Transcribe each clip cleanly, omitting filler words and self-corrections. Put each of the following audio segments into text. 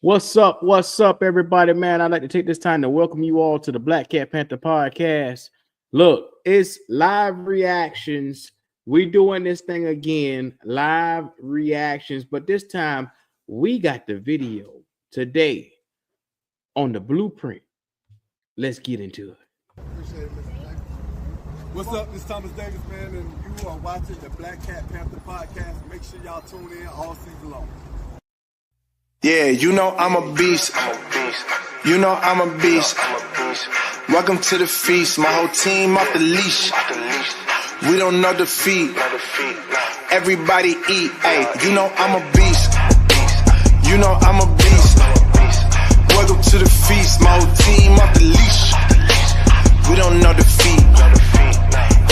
What's up? What's up, everybody, man? I'd like to take this time to welcome you all to the Black Cat Panther podcast. Look, it's live reactions. We doing this thing again, live reactions, but this time we got the video today on the blueprint. Let's get into it. Appreciate it, Mr. Jackson. What's up? This is Thomas Davis, man, and you are watching the Black Cat Panther podcast. Make sure y'all tune in all season long. Yeah, you know I'm a beast. You know I'm a beast. Welcome to the feast. My whole team off the leash. We don't know defeat. Everybody eat. Hey, you know I'm a beast. You know I'm a beast. Welcome to the feast. My whole team off the leash. We don't know defeat.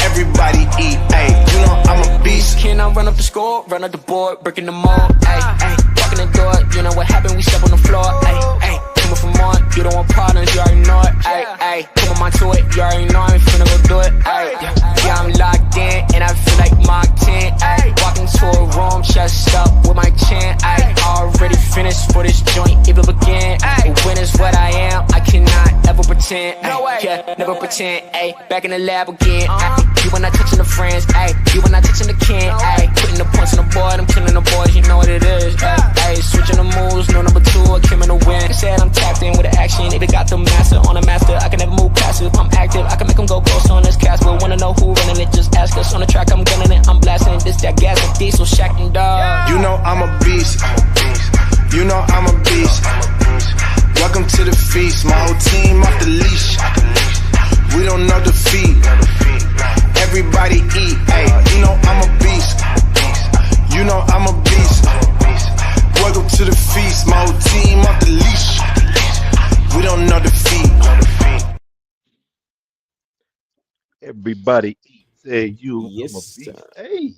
Everybody eat. Hey, you know I'm a beast. Can I run up the score, run up the board, breaking them all? Ay, ay, walking the door, you know what happened? We step on the floor. Ay, ay, coming from on, you don't want partners, you already know it. Ay, ay, come on my to it, you already know I'm finna go do it. Ay, yeah, I'm locked in, and I feel like Mark 10. Ay, walking to a room, chest up with my chin. Ay, already finished for this joint, even begin. Ay, when is what I am, I cannot ever pretend. Ay, yeah, never pretend. Ay, back in the lab again. Ay, you when I touching the friends, ayy. You when I touching the can, ayy. Putting the points on the board, I'm killing the boys, you know what it is, ayy. Switching the moves, no number two, I came in the win. Said I'm tapped in with the action, if it got the master on the master, I can never move passive. I'm active, I can make them go ghost on this cast, but wanna know who running it, just ask us. On the track, I'm gunning it, I'm blasting this, that gas, like diesel, Shaq and dog. You know I'm a beast. You know I'm a beast. Welcome to the feast. My whole team off the leash. We don't know defeat. Everybody eat, hey, you know I'm a beast. You know I'm a beast. Welcome to the feast, my whole team off the leash. We don't know defeat. Everybody eat, say you. Yes, I'm a beast. sir. Hey,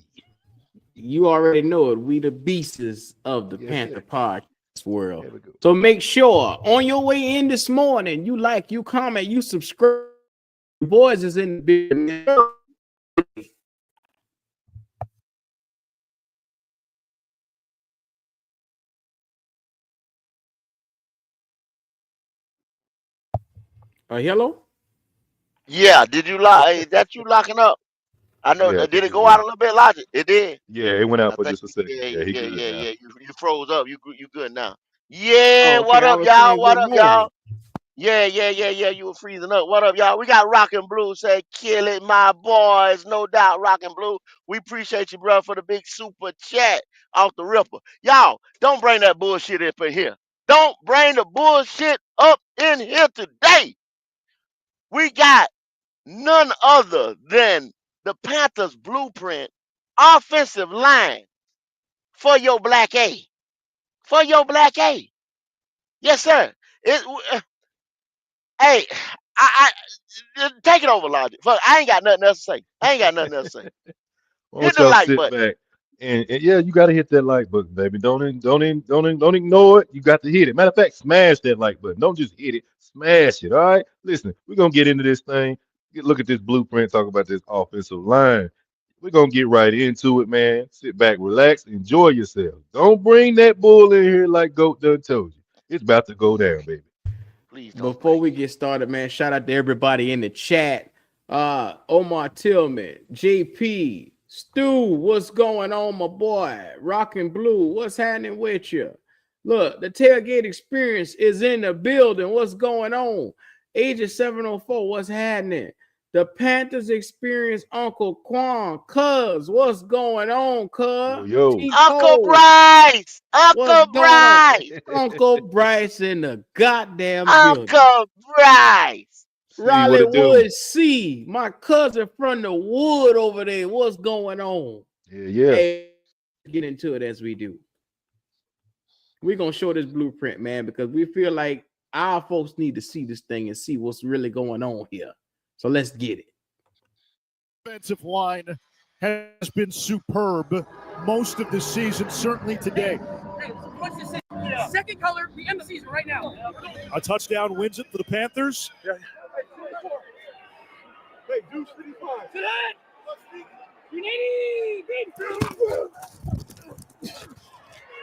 You already know it. We the beasts of the Yes, Panther sir. podcast world. There we go. So make sure on your way in this morning, you like, you comment, you subscribe. The boys is in the building. Hello? Yeah, did you lock? That you locking up? I know. Yeah, I Did think it it go out did. a little bit, Logic? It did. Yeah, it went I out for think. just a second. Yeah, Yeah, he yeah, good yeah, now. yeah. You froze up. You good now? Yeah. Oh, okay. What I up, was y'all? saying What good up, morning. y'all? Yeah, yeah, yeah, yeah. You were freezing up. What up, y'all? We got Rock and Blue. Say, kill it, my boys. No doubt, Rock and Blue. We appreciate you, bro, for the big super chat off the ripper. Y'all, don't bring that bullshit up in here. Don't bring the bullshit up in here today. We got none other than the Panthers blueprint offensive line for your black A. For your black A. Yes, sir. Hey, take it over, Logic. Fuck, I ain't got nothing else to say. I ain't got nothing else to say. Why Hit don't the y'all like sit button. back and yeah, you gotta hit that like button, baby. Don't ignore it. You got to hit it. Matter of fact, smash that like button. Don't just hit it. Smash it. All right. Listen, we're gonna get into this thing. Look at this blueprint. Talk about this offensive line. We're gonna get right into it, man. Sit back, relax, enjoy yourself. Don't bring that bull in here like Goat done told you. It's about to go down, baby. Please don't Before bring we it. get started, man, shout out to everybody in the chat. Omar Tillman, JP, Stu, what's going on, my boy? Rockin' Blue, what's happening with you? Look, the tailgate experience is in the building. What's going on? Agent 704, what's happening? The Panthers experience, Uncle Quan, Cuz, what's going on, Yo, Cuz? yo. T Uncle Cole, Bryce! what's Uncle going on? Bryce! Uncle Bryce in the goddamn building. Uncle Bryce! See what Raleigh it do. Wood C, my cousin from the wood over there. What's going on? Yeah, yeah. Hey, get into it as we do. We're gonna show this blueprint, man, because we feel like our folks need to see this thing and see what's really going on here. So let's get it. Offensive line has been superb most of the season, certainly today. Second color, we end the season right now. A touchdown wins it for the Panthers. Hey, Deuce 55. To that! Unity!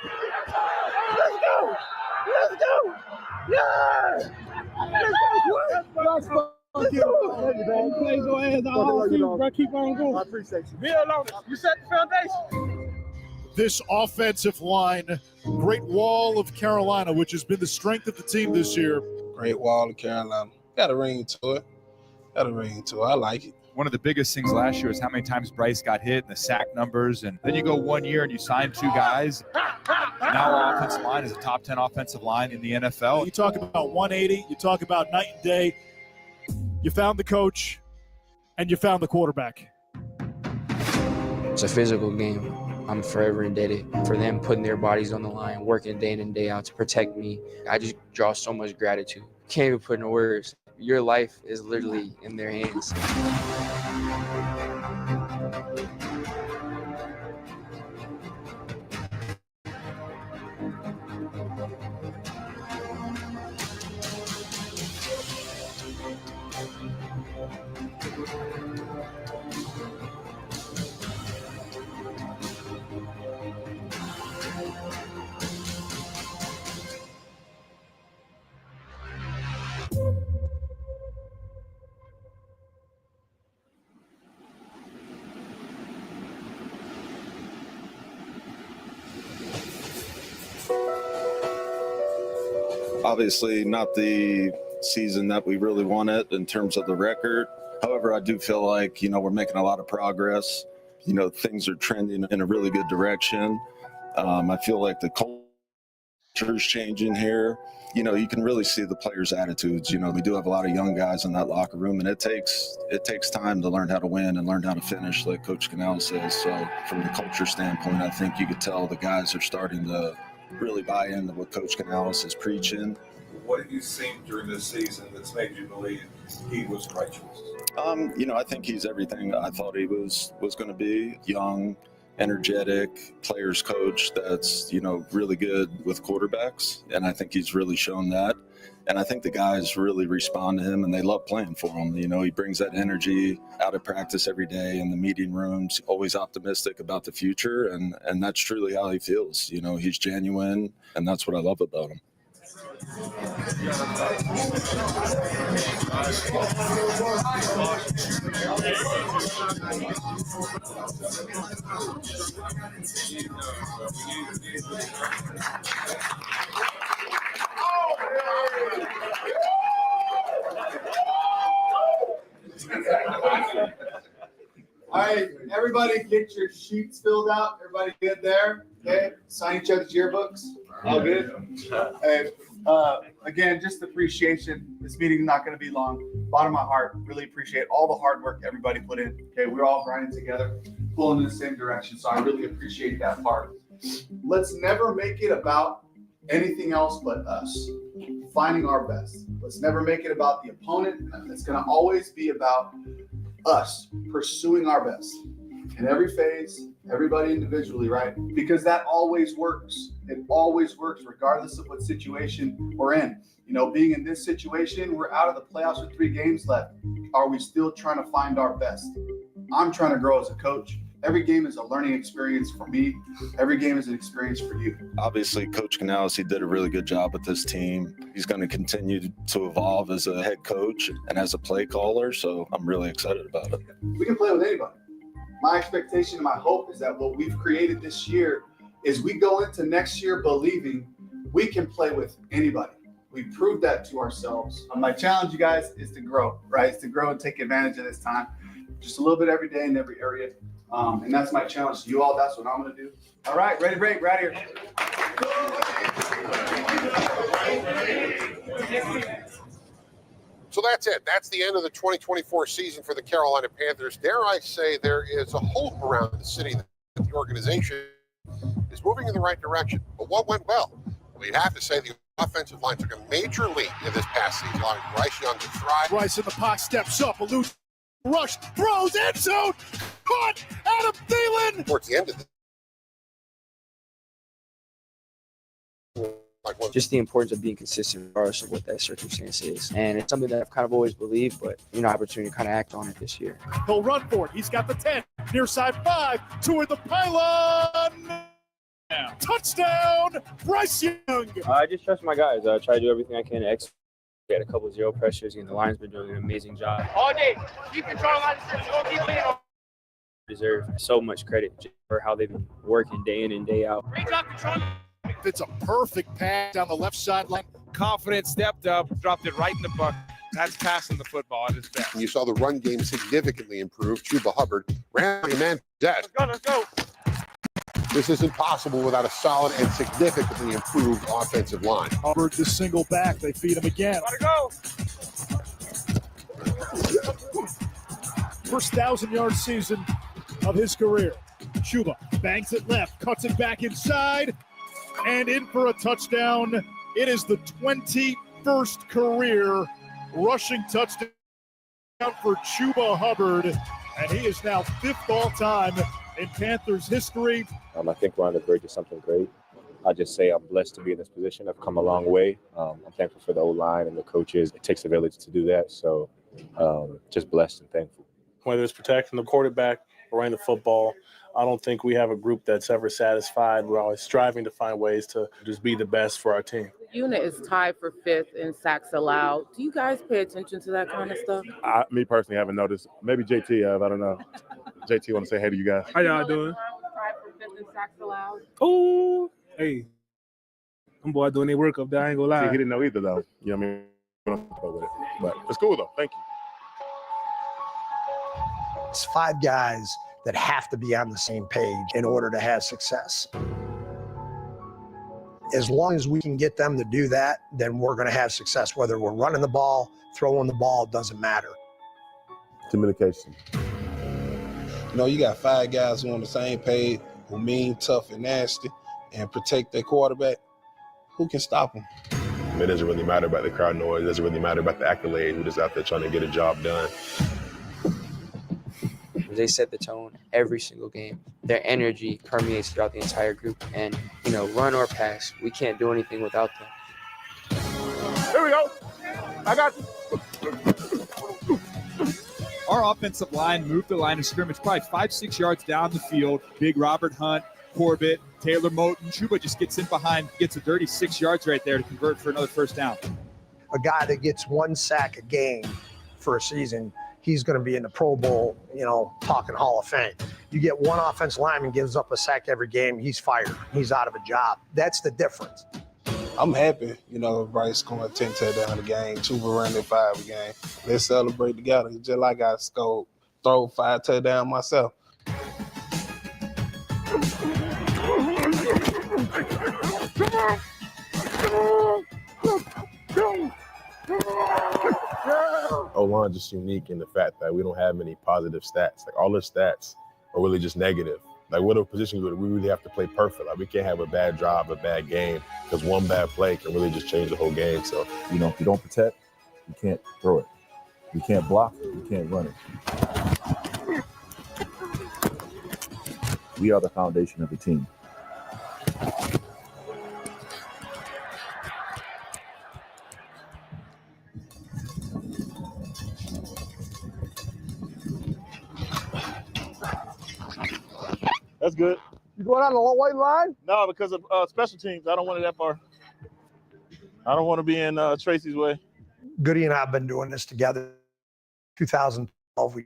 Let's go! Let's go! keep on going. I appreciate you. Build on it. You set the foundation. This offensive line, Great Wall of Carolina, which has been the strength of the team this year. Great Wall of Carolina. Got a ring to it. I like it. One of the biggest things last year was how many times Bryce got hit and the sack numbers. And then you go 1 year and you sign 2 guys. Now our offensive line is a top 10 offensive line in the NFL. You talk about 180, you talk about night and day. You found the coach and you found the quarterback. It's a physical game. I'm forever indebted for them putting their bodies on the line, working day in and day out to protect me. I just draw so much gratitude. Can't even put into words. Your life is literally in their hands. Obviously not the season that we really wanted in terms of the record. However, I do feel like, we're making a lot of progress. Things are trending in a really good direction. I feel like the culture is changing here. You can really see the players' attitudes. We do have a lot of young guys in that locker room, and it takes time to learn how to win and learn how to finish, like Coach Canales says. So from the culture standpoint, I think you could tell the guys are starting to really buy into what Coach Canales is preaching. What have you seen during this season that's made you believe he was righteous? I think he's everything I thought he was going to be. Young, energetic, players coach that's, really good with quarterbacks. And I think he's really shown that. And I think the guys really respond to him and they love playing for him. He brings that energy out of practice every day in the meeting rooms, always optimistic about the future. And that's truly how he feels. He's genuine, and that's what I love about him. All right, everybody get your sheets filled out. Everybody good there? Okay, sign each other's yearbooks. All good? Hey, again, just appreciation. This meeting is not going to be long. Bottom of my heart, really appreciate all the hard work everybody put in. Okay, we're all grinding together, pulling in the same direction. So I really appreciate that part. Let's never make it about anything else but us, finding our best. Let's never make it about the opponent. It's going to always be about us pursuing our best in every phase, everybody individually, right? Because that always works. It always works regardless of what situation we're in. Being in this situation, we're out of the playoffs with 3 games left. Are we still trying to find our best? I'm trying to grow as a coach. Every game is a learning experience for me. Every game is an experience for you. Obviously, Coach Canales, he did a really good job with this team. He's going to continue to evolve as a head coach and as a play caller, so I'm really excited about it. We can play with anybody. My expectation and my hope is that what we've created this year is we go into next year believing we can play with anybody. We proved that to ourselves. My challenge, you guys, is to grow, right? It's to grow and take advantage of this time. Just a little bit every day in every area. And that's my challenge to you all. That's what I'm going to do. All right, ready to break, right here. So that's it. That's the end of the 2024 season for the Carolina Panthers. Dare I say there is a hope around the city that the organization is moving in the right direction. But what went well? Well, you'd have to say the offensive line took a major leap in this past season, allowing Bryce Young to thrive. Bryce in the pocket, steps up, eludes, rush, throws, end zone, caught, Adam Thielen. Towards the end of Just the importance of being consistent regardless of what that circumstance is. And it's something that I've kind of always believed, but, opportunity to kind of act on it this year. He'll run for it. He's got the 10, near side 5, toward the pylon. Touchdown, Bryce Young. I just trust my guys. I try to do everything I can to execute. We had a couple 0 pressures, and the line's been doing an amazing job. All day. Keep control of the line. Keep leading. deserve so much credit for how they've been working day in and day out. It's a perfect pass down the left sideline. Confidence stepped up, dropped it right in the bucket. That's passing the football at his best. You saw the run game significantly improve. Chuba Hubbard ran a man dead. Let's go. This isn't possible without a solid and significantly improved offensive line. Hubbard the single back. They feed him again. Gotta go. First 1,000-yard season of his career. Chuba bangs it left, cuts it back inside, and in for a touchdown. It is the 21st career rushing touchdown for Chuba Hubbard, and he is now 5th all-time in Panthers history. I think we're on the verge of something great. I just say I'm blessed to be in this position. I've come a long way. I'm thankful for the O-line and the coaches. It takes a village to do that, so just blessed and thankful. Whether it's protecting the quarterback or running the football, I don't think we have a group that's ever satisfied. We're always striving to find ways to just be the best for our team. The unit is tied for 5th in sacks allowed. Do you guys pay attention to that kind of stuff? Me personally haven't noticed. Maybe JT have. I don't know. JT want to say hey to you guys. How y'all doing? Tied for 5th in sacks allowed. Oh, hey. Them boys doing their work up there. I ain't gonna lie. See, he didn't know either, though. You know what I mean? We don't talk with it. But it's cool, though. Thank you. It's 5 guys that have to be on the same page in order to have success. As long as we can get them to do that, then we're going to have success. Whether we're running the ball, throwing the ball, it doesn't matter. Communication. You know, you got 5 guys who are on the same page, who mean, tough, and nasty, and protect their quarterback. Who can stop them? It doesn't really matter about the crowd noise. It doesn't really matter about the accolade. We're just out there trying to get a job done. They set the tone every single game. Their energy permeates throughout the entire group. And, run or pass, we can't do anything without them. Here we go. I got you. Our offensive line moved the line of scrimmage probably 5-6 yards down the field. Big Robert Hunt, Corbett, Taylor Moton. Chuba just gets in behind, gets a dirty 6 yards right there to convert for another first down. A guy that gets 1 sack a game for a season, he's going to be in the Pro Bowl, talking Hall of Fame. You get one offensive lineman gives up a sack every game, he's fired. He's out of a job. That's the difference. I'm happy, Bryce scoring 10 touchdowns a game, Chuba running 5 a game. Let's celebrate together. Just like I scored, throw 5 touchdowns myself. O-line just unique in the fact that we don't have many positive stats. Like all the stats are really just negative. Like whatever position we really have to play perfect. Like we can't have a bad drive, a bad game, because one bad play can really just change the whole game. So, if you don't protect, you can't throw it. You can't block it, you can't run it. We are the foundation of the team. That's good. You going on the white line? No, because of special teams. I don't want it that far. I don't want to be in Tracy's way. Goody and I have been doing this together. 2012, we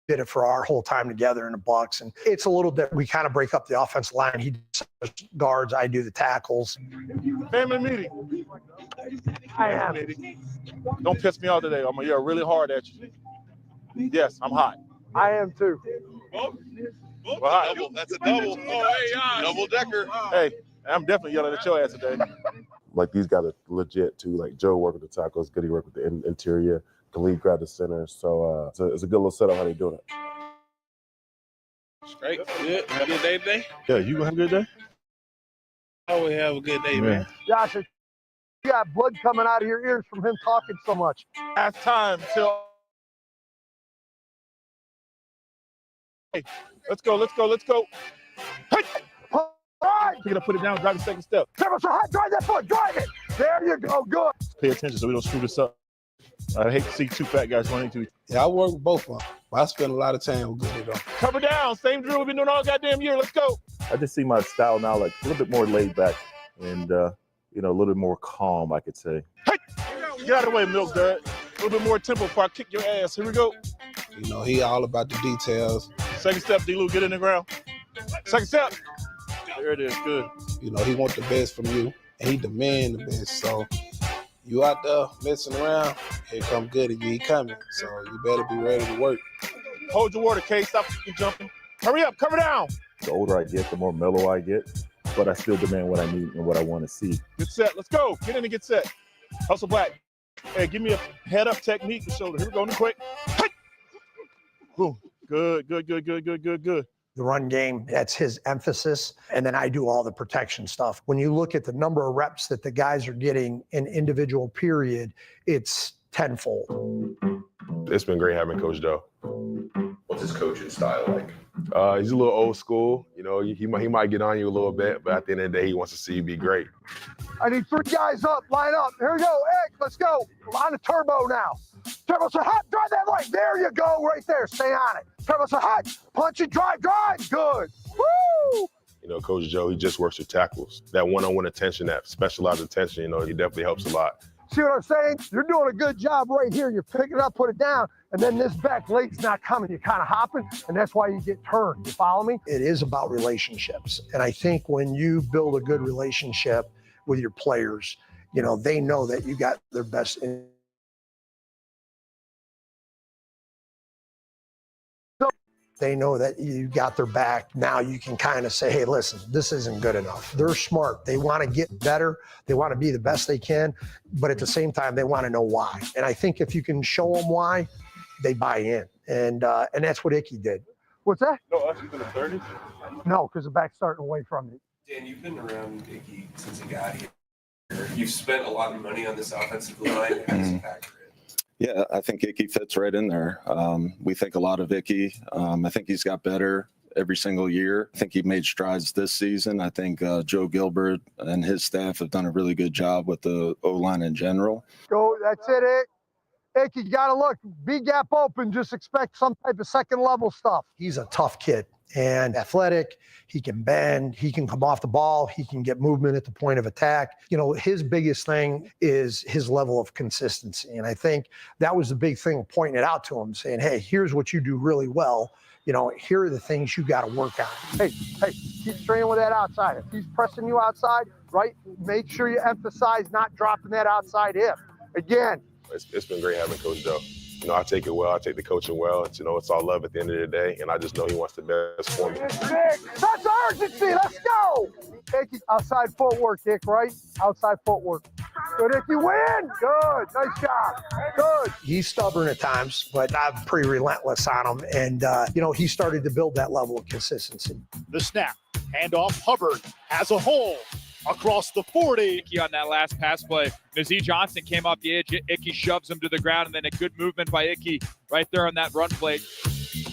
did it for our whole time together in the Bucs, and it's a little different. We kind of break up the offensive line. He does guards, I do the tackles. Family meeting. I am. Don't piss me off today. I'm gonna yell really hard at you. Yes, I'm hot. I am too. Well, hot. That's a double. Oh, hey, double decker. Hey, I'm definitely yelling at your ass today. like these guys are legit too. Like Joe worked with the tackles, Goody worked with the interior, Khalid grabbed the center. So it's a good little setup how they doing it. Straight. Good. Have a good day today? Yeah, you have a good day? Always have a good day, man. Josh, you got blood coming out of your ears from him talking so much. Last time till. Hey, let's go. Hey! All right. You're gonna put it down, drive the second step. Drive that foot, drive it. There you go, good. Pay attention so we don't screw this up. I hate to see two fat guys running to each other. Yeah, I work with both of them. I spend a lot of time with Goody, though. Cover down, same drill we've been doing all goddamn year. Let's go. I just see my style now like a little bit more laid back and a little bit more calm, I could say. Hey, get out of the way, Milk Dud. A little bit more tempo before I kick your ass. Here we go. He all about the details. Second step, D-Lou, get in the ground. Second step. There it is, good. You know, he wants the best from you, and he demand the best. So you out there messing around, here come good at you. He coming. So you better be ready to work. Hold your water, K. Stop jumping. Hurry up, cover down. The older I get, the more mellow I get, but I still demand what I need and what I want to see. Get set. Let's go. Get in and get set. Hustle back. Hey, give me a head-up technique to shoulder. Here we go, quick. Boom. Good. The run game, that's his emphasis. And then I do all the protection stuff. When you look at the number of reps that the guys are getting in individual period, it's tenfold. It's been great having Coach Joe. What's his coaching style like? He's a little old school. You know, he might get on you a little bit, but at the end of the day, he wants to see you be great. I need 3 guys up, line up. Here we go, Egg, let's go. On the turbo now. Turbo, so hot, drive that leg. There you go, right there, stay on it. Turbo, so hot, punch it, drive, good. Woo! You know, Coach Joe, he just works with tackles. That one-on-one attention, that specialized attention, you know, he definitely helps a lot. See what I'm saying? You're doing a good job right here. You're picking it up, put it down, and then this back leg's not coming. You're kind of hopping, and that's why you get turned. You follow me? It is about relationships. And I think when you build a good relationship with your players, you know, they know that you got their best in. They know that you got their back. Now you can kind of say, hey, listen, this isn't good enough. They're smart. They want to get better. They want to be the best they can. But at the same time, they want to know why. And I think if you can show them why, they buy in. And that's what Icky did. What's that? No, actually in the 30s. No, because the back's starting away from me. Dan, you've been around Icky since he got here. You've spent a lot of money on this offensive line. How does he factor in? Yeah, I think Icky fits right in there. We think a lot of Icky. I think he's got better every single year. I think he made strides this season. I think Joe Gilbert and his staff have done a really good job with the O-line in general. Go, that's it, Icky, you got to look. B gap open, just expect some type of second level stuff. He's a tough kid and athletic. He can bend, he can come off the ball, he can get movement at the point of attack. You know, his biggest thing is his level of consistency. And I think that was the big thing, pointing it out to him, saying, hey, here's what you do really well. You know, here are the things you got to work on. Hey, keep straining with that outside. If he's pressing you outside, right, make sure you emphasize not dropping that outside hip. Again. It's been great having Coach Joe. You know, I take it well. I take the coaching well. You know, it's all love at the end of the day, and I just know he wants the best for me. That's urgency. Let's go. Icky, outside footwork, Dick, right? Outside footwork. Good, Icky, win. Good. Nice job. Good. He's stubborn at times, but I'm pretty relentless on him. And, you know, he started to build that level of consistency. The snap. Handoff. Hubbard has a hole. Across the 40. Icky on that last pass play. Nazee Johnson came off the edge. Icky shoves him to the ground, and then a good movement by Icky right there on that run play.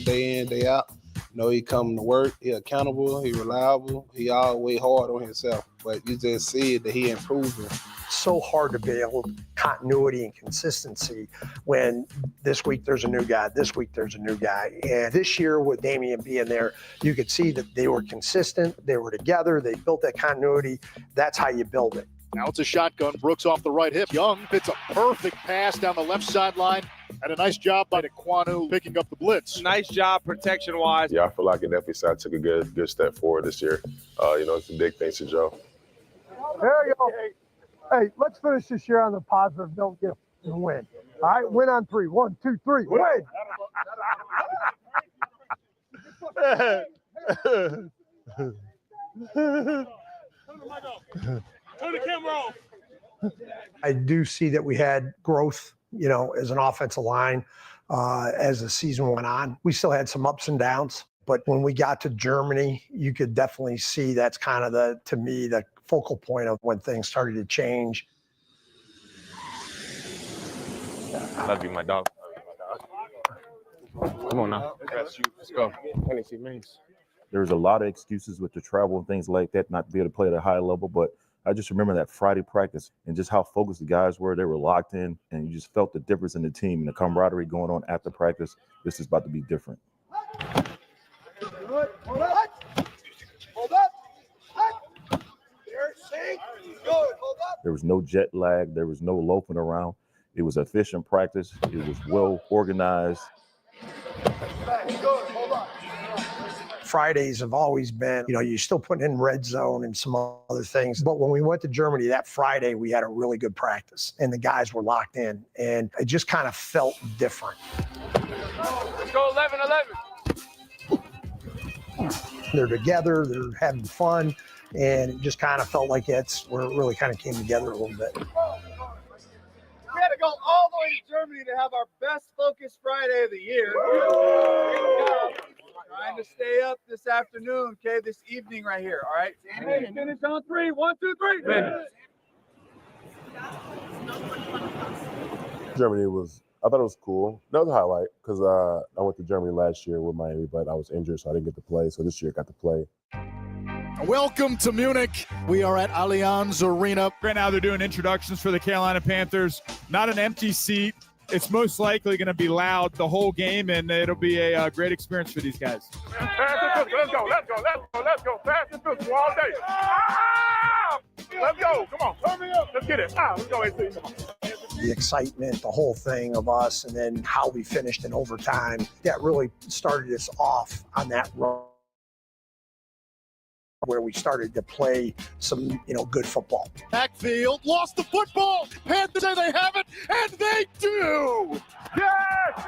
Day in, day out. You know, he coming to work. He accountable. He reliable. He always hard on himself. But you just see that he improving. So hard to be able to continuity and consistency when this week there's a new guy, this week there's a new guy. And this year with Damian being there, you could see that they were consistent, they were together, they built that continuity. That's how you build it. Now it's a shotgun. Brooks off the right hip. Young fits a perfect pass down the left sideline. And a nice job by Daquanu picking up the blitz. Nice job protection-wise. Yeah, I feel like it definitely took a good step forward this year. You know, it's a big thanks to Joe. There you go. Hey, let's finish this year on the positive. Don't get a win. All right, win on 3. 1, 2, 3, win. Turn the camera off. I do see that we had growth, you know, as an offensive line as the season went on. We still had some ups and downs, but when we got to Germany, you could definitely see that's kind of to me, the focal point of when things started to change. I love you, my dog. Come on now. Let's go. There was a lot of excuses with the travel and things like that, not to be able to play at a high level, but I just remember that Friday practice and just how focused the guys were. They were locked in, and you just felt the difference in the team and the camaraderie going on after practice. This is about to be different. Good. Hold up. Hold up. Good. Hold up. There was no jet lag. There was no loafing around. It was efficient practice. It was well organized. Good. Hold up. Fridays have always been, you're still putting in red zone and some other things. But when we went to Germany that Friday, we had a really good practice and the guys were locked in and it just kind of felt different. Let's go 11-11. They're together, they're having fun, and it just kind of felt like that's where it really kind of came together a little bit. We had to go all the way to Germany to have our best Focus Friday of the year. Trying to stay up this afternoon, okay, this evening right here, all right? Finish on 3. 1, 2, 3. Germany I thought it was cool. That was a highlight because I went to Germany last year with Miami, but I was injured, so I didn't get to play. So this year I got to play. Welcome to Munich. We are at Allianz Arena. Right now they're doing introductions for the Carolina Panthers. Not an empty seat. It's most likely going to be loud the whole game, and it'll be a great experience for these guys. Let's go. Pass and physical all day. Let's go. Come on. Turn me up. Let's get it. Let's go, AC. Come on. The excitement, the whole thing of us, and then how we finished in overtime, that really started us off on that run where we started to play some, good football. Backfield, lost the football. Panthers say they have it, and they do. Yes!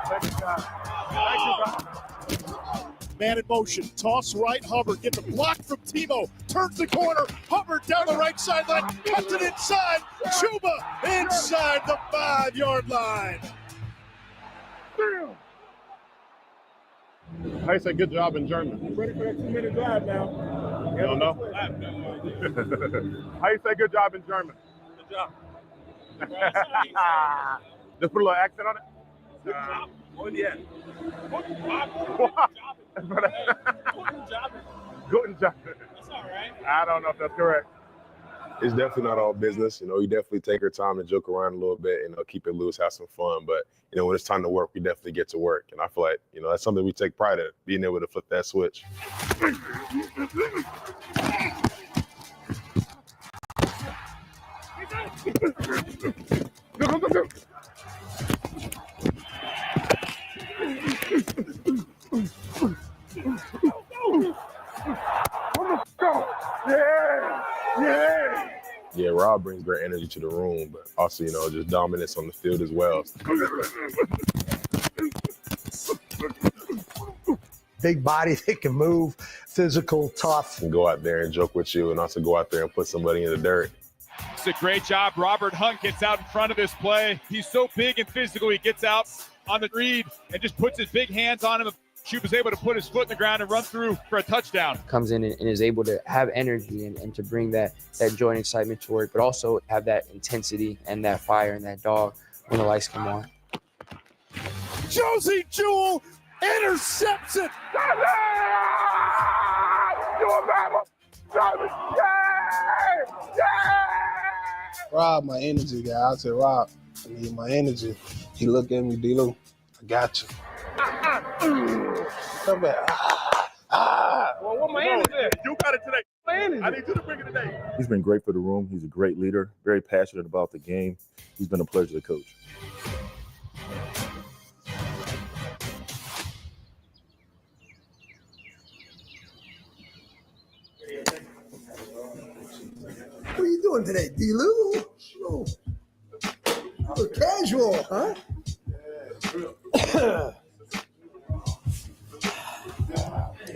Thank you, God. Thank you, God. Man in motion, toss right, Hubbard gets a block from Timo, turns the corner, Hubbard down the right sideline, cuts it inside, Chuba inside the 5-yard line. I say good job in German. Ready for that 2-minute drive now. You don't know? How you say good job in German? Good job. Just put a little accent on it? Good job. Oh, yeah. Good job. That's all right. I don't know if that's correct. It's definitely not all business. You definitely take our time to joke around a little bit and keep it loose, have some fun. But, when it's time to work, we definitely get to work. And I feel like, that's something we take pride in, being able to flip that switch. Yeah, Rob brings great energy to the room, but also, just dominance on the field as well. Big body that can move, physical, tough. And go out there and joke with you and also go out there and put somebody in the dirt. It's a great job. Robert Hunt gets out in front of this play. He's so big and physical. He gets out on the read and just puts his big hands on him. Chuba's able to put his foot in the ground and run through for a touchdown. Comes in and is able to have energy and to bring that joy and excitement to work, but also have that intensity and that fire and that dog when the lights come on. Josie Jewell intercepts it. Rob, my energy guy. I said, Rob, I need my energy. He looked at me, D-Lo, I got you. Come back. Well, what my energy? You got it today. I need you to bring it today. He's been great for the room. He's a great leader, very passionate about the game. He's been a pleasure to coach. What are you doing today, D-Lou? Oh, casual, huh?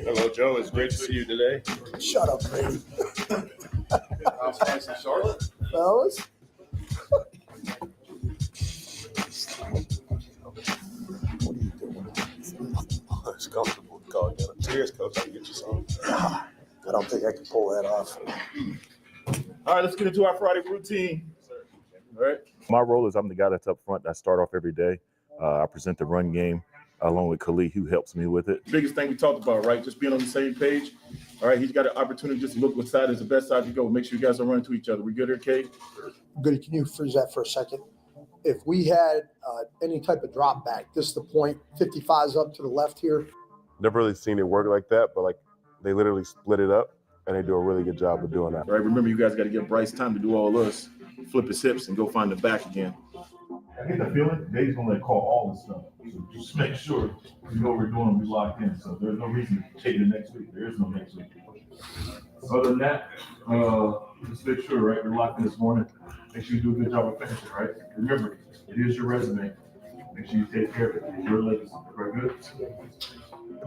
Hello, Joe. It's great to see you today. Shut up, Brady. How's nice in Charlotte? Fellas? It's comfortable. Call it a tears, coach. I can get you some. I don't think I can pull that off. All right, let's get into our Friday routine. All right. My role is I'm the guy that's up front. I start off every day. I present the run game along with Khalid, who helps me with it. Biggest thing we talked about, right? Just being on the same page. All right, he's got an opportunity just to look what side is the best side to go. Make sure you guys are running to each other. We good here, Kate? Good. Can you freeze that for a second? If we had any type of drop back, this is the point, 55's up to the left here. Never really seen it work like that, but they literally split it up and they do a really good job of doing that. All right, remember you guys got to give Bryce time to do all this, flip his hips and go find the back again. I get the feeling Dave's gonna call all this stuff. So just make sure we know what we're doing, we locked in. So there's no reason to take it next week. There is no next week. Other than that, just make sure, right, we're locked in this morning. Make sure you do a good job of finishing, right? Remember, it is your resume. Make sure you take care of it. It's your legacy. Very good.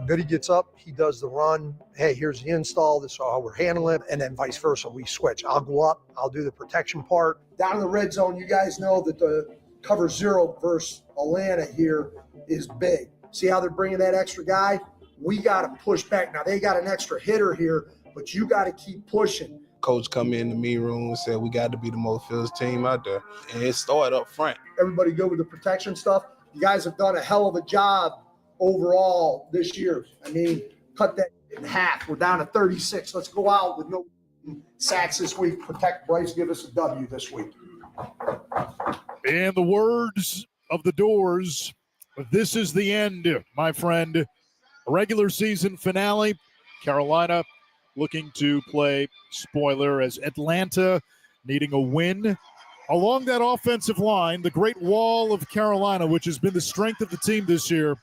Goody gets up, he does the run. Hey, here's the install. This is how we're handling it. And then vice versa, we switch. I'll go up, I'll do the protection part. Down in the red zone, you guys know that the cover 0 versus Atlanta here is big. See how they're bringing that extra guy? We got to push back. Now, they got an extra hitter here, but you got to keep pushing. Coach come in the meeting room and said we got to be the most fearless team out there. And it started up front. Everybody good with the protection stuff? You guys have done a hell of a job overall this year. I mean, cut that in half. We're down to 36. Let's go out with no sacks this week. Protect Bryce. Give us a W this week. In the words of the Doors, this is the end, my friend. A regular season finale. Carolina looking to play spoiler as Atlanta needing a win. Along that offensive line, the Great Wall of Carolina, which has been the strength of the team this year.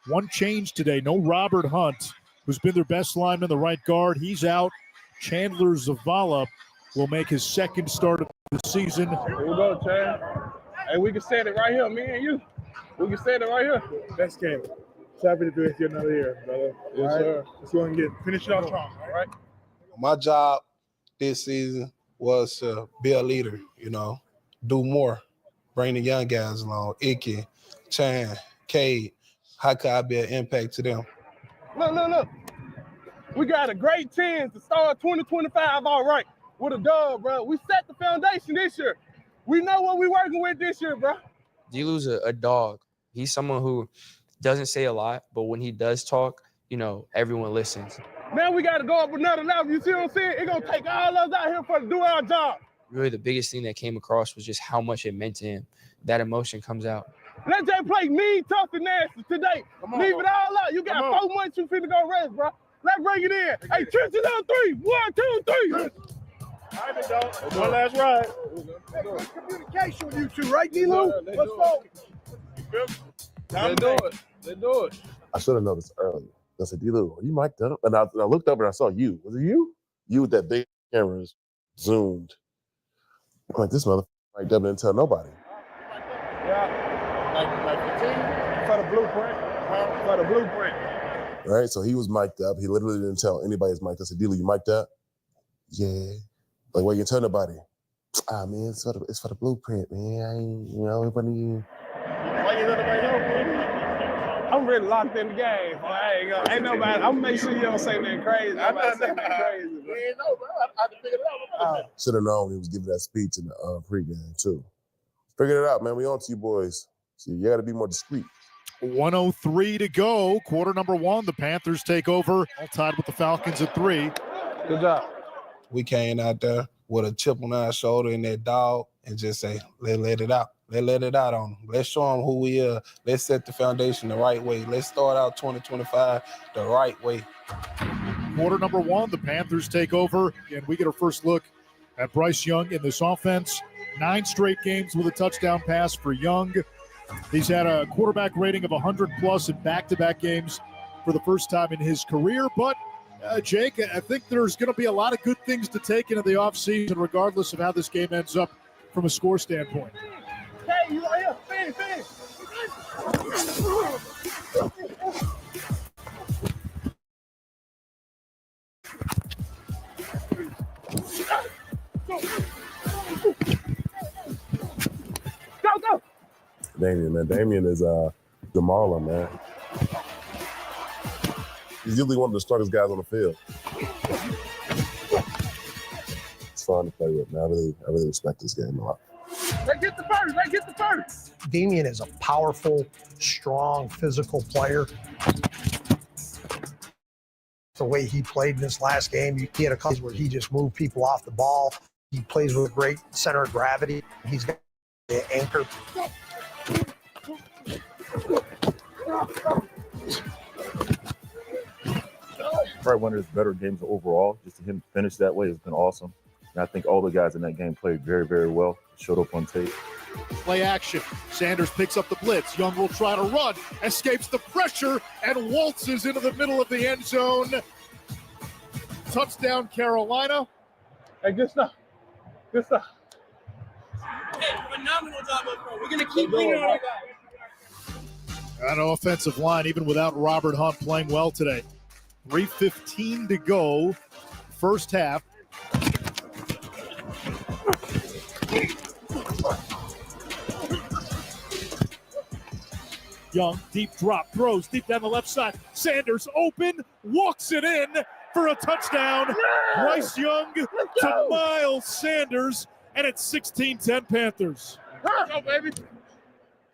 One change today. No Robert Hunt, who's been their best lineman, the right guard. He's out. Chandler Zavala will make his second start of the season. Here we go, Chad. Hey, we can set it right here, me and you. We can set it right here. Next game. So happy to do it here another year, brother. Yes, sir. Let's go and finish it out strong, all right? My job this season was to be a leader, do more, bring the young guys along, Icky, Chan, Cade. How could I be an impact to them? Look. We got a great chance to start 2025 all right with a dub, bro. We set the foundation this year. We know what we're working with this year, bro. D-Lou's a dog. He's someone who doesn't say a lot, but when he does talk, everyone listens. Now we got to go up another level. You see what I'm saying? It's going to take all us out here to do our job. Really, the biggest thing that came across was just how much it meant to him. That emotion comes out. Let's just play mean, tough, and nasty today. Leave it all out. You got 4 months you finna go rest, bro. Let's bring it in. Hey, Tristan on 3. 1, 2, 3. All right, big dog. One last ride. Communication with you two, right, D-Lou? Let's go. They do it. I should have noticed earlier. I said, D-Lou, are you mic'd up? And I looked up and I saw you. Was it you? You with that big cameras zoomed. I'm like, this motherfucker mic'd up and didn't tell nobody. Yeah, like the team for the blueprint. For the blueprint. Right? So he was mic'd up. He literally didn't tell anybody his mic. I said, D-Lou, you mic'd up? Yeah. Like, why you tell nobody? Man, it's for the blueprint, man. I ain't, everybody. Why you let nobody know, man? I'm really locked in the game. Ain't nobody. I'm gonna make sure you don't say nothing crazy. I'm not saying nothing crazy. You ain't know, bro. I had to figure it out. Should have known he was giving that speech in the pregame, too. Figured it out, man. We on to you boys. So you got to be more discreet. 1:03 to go. Quarter number 1. The Panthers take over. All tied with the Falcons at 3. Good job. We came out there with a chip on our shoulder and that dog and just say, let's let it out. Let's let it out on them. Let's show them who we are. Let's set the foundation the right way. Let's start out 2025 the right way. Quarter number 1. The Panthers take over. And we get our first look at Bryce Young in this offense. 9 straight games with a touchdown pass for Young. He's had a quarterback rating of 100+ in back-to-back games for the first time in his career. But, Jake, I think there's going to be a lot of good things to take into the offseason, regardless of how this game ends up from a score standpoint. Hey, you right here. Finish. Go. Damian, man. Damian is Jamala, man. He's usually one of the strongest guys on the field. It's fun to play with, man. I really respect this game a lot. Let's get the first. Damian is a powerful, strong, physical player. The way he played in this last game, he had a couple where he just moved people off the ball. He plays with a great center of gravity. He's got the anchor. Probably one of his better games overall. Just to him finish that way has been awesome. And I think all the guys in that game played very, very well, showed up on tape. Play action. Sanders picks up the blitz. Young will try to run, escapes the pressure, and waltzes into the middle of the end zone. Touchdown, Carolina. Hey, good stuff. Good stuff. Hey, phenomenal job up front. We're going to keep leaning on our guys. An offensive line, even without Robert Hunt playing well today. 3:15 to go, first half. Young, deep drop, throws deep down the left side. Sanders open, walks it in for a touchdown. Yeah! Bryce Young to Miles Sanders, and it's 16-10 Panthers. Let's go, baby.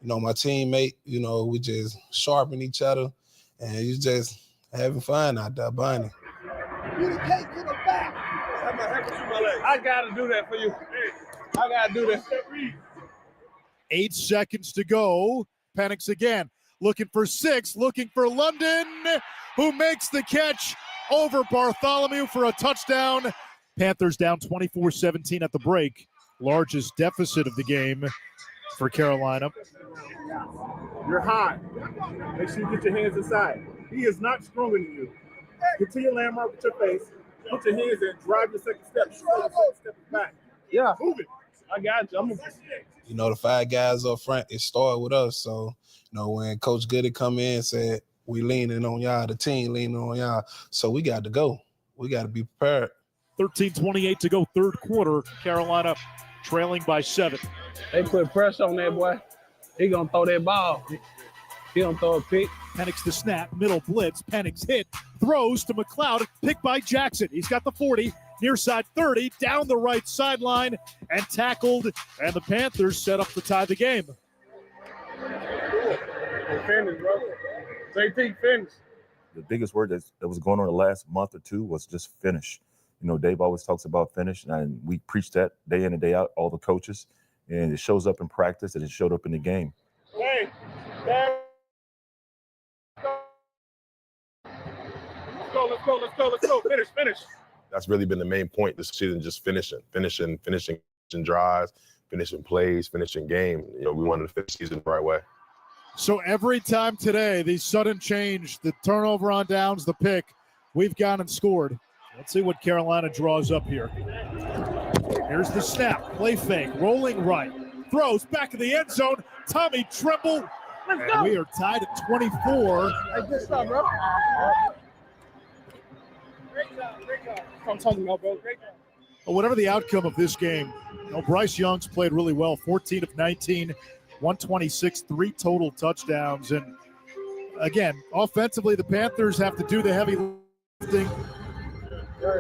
You know, my teammate, you know, we just sharpen each other, and you just having fun out there, Bunny. I got to do that for you. I got to do that. 8 seconds to go. Penix again, looking for 6, looking for London, who makes the catch over Bartholomew for a touchdown. Panthers down 24-17 at the break. Largest deficit of the game for Carolina. You're high. Make sure you get your hands inside. He is not stronger than you. Get to your landmark with your face. Put your hands in. Drive your second step. Step back. Yeah. Move it. I got you. You know, the 5 guys up front, it started with us. So, you know, when Coach Goody come in and said, we leaning on y'all, the team leaning on y'all. So we got to go. We got to be prepared. 13:28 to go, third quarter. Carolina trailing by 7. They put pressure on that boy. He going to throw that ball. He going to throw a pick. Penix the snap, middle blitz. Penix hit, throws to McLeod, picked by Jackson. He's got the 40, near side 30, down the right sideline, and tackled. And the Panthers set up to tie the game. Finish, bro. JT, finish. The biggest word that was going on the last month or two was just finish. You know, Dave always talks about finish, and we preach that day in and day out, all the coaches, and it shows up in practice and it showed up in the game. Hey, let's go. Finish. That's really been the main point this season, just finishing drives, finishing plays, finishing game. You know, we wanted to finish the season the right way. So every time today, the sudden change, the turnover on downs, the pick, we've gone and scored. Let's see what Carolina draws up here. Here's the snap, play fake, rolling right, throws back in the end zone. Tommy Tremble, and we are tied at 24. Hey, good stuff, bro. Great job. I'm talking about, bro. Great job. But whatever the outcome of this game, you know, Bryce Young's played really well, 14 of 19, 126, 3 total touchdowns. And again, offensively, the Panthers have to do the heavy lifting. Then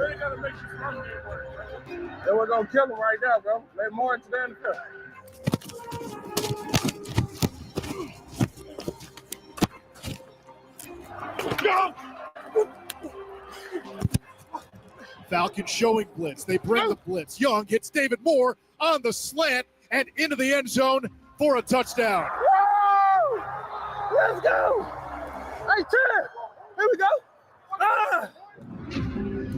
we're going to kill him right now, bro. Let Martin stand up. Go! Falcons showing blitz. They bring the blitz. Young hits David Moore on the slant and into the end zone for a touchdown. Woo! Let's go. Hey, Ted. Here we go. Ah!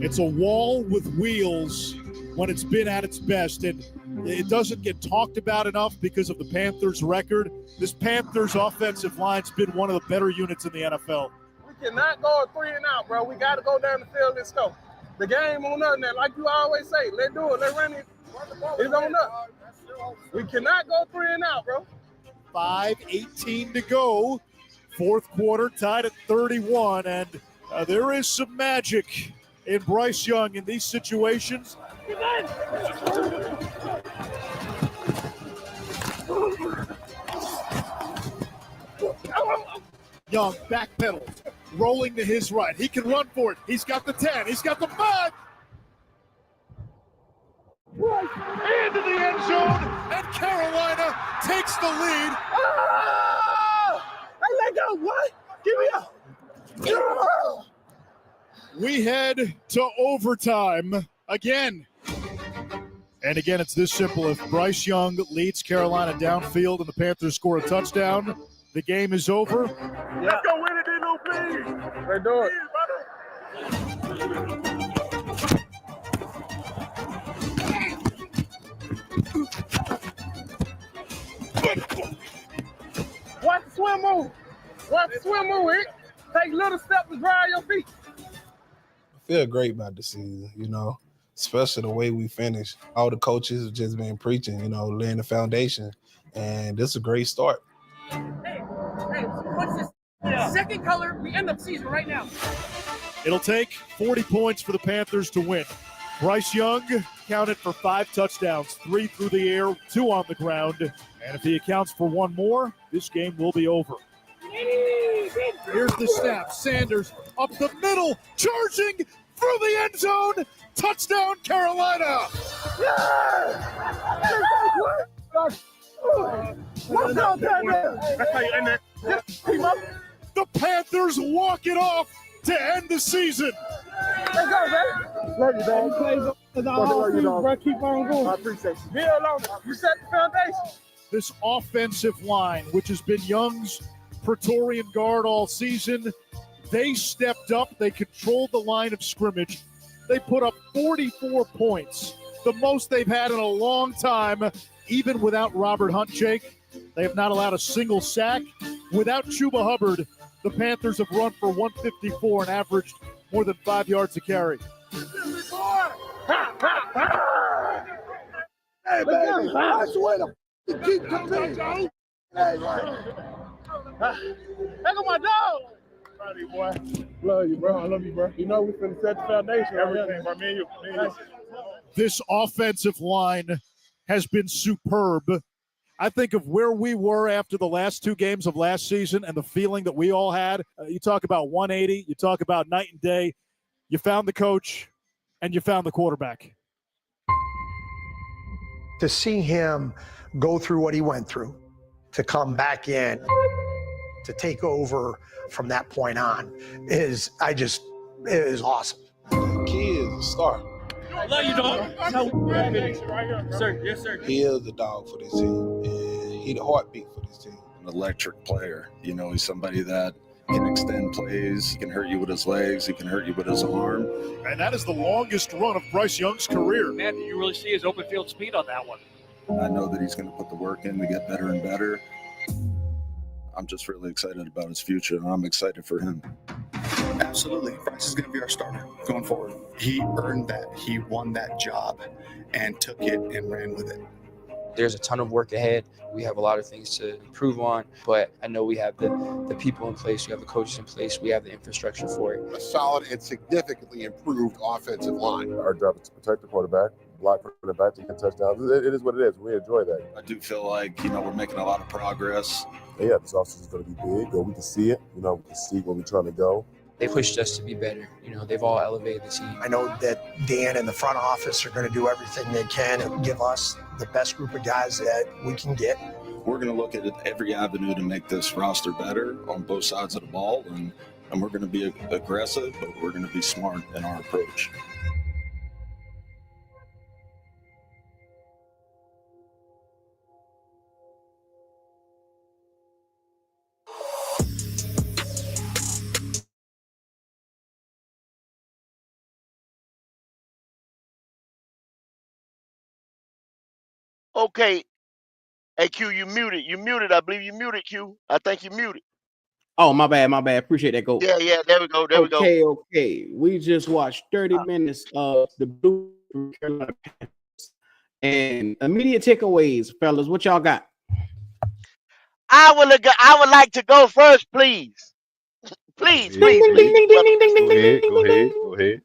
It's a wall with wheels when it's been at its best, and it doesn't get talked about enough because of the Panthers' record. This Panthers offensive line's been one of the better units in the NFL. We cannot go 3 and out, bro. We got to go down the field and go. The game on us now, like you always say. Let's do it. Let's run it. It's on us. We cannot go 3 and out, bro. 5:18 to go. Fourth quarter tied at 31, and there is some magic in Bryce Young in these situations. Young backpedals, rolling to his right. He can run for it. He's got the 10. He's got the 5. Into the end zone, and Carolina takes the lead. Hey, let go. What? Give me up. Yeah. We head to overtime again. And again, it's this simple. If Bryce Young leads Carolina downfield and the Panthers score a touchdown, the game is over. Yeah. Let's go win it, NOP. Let's do it. Swim on it. Take little steps to dry your feet. I feel great about the season, especially the way we finished. All the coaches have just been preaching, laying the foundation, and this is a great start. Hey, what's this? Second color, we end up season right now. It'll take 40 points for the Panthers to win. Bryce Young counted for 5 touchdowns, 3 through the air, 2 on the ground. And if he accounts for 1 more, this game will be over. Here's the snap. Sanders up the middle, charging through the end zone. Touchdown, Carolina! What's up, Tanner? The Panthers walk it off to end the season. Let's go, man. Love you, dog. Bro, keep on going. I appreciate you. Be alone. You set the foundation. This offensive line, which has been Young's Praetorian Guard all season, they stepped up. They controlled the line of scrimmage. They put up 44 points, the most they've had in a long time, even without Robert Hunt, Jake. They have not allowed a single sack. Without Chuba Hubbard, the Panthers have run for 154 and averaged more than 5 yards a carry. Hey, baby, I swear to keep coming. Hey, look at my dog. Love you, boy. Love you, bro. I love you, bro. We finna set the foundation. Everything, bro. Me and you. This offensive line has been superb. I think of where we were after the last 2 games of last season and the feeling that we all had. You talk about 180. You talk about night and day. You found the coach, and you found the quarterback. To see him go through what he went through, to come back in, to take over from that point on, it is awesome. He is a star. I love you, dog. Sir, yes, sir. He is the dog for this team, and he's the heartbeat for this team. An electric player. He's somebody that can extend plays. He can hurt you with his legs. He can hurt you with his arm. And that is the longest run of Bryce Young's career. Man, you really see his open field speed on that one. I know that he's going to put the work in to get better and better. I'm just really excited about his future, and I'm excited for him. Absolutely. Bryce is going to be our starter going forward. He earned that. He won that job and took it and ran with it. There's a ton of work ahead. We have a lot of things to improve on, but I know we have the people in place, we have the coaches in place, we have the infrastructure for it. A solid and significantly improved offensive line. Our job is to protect the quarterback, block for the back to get touchdowns. It is what it is. We enjoy that. I do feel like, we're making a lot of progress. Yeah, this offseason is going to be big. We can see it. We can see where we're trying to go. They pushed us to be better. They've all elevated the team. I know that Dan and the front office are going to do everything they can and give us the best group of guys that we can get. We're going to look at every avenue to make this roster better on both sides of the ball, and we're going to be aggressive, but we're going to be smart in our approach. Okay. Hey, Q, you muted. You muted. I believe you muted, Q. I think you muted. Oh, my bad. Appreciate that, Go. Yeah, there we go. Okay. We just watched 30 minutes of the Blue Carolina Panthers. And immediate takeaways, fellas. What y'all got? I would like to go first, please. Please. Go ahead.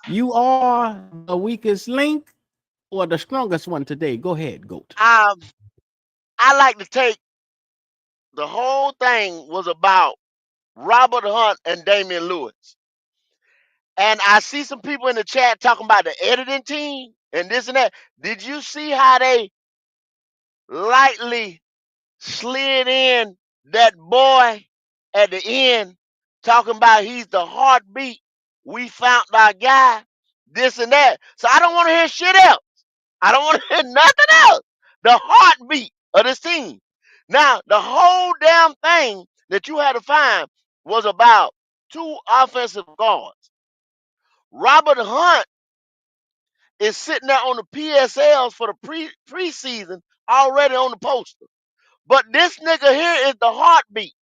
You are the weakest link or the strongest one today? Go ahead, Goat. I like to take the whole thing was about Robert Hunt and Damian Lewis. And I see some people in the chat talking about the editing team and this and that. Did you see how they lightly slid in that boy at the end talking about he's the heartbeat? We found our guy, this and that. So I don't want to hear shit else. I don't want to hear nothing else. The heartbeat of this team. Now, the whole damn thing that you had to find was about 2 offensive guards. Robert Hunt is sitting there on the PSLs for the preseason already on the poster. But this nigga here is the heartbeat.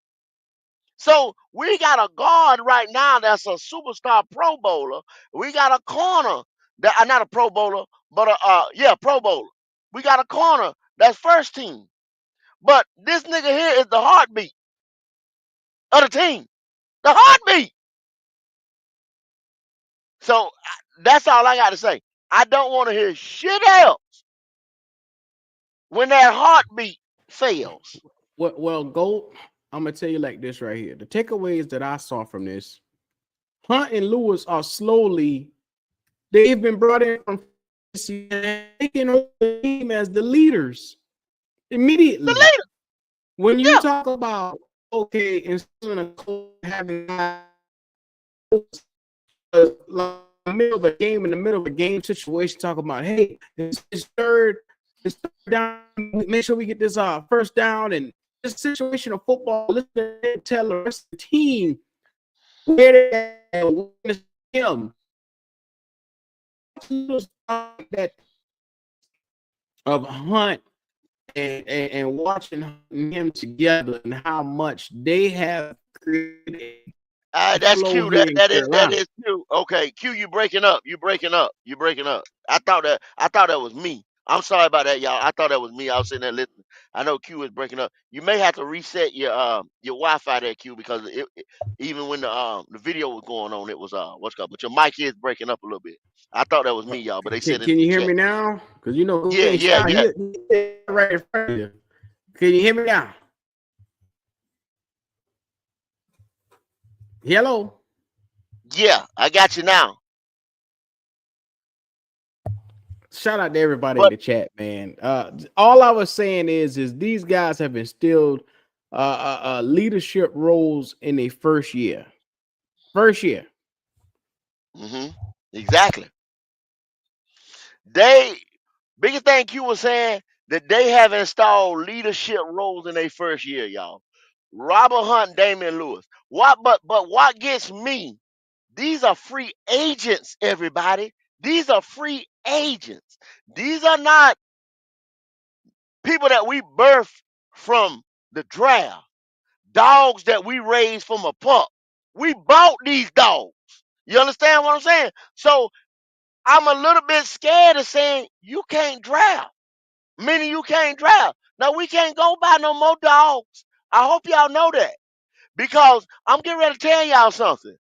So we got a guard right now that's a superstar Pro Bowler. We got a corner that not a Pro Bowler, but a Pro Bowler. We got a corner that's first team. But this nigga here is the heartbeat of the team. The heartbeat. So that's all I got to say. I don't want to hear shit else when that heartbeat fails. Well, Gold, I'm gonna tell you like this right here. The takeaways that I saw from this: Hunt and Lewis are slowly. They've been brought in from taking over the team as the leaders immediately. The leader. When you talk about instead of having like middle of a game, in the middle of a game situation, talk about, hey, it's third down, make sure we get this first down, and this situation of football, listen, tell the rest of the team where they at him. That of Hunt and watching him together and how much they have created. That's Q. That is Q. Okay, Q, you breaking up. You breaking up. I thought that was me. I'm sorry about that, y'all. I thought that was me. I was sitting there listening. I know Q is breaking up. You may have to reset your Wi-Fi there, Q, because even when the video was going on, it was but your mic is breaking up a little bit. I thought that was me, y'all, but they said can you hear me now? Because you know, yeah. Right in front of you. Can you hear me now? Hello. Yeah, I got you now. Shout out to everybody in the chat, man. All I was saying is these guys have instilled leadership roles in their first year. Exactly. Biggest thing Q was saying that they have installed leadership roles in their first year, y'all. Robert Hunt, Damian Lewis. But what gets me? These are free agents, everybody. These are free agents. These are not people that we birthed from the draft. Dogs that we raised from a pup. We bought these dogs. You understand what I'm saying? So I'm a little bit scared of saying you can't draft. Meaning you can't draft. Now we can't go buy no more dogs. I hope y'all know that. Because I'm getting ready to tell y'all something.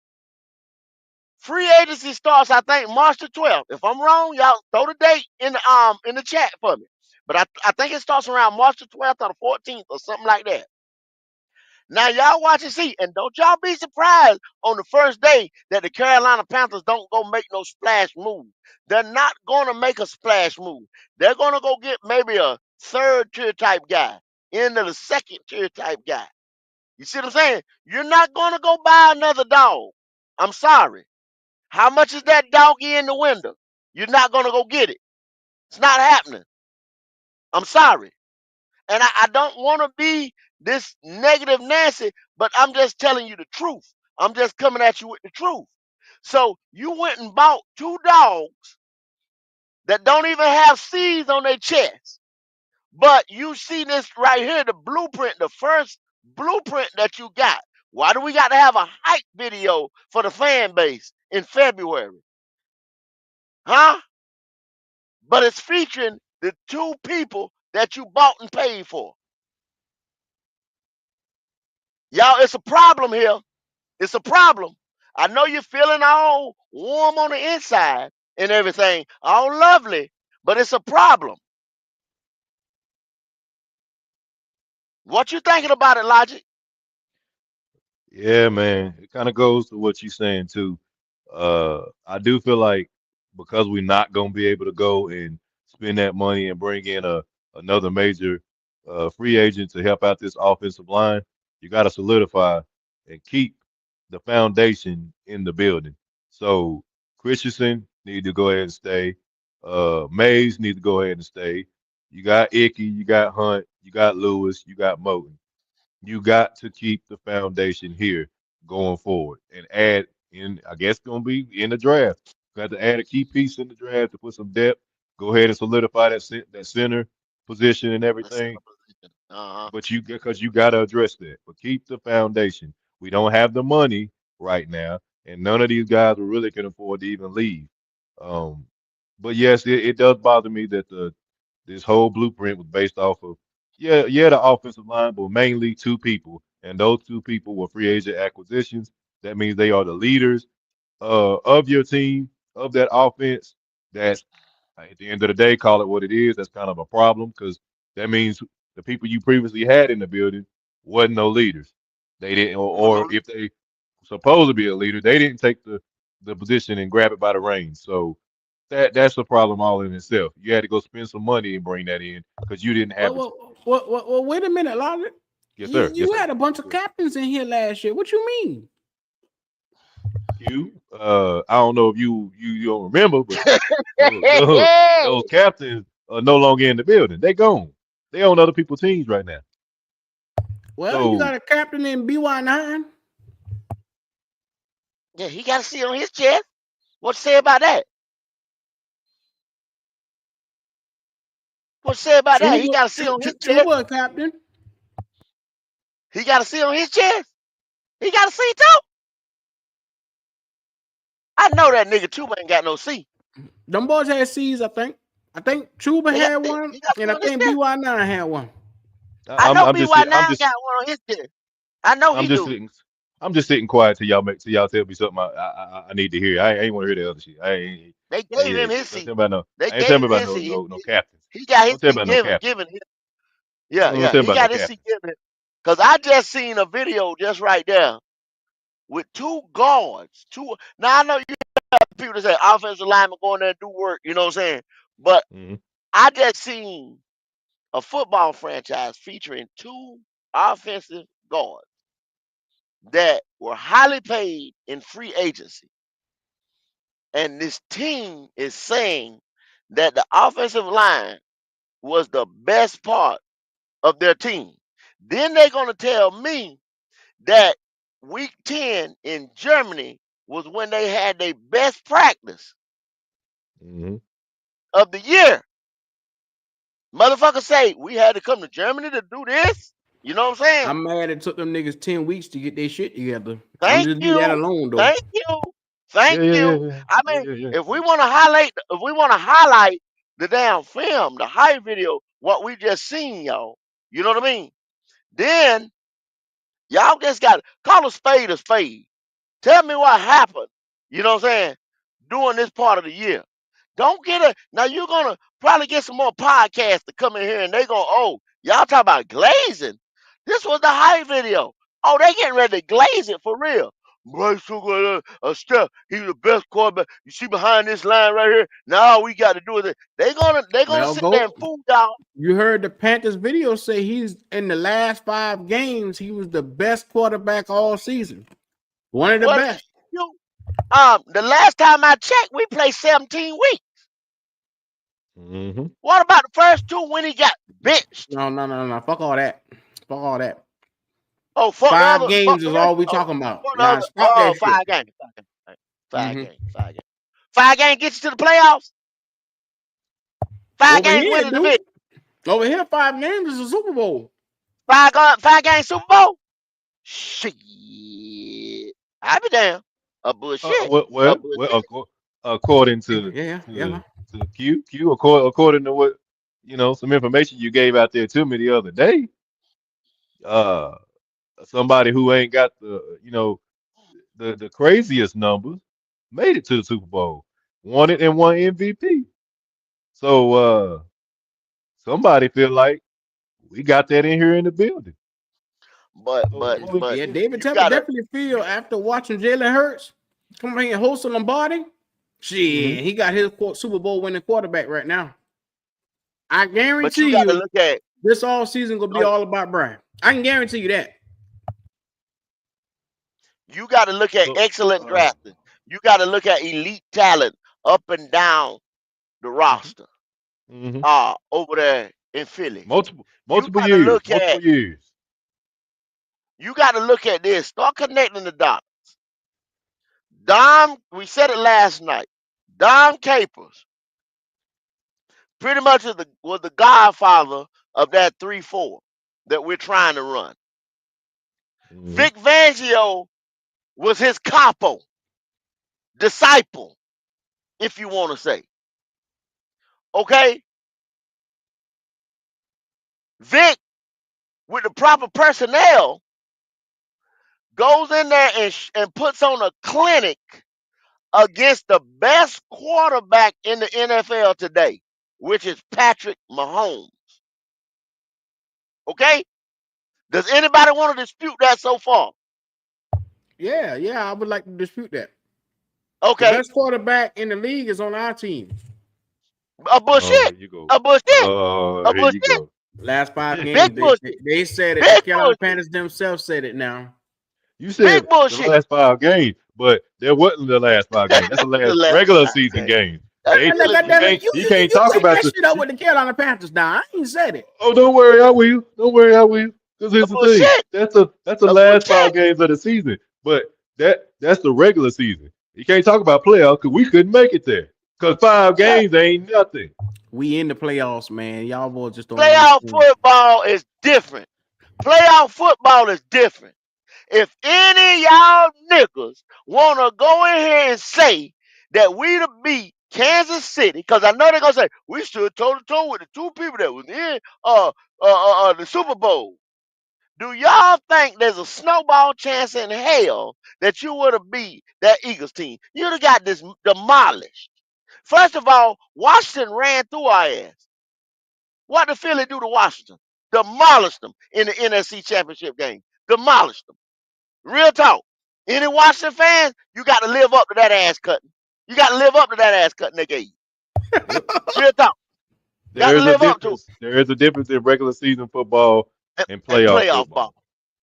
Free agency starts, I think, March the 12th. If I'm wrong, y'all throw the date in the chat for me. But I think it starts around March the 12th or the 14th or something like that. Now y'all watch and see, and don't y'all be surprised on the first day that the Carolina Panthers don't go make no splash move. They're not going to make a splash move. They're going to go get maybe a third tier type guy into the second tier type guy. You see what I'm saying? You're not going to go buy another dog. I'm sorry. How much is that doggy in the window? You're not going to go get it. It's not happening. I'm sorry. And I don't want to be this negative Nancy, but I'm just telling you the truth. I'm just coming at you with the truth. So you went and bought two dogs that don't even have C's on their chest. But you see this right here, the blueprint, the first blueprint that you got. Why do we got to have a hype video for the fan base in February? Huh? But it's featuring the two people that you bought and paid for. Y'all, it's a problem here. It's a problem. I know you're feeling all warm on the inside and everything, all lovely, but it's a problem. What you thinking about it, Logic? Yeah, man. It kind of goes to what you're saying too. I do feel like because we're not gonna be able to go and spend that money and bring in another major free agent to help out this offensive line, you got to solidify and keep the foundation in the building. So Christensen need to go ahead and stay. Mays need to go ahead and stay. You got Icky, you got Hunt, you got Lewis, you got Moten. You got to keep the foundation here going forward and add in, I guess, going to be in the draft. Got to add a key piece in the draft to put some depth. Go ahead and solidify that center position and everything. But because you got to address that. But keep the foundation. We don't have the money right now, and none of these guys really can afford to even leave. Um, but yes, it does bother me that this whole blueprint was based off of the offensive line, but mainly two people, and those two people were free agent acquisitions. That means they are the leaders of your team, of that offense. That's at the end of the day, call it what it is. That's kind of a problem because that means the people you previously had in the building wasn't no leaders. They didn't, or if they supposed to be a leader, they didn't take the position and grab it by the reins. So that's a problem all in itself. You had to go spend some money and bring that in because you didn't have it. Well, wait a minute, Lonnie. Yes, sir. You Yes, had sir. a bunch of captains in here last year. What you mean? I don't know if you don't remember, but those captains are no longer in the building. They gone. They on other people's teams right now. Well, you got a captain in BY9. Yeah, he got a C on his chest. What you say about that? What you say about that? He got a C on his chest. Chuba, captain. He got a C on his chest. He got a C too. I know that nigga Chuba ain't got no C. Them boys had C's, I think. I think Chuba had one, and I think BY9 had one. I know I'm BY9 just, I'm just, got one on his chest. I know I'm he just do. sitting. I'm just sitting quiet till y'all tell me something I need to hear. I ain't want to hear the other shit. They gave him his Don't C. tell me about no. They I ain't tell me gave him about his C. no captains. He got his Don't tell C me about no captains. given him. Yeah, Don't yeah. tell me He about no got his C captains. given. Because I just seen a video just right there with two guards. Now I know you have people that say offensive lineman going there and do work, you know what I'm saying? But I just seen a football franchise featuring two offensive guards that were highly paid in free agency. And this team is saying that the offensive line was the best part of their team. Then they're going to tell me that week 10 in Germany was when they had their best practice of the year. Motherfuckers say we had to come to Germany to do this. You know what I'm saying? I'm mad it took them niggas 10 weeks to get their shit together. Thank I'm just you. leave that alone though. Thank you. Thank you. I mean, if we want to highlight the damn film, the high video, what we just seen, y'all. You know what I mean? Then y'all just got to call a spade a spade. Tell me what happened. You know what I'm saying? During this part of the year. Don't get it. Now you're gonna probably get some more podcasts to come in here and they go, oh, y'all talk about glazing. This was the high video. Oh, they getting ready to glaze it for real. Bryce took a step. He's the best quarterback. You see behind this line right here. Now all we got to do is they're gonna sit there and fool y'all. You heard the Panthers video say he's in the last 5 games, he was the best quarterback all season. One of the best. The last time I checked, we played 17 weeks. What about the first 2 when he got benched? No. Fuck all that. Fuck all that. Oh, fuck 5 games is all we talking about. Nah, stop that shit. 5 games. 5 games. 5 games. 5 games get you to the playoffs. 5 games winning the division. Over here, 5 games is a Super Bowl. 5 games Super Bowl. Shit, I be damn. Bullshit. According to Q, according to what some information you gave out there to me the other day, somebody who ain't got the craziest numbers made it to the Super Bowl, won it and won MVP. So somebody feel like we got that in here in the building. But yeah, David Tepper definitely feel after watching Jalen Hurts come here and host a Lombardi. Shit, he got his Super Bowl winning quarterback right now. I guarantee you, look at this all season gonna be all about Brian. I can guarantee you that. You got to look at excellent drafting. You got to look at elite talent up and down the roster. Over there in Philly. Multiple years. You got to look at this. Start connecting the dots. We said it last night. Dom Capers pretty much was the godfather of that 3-4 that we're trying to run. Vic Fangio was his capo, disciple, if you want to say. Okay? Vic, with the proper personnel, goes in there and puts on a clinic against the best quarterback in the NFL today, which is Patrick Mahomes. Okay? Does anybody want to dispute that so far? Yeah, I would like to dispute that. Okay. The best quarterback in the league is on our team. A bullshit. A bullshit. A bullshit. Last 5 Big games, bullshit. they said it. Big The Carolina bullshit. Panthers themselves said it now. You said Big bullshit. the last 5 games, but there wasn't the last 5 games. That's the last regular season game. You can't talk about that shit up with the Carolina Panthers now. I ain't said it. Oh, don't worry, I will. Don't worry, I will. Because here's the thing. That's the last 5 games of the season. But that's the regular season. You can't talk about playoffs because we couldn't make it there. Because 5 games ain't nothing. We in the playoffs, man. Y'all boys just don't. Playoff football is different. Playoff football is different. If any of y'all niggas want to go in here and say that we to beat Kansas City, because I know they're going to say, we stood toe-to-toe with the 2 people that was in the Super Bowl. Do y'all think there's a snowball chance in hell that you would have beat that Eagles team? You'd have got this demolished. First of all, Washington ran through our ass. What did Philly do to Washington? Demolished them in the NFC Championship game. Demolished them. Real talk. Any Washington fans, you got to live up to that ass cutting. You got to live up to that ass cutting they gave you. Real talk. There is a difference in regular season football and playoff football.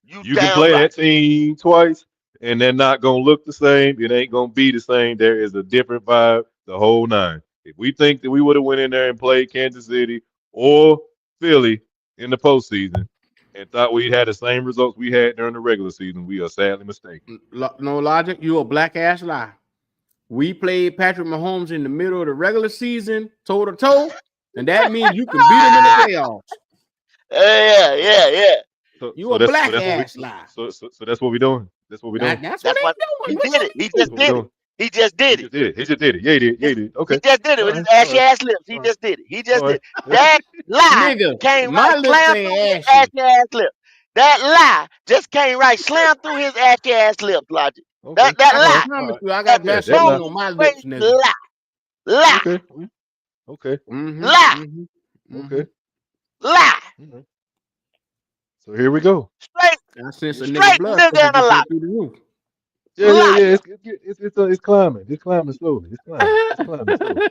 You can play that team twice, and they're not going to look the same. It ain't going to be the same. There is a different vibe, the whole 9. If we think that we would have went in there and played Kansas City or Philly in the postseason and thought we had the same results we had during the regular season, we are sadly mistaken. No logic. You a black ass lie. We played Patrick Mahomes in the middle of the regular season, toe to toe, and that means you can beat him in the playoffs. Yeah. So, You a black ass lie. So that's what we're doing. That's what we're doing. That's what he did it. He just did it. He just did it. He just did it. Yeah, he did. Okay. He just did it with his ashy ass lips. He just did it. He just did it. That lie came right slam through his ashy ass lips. That lie just came right slam through his ashy ass lips, Logic. Okay. That lie. I got that song on my lips, nigga. Lie. Okay. Lie. Okay. Lie. So here we go. Straight nigga and a lie. Yeah. It's climbing. It's climbing slowly. It's climbing slowly.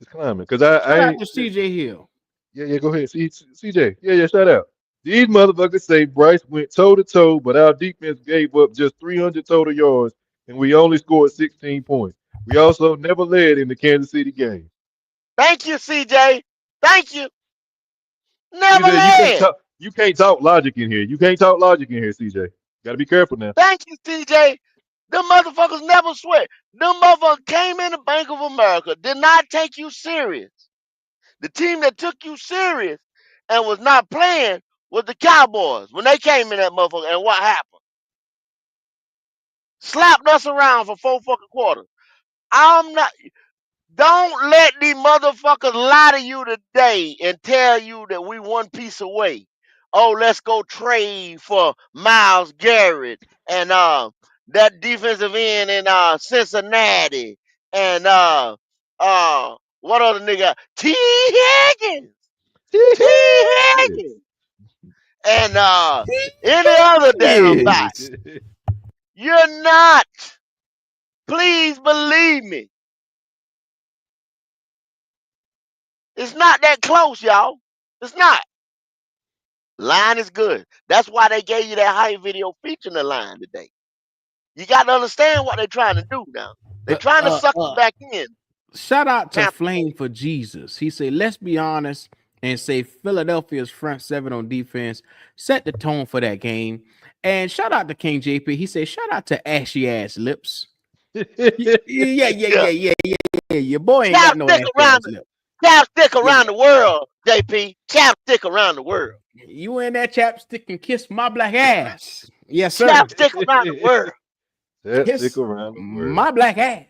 It's climbing. Because I ain't. CJ Hill. Yeah. Go ahead. CJ. Yeah. Shout out. These motherfuckers say Bryce went toe to toe, but our defense gave up just 300 total yards, and we only scored 16 points. We also never led in the Kansas City game. Thank you, CJ. Thank you. Never CJ, led. You can't talk logic in here. CJ. Got to be careful now. Thank you, CJ. Them motherfuckers never sweat. Them motherfuckers came in the Bank of America, did not take you serious. The team that took you serious and was not playing was the Cowboys when they came in that motherfucker. And what happened? Slapped us around for 4 fucking quarters. Don't let these motherfuckers lie to you today and tell you that we one piece away. Oh, let's go trade for Myles Garrett and that defensive end in Cincinnati and what other nigga? T. Higgins. And any other damn bot. You're not. Please believe me. It's not that close, y'all. It's not. Line is good. That's why they gave you that high video featuring the line today. You got to understand what they're trying to do now. They're trying to suck you back in. Shout out to Flame for Jesus. He said, let's be honest and say Philadelphia's front 7 on defense set the tone for that game. And shout out to King JP. He said, shout out to ashy ass lips. Yeah. Your boy ain't got no ashy ass lips. Chapstick around the world, JP. Chapstick around the world. You in that chapstick and kiss my black ass. Yes, sir. Chapstick around the world. Chapstick around the world. My black ass.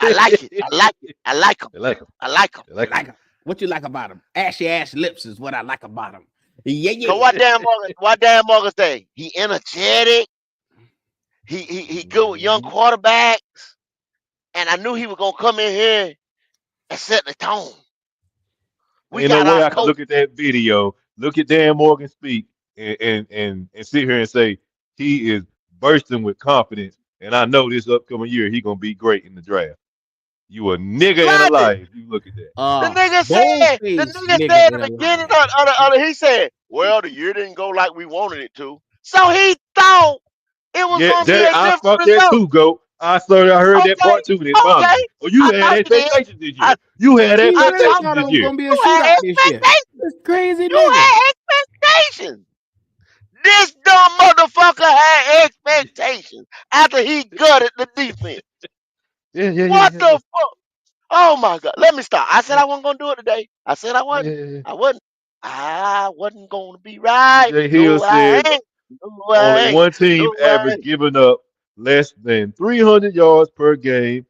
I like it. I like it. I like him. I like him. I like him. I like him. What you like about him? Ashy ass lips is what I like about him. Yeah, yeah. So what Dan Morgan say? He energetic. He good with young quarterbacks. And I knew he was gonna come in here and set the tone. We Ain't no got way our I can coach. look at that video, look at Dan Morgan speak, and sit here and say he is bursting with confidence. And I know this upcoming year he gonna be great in the draft. You a nigga and a liar. You look at that. The nigga said at the beginning of he said, well, the year didn't go like we wanted it to. So he thought it was Yeah, gonna be a that, I different fucked result. that too, Go. I heard that part too. And it bothered me. Oh, you had expectations this year. You had expectations this year. You had expectations. Crazy You nigga. had expectations. This dumb motherfucker had expectations after he gutted the defense. What the fuck? Oh my God. Let me stop. I said I wasn't gonna do it today. I said I wasn't. I wasn't gonna be right. Jay Hill said only one team average giving up less than 300 yards per game,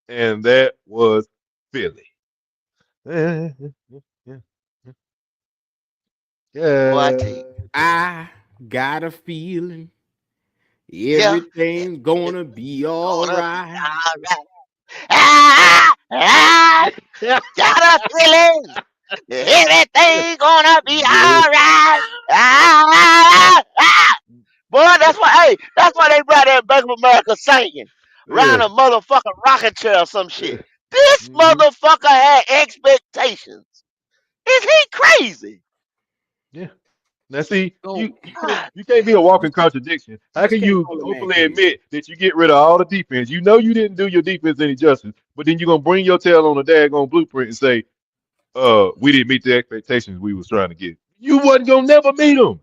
and that was Philly. Yeah. I got a feeling everything's gonna be all right. Got a feeling everything gonna be all right. Boy, that's why they brought that Bank of America singing around a motherfucking rocking chair or some shit. This motherfucker had expectations. Is he crazy? Yeah. Now see, you can't be a walking contradiction. How can you openly admit that you get rid of all the defense? You know you didn't do your defense any justice, but then you're gonna bring your tail on a daggone blueprint and say, we didn't meet the expectations we was trying to get. You wasn't gonna never meet them.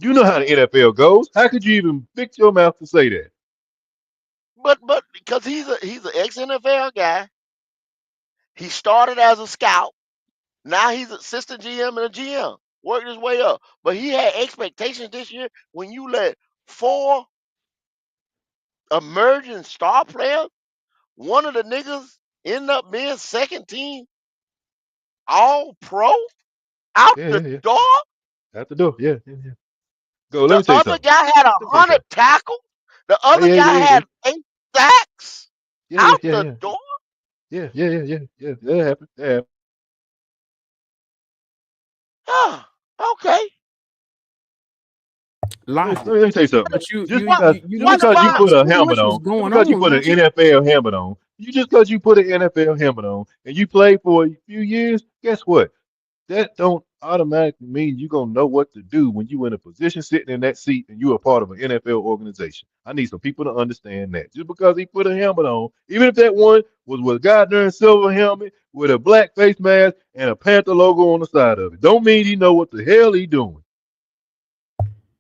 You know how the NFL goes. How could you even fix your mouth to say that? But because he's an ex NFL guy, he started as a scout. Now he's assistant GM and a GM. Worked his way up. But he had expectations this year when you let 4 emerging star players, one of the niggas end up being second team all pro out the door. Out the door, yeah. Go, let me The tell you other something. guy had 100 tackles. The other guy had 8 sacks out the door. Yeah. That happened. That happened. Okay. Logic. Let me tell you something. But Just because you put a helmet on, because you put an NFL helmet on, because you put an NFL helmet on and you play for a few years, guess what? That don't automatically mean you're going to know what to do when you're in a position sitting in that seat and you're a part of an NFL organization. I need some people to understand that. Just because he put a helmet on, even if that one was with a goddamn silver helmet with a black face mask and a Panther logo on the side of it, don't mean he know what the hell he doing.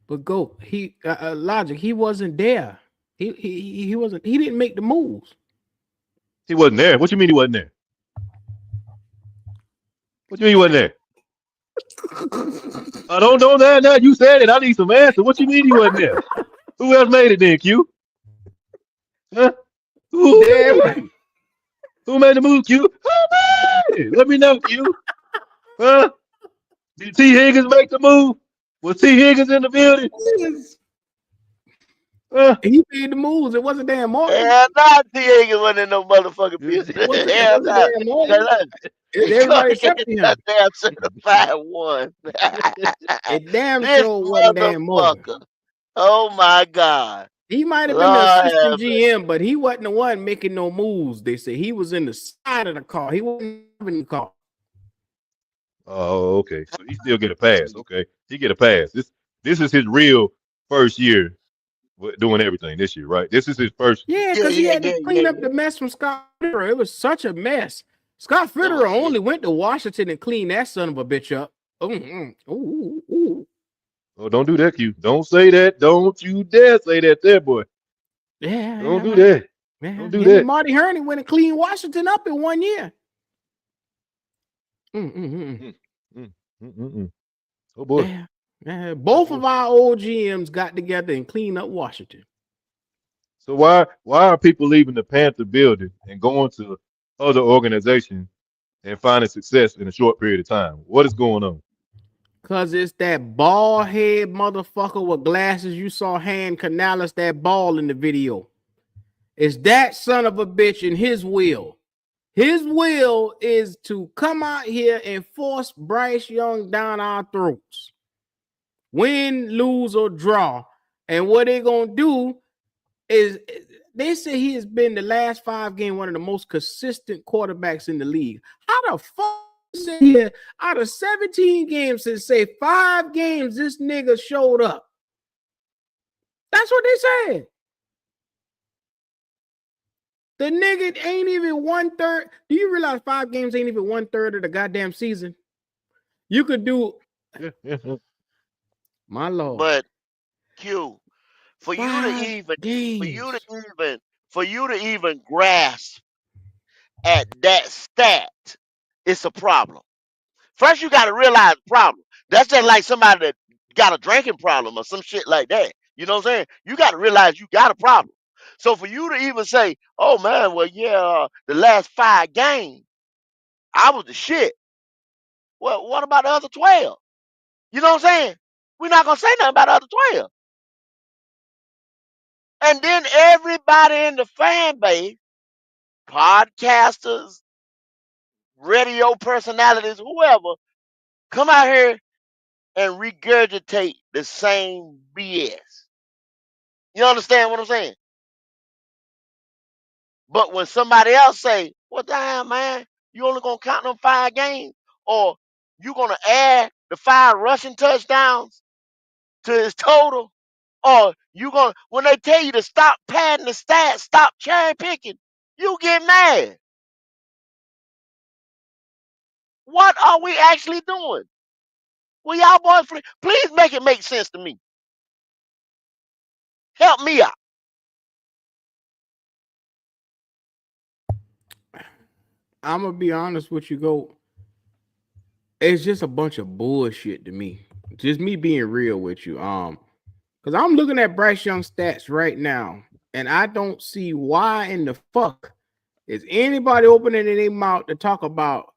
But go, he Logic, he wasn't there. He wasn't. He didn't make the moves. He wasn't there. What you mean he wasn't there? What you mean he wasn't there? Don't now. You said it. I need some answers. What you mean he wasn't there? Who else made it then, Q? Huh? Who made the move, Q? Who made it? Let me know, Q. Huh? Did T. Higgins make the move? Was T. Higgins in the building? He made the moves. It wasn't Dan Morgan. Yeah, not T. Higgins wasn't in no motherfucking business. Hell no. Everybody except him. That damn certified one. It damn This sure wasn't Dan Morgan. motherfucker. Oh my God. He might have been the assistant GM, but he wasn't the one making no moves. They say he was in the side of the car. He wasn't in the car. Oh, okay. So he still get a pass. Okay, he get a pass. This is his real first year doing everything this year, right? This is his first. Yeah, because he had to clean up the mess from Scott Fitterer. It was such a mess. Scott Fitterer only went to Washington and cleaned that son of a bitch up. Ooh. Oh, don't do that, Q. Don't say that. Don't you dare say that there, boy. Yeah. Don't do that. Man, don't do that. Marty Herney went and cleaned Washington up in 1 year. Oh boy. Yeah. Both of our old GMs got together and cleaned up Washington. So why are people leaving the Panther building and going to other organizations and finding success in a short period of time? What is going on? Cause it's that bald head motherfucker with glasses you saw hand Canales that ball in the video. It's that son of a bitch in his will. His will is to come out here and force Bryce Young down our throats. Win, lose, or draw. And what they're gonna do is they say he has been the last 5 games one of the most consistent quarterbacks in the league. How the fuck sit here out of 17 games and say 5 games this nigga showed up? That's what they said. The nigga ain't even 1/3. Do you realize 5 games ain't even 1/3 of the goddamn season? You could do my lord. But Q, for 5 you to even grasp at that stat, it's a problem. First, you got to realize the problem. That's just like somebody that got a drinking problem or some shit like that. You know what I'm saying? You got to realize you got a problem. So for you to even say, "Oh man, well yeah, the last 5 games, I was the shit." Well, what about the other 12? You know what I'm saying? We're not gonna say nothing about the other 12. And then everybody in the fan base, podcasters, radio personalities, whoever, come out here and regurgitate the same BS. You understand what I'm saying? But when somebody else say, "What the hell, man? You only gonna count them 5 games, or you gonna add the 5 rushing touchdowns to his total, or you gonna when they tell you to stop padding the stats, stop cherry picking, you get mad. What are we actually doing? Will y'all boys please make it make sense to me? Help me out. I'm gonna be honest with you, Go. It's just a bunch of bullshit to me. Just me being real with you. Because I'm looking at Bryce Young stats right now, and I don't see why in the fuck is anybody opening their mouth to talk about.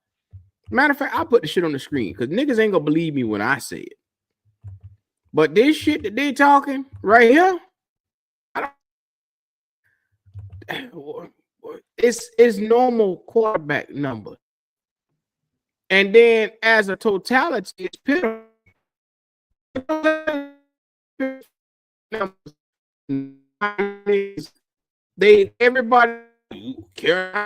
Matter of fact, I put the shit on the screen because niggas ain't gonna believe me when I say it. But this shit that they talking right here, it's normal quarterback number. And then as a totality, it's pitiful. They everybody care.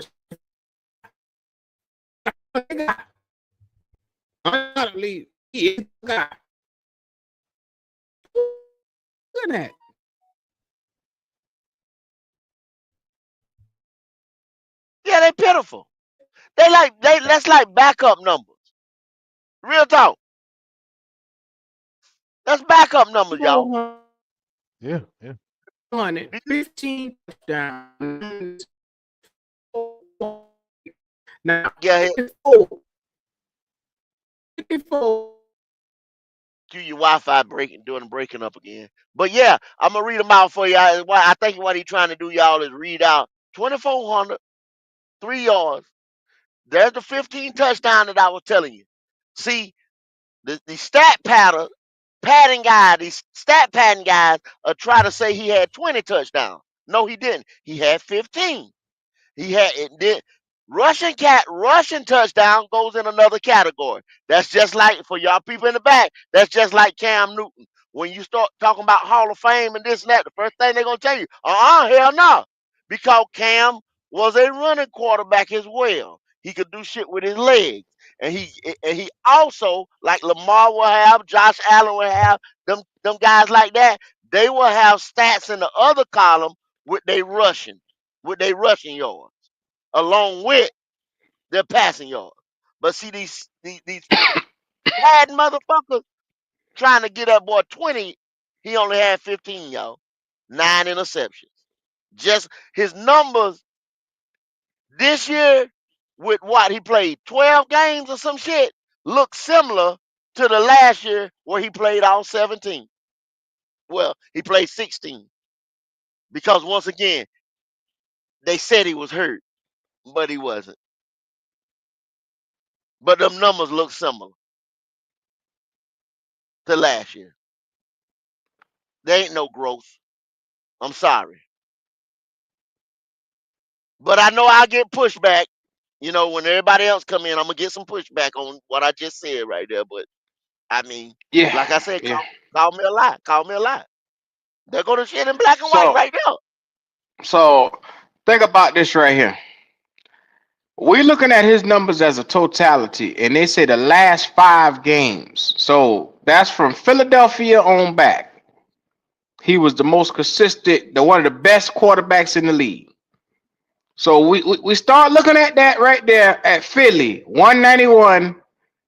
I'm not leave. He is the guy. Look at that. Yeah, they pitiful. That's like backup numbers. Real talk. That's backup numbers, y'all. Yeah. 15 touchdowns. Now, yeah, 54. Do your Wi-Fi breaking up again. But yeah, I'm gonna read them out for you. I think what he's trying to do, y'all, is read out 2,400, 3 yards. There's the 15 touchdown that I was telling you. See, the stat padding guy, these stat padding guys are trying to say he had 20 touchdowns. No, he didn't. He had 15. He had it did rushing touchdown goes in another category. That's just like for y'all people in the back, that's just like Cam Newton. When you start talking about Hall of Fame and this and that, the first thing they're gonna tell you, hell no. Because Cam was a running quarterback as well. He could do shit with his legs. And he also, like Lamar will have, Josh Allen will have, them guys like that, they will have stats in the other column with their rushing yards, along with their passing yards. But see, these bad motherfuckers trying to get that boy 20, he only had 15, y'all. 9 interceptions. Just his numbers this year with what he played 12 games or some shit look similar to the last year where he played all 17. Well, he played 16 because once again they said he was hurt, but he wasn't. But them numbers look similar to last year. There ain't no growth. I'm sorry. But I know I'll get pushback. You know, when everybody else come in, I'm gonna get some pushback on what I just said right there. But I mean, Yeah, like I said, yeah. call me a lie. Call me a lie. They're gonna shit in black and white right now. So think about this right here. We're looking at his numbers as a totality, and they say the last 5 games. So that's from Philadelphia on back. He was the most consistent, one of the best quarterbacks in the league. So we start looking at that right there at Philly, 191,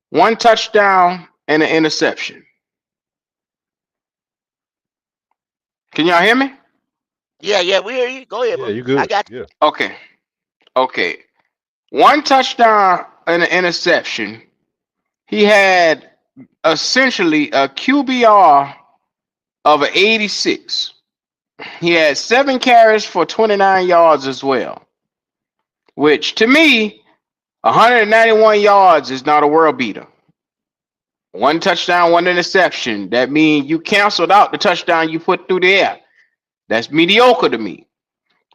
1 touchdown, and an interception. Can y'all hear me? Yeah, we hear you. Go ahead, Yeah, bro. you good. I got you. Yeah. Okay. 1 touchdown and an interception. He had essentially a QBR of an 86. He had 7 carries for 29 yards as well, which to me, 191 yards is not a world beater. 1 touchdown, 1 interception. That means you canceled out the touchdown you put through the air. That's mediocre to me.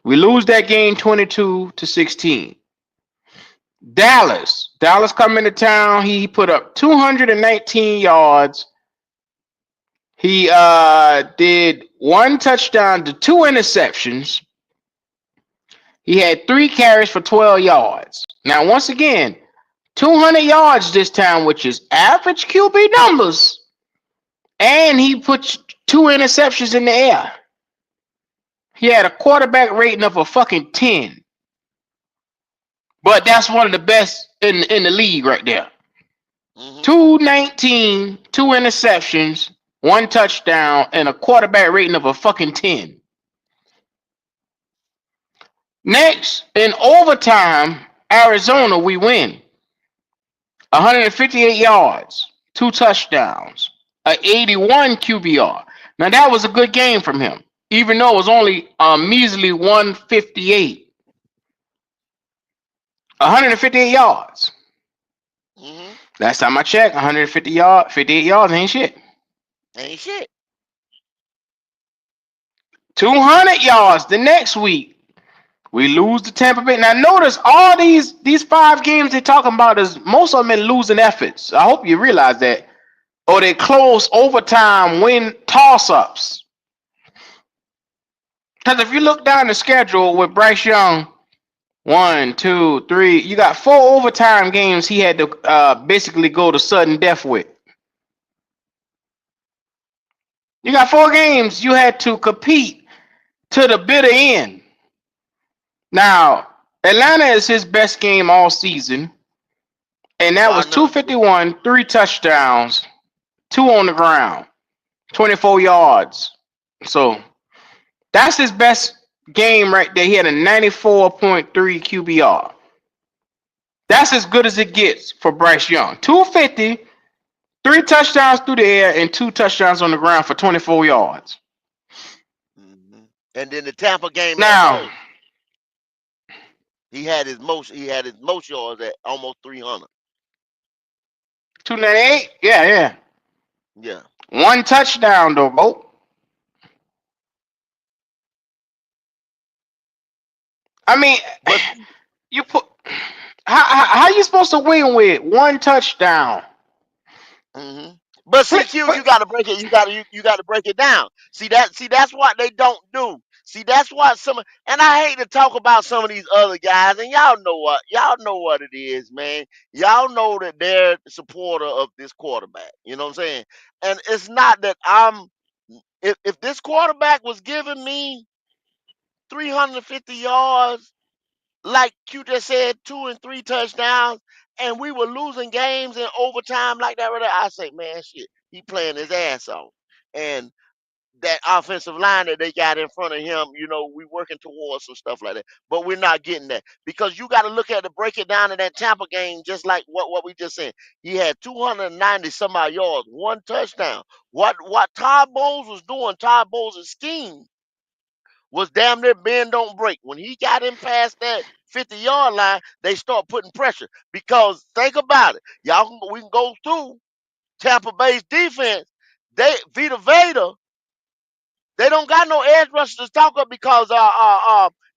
We lose that game 22-16. Dallas coming to town. He put up 219 yards. He did 1 touchdown to 2 interceptions. He had 3 carries for 12 yards. Now, once again, 200 yards this time, which is average QB numbers. And he put 2 interceptions in the air. He had a quarterback rating of a fucking 10. But that's one of the best in the league right there. 219, 2 interceptions, 1 touchdown, and a quarterback rating of a fucking 10. Next, in overtime, Arizona, we win. 158 yards, 2 touchdowns, a 81 QBR. Now that was a good game from him, even though it was only a measly 158. 158 yards. Last time I checked, 58 yards ain't shit. Ain't shit. 200 yards the next week. We lose to Tampa Bay. Now notice all these 5 games they're talking about is most of them in losing efforts. I hope you realize that. Or they close overtime win toss-ups. Because if you look down the schedule with Bryce Young, 1, 2, 3, you got 4 overtime games he had to basically go to sudden death with. You got 4 games you had to compete to the bitter end. Now, Atlanta is his best game all season, and that was 251, 3 touchdowns, 2 on the ground, 24 yards. So that's his best game right there. He had a 94.3 QBR. That's as good as it gets for Bryce Young. 250, 3 touchdowns through the air, and 2 touchdowns on the ground for 24 yards. And then the Tampa game now, he had his most yards at almost 300. 298? Yeah. Yeah. 1 touchdown though, Bo. I mean, you put how you supposed to win with 1 touchdown? But see, Q, you gotta break it. You gotta break it down. See that's what they don't do. See, that's what and I hate to talk about some of these other guys, and y'all know what it is, man. Y'all know that they're a supporter of this quarterback. You know what I'm saying? And it's not that if this quarterback was giving me 350 yards, like Q just said, 2 and 3 touchdowns, and we were losing games in overtime like that, I say, man, shit, he playing his ass off. And that offensive line that they got in front of him, we working towards some stuff like that. But we're not getting that because you got to look at break it down in that Tampa game, just like what we just said. He had 290 some odd yards, 1 touchdown. What Todd Bowles was doing, Todd Bowles' scheme was damn near bend don't break. When he got him past that 50-yard line, they start putting pressure. Because think about it, we can go through Tampa Bay's defense. Vita Veda. They don't got no edge rushers to talk of because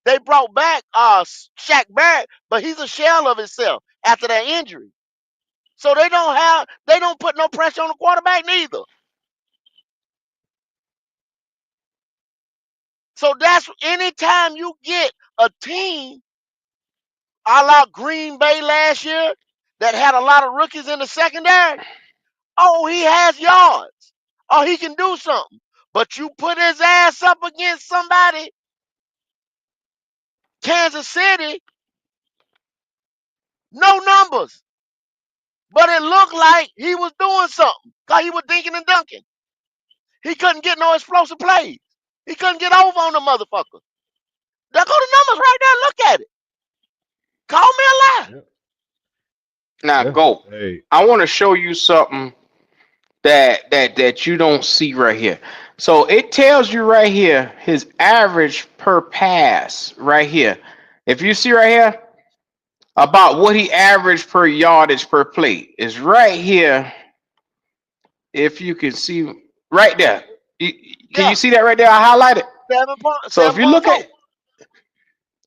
they brought back Shaq Barrett, but he's a shell of himself after that injury. So they don't put no pressure on the quarterback neither. So that's anytime you get a team a la Green Bay last year that had a lot of rookies in the secondary. Oh, he has yards. Oh, he can do something. But you put his ass up against somebody, Kansas City, no numbers. But it looked like he was doing something because he was dinking and dunking. He couldn't get no explosive plays. He couldn't get over on the motherfucker. There go the numbers right there. Look at it. Call me a lie. Now go. Hey. I want to show you something that you don't see right here. So it tells you right here his average per pass right here. If you see right here about what he averaged per yardage per play is right here. If you can see right there, can you see that right there? I highlighted. So if you look at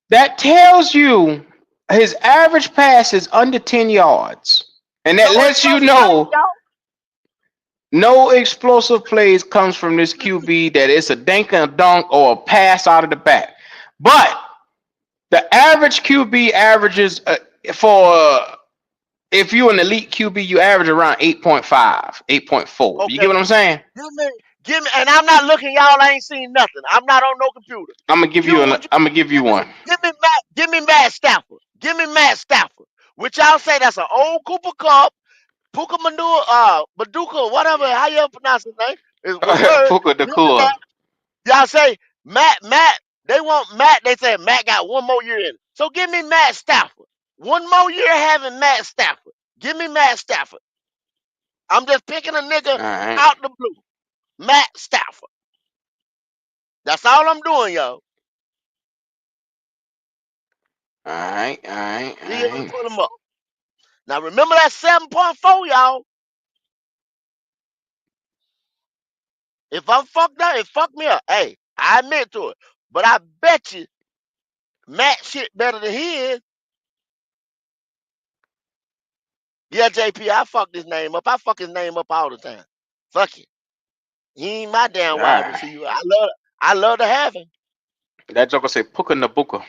that, tells you his average pass is under 10 yards, and that lets you know no explosive plays comes from this QB. That it's a dink and a dunk or a pass out of the back. But the average QB averages if you're an elite QB, you average around 8.5, 8.4. Okay. You get what I'm saying? Give me, and I'm not looking, y'all. I ain't seen nothing. I'm not on no computer. I'm gonna give you one. Give me Matt Stafford. Give me Matt Stafford. Which y'all say that's an old Cooper Cup, Puka Maduka, whatever. How you pronounce his name? Puka Nakua. Y'all say Matt. They want Matt. They say Matt got one more year in it. So give me Matt Stafford. One more year having Matt Stafford. Give me Matt Stafford. I'm just picking a nigga out the blue. Matt Stafford. That's all I'm doing, y'all. All right. Put him up. Now remember that 7.4, y'all. If I'm fucked up, it fucked me up. Hey, I admit to it. But I bet you Matt shit better than he is. Yeah, JP, I fuck this name up. I fuck his name up all the time. Fuck it. He ain't my damn wide receiver. I love to have him. That joker say Puka Nabuka.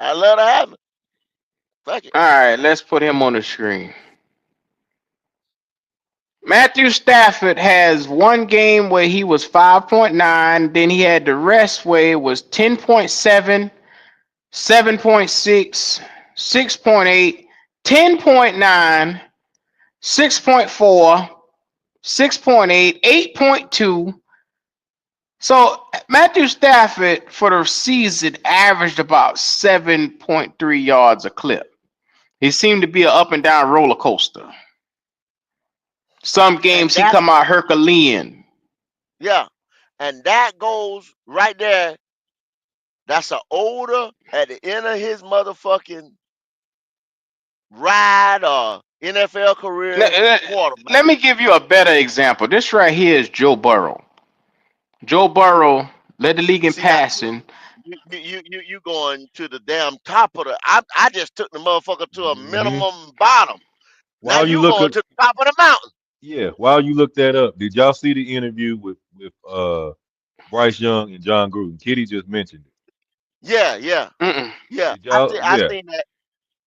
I love to have him. Fuck it. All right, let's put him on the screen. Matthew Stafford has one game where he was 5.9. Then he had the rest where it was 10.7, 7.6, 6.8, 10.9, 6.4, 6.8, 8.2. So Matthew Stafford for the season averaged about 7.3 yards a clip. He seemed to be an up and down roller coaster. Some games he come out Herculean. Yeah. And that goes right there. That's an older at the end of his motherfucking ride or NFL career quarterback. Let me give you a better example. This right here is Joe Burrow. Joe Burrow led the league in passing. You going to the damn top of the. I just took the motherfucker to a minimum bottom. Now you going to the top of the mountain. Yeah. While you look that up, did y'all see the interview with Bryce Young and John Gruden? Kitty just mentioned it. Yeah. Yeah. I seen that.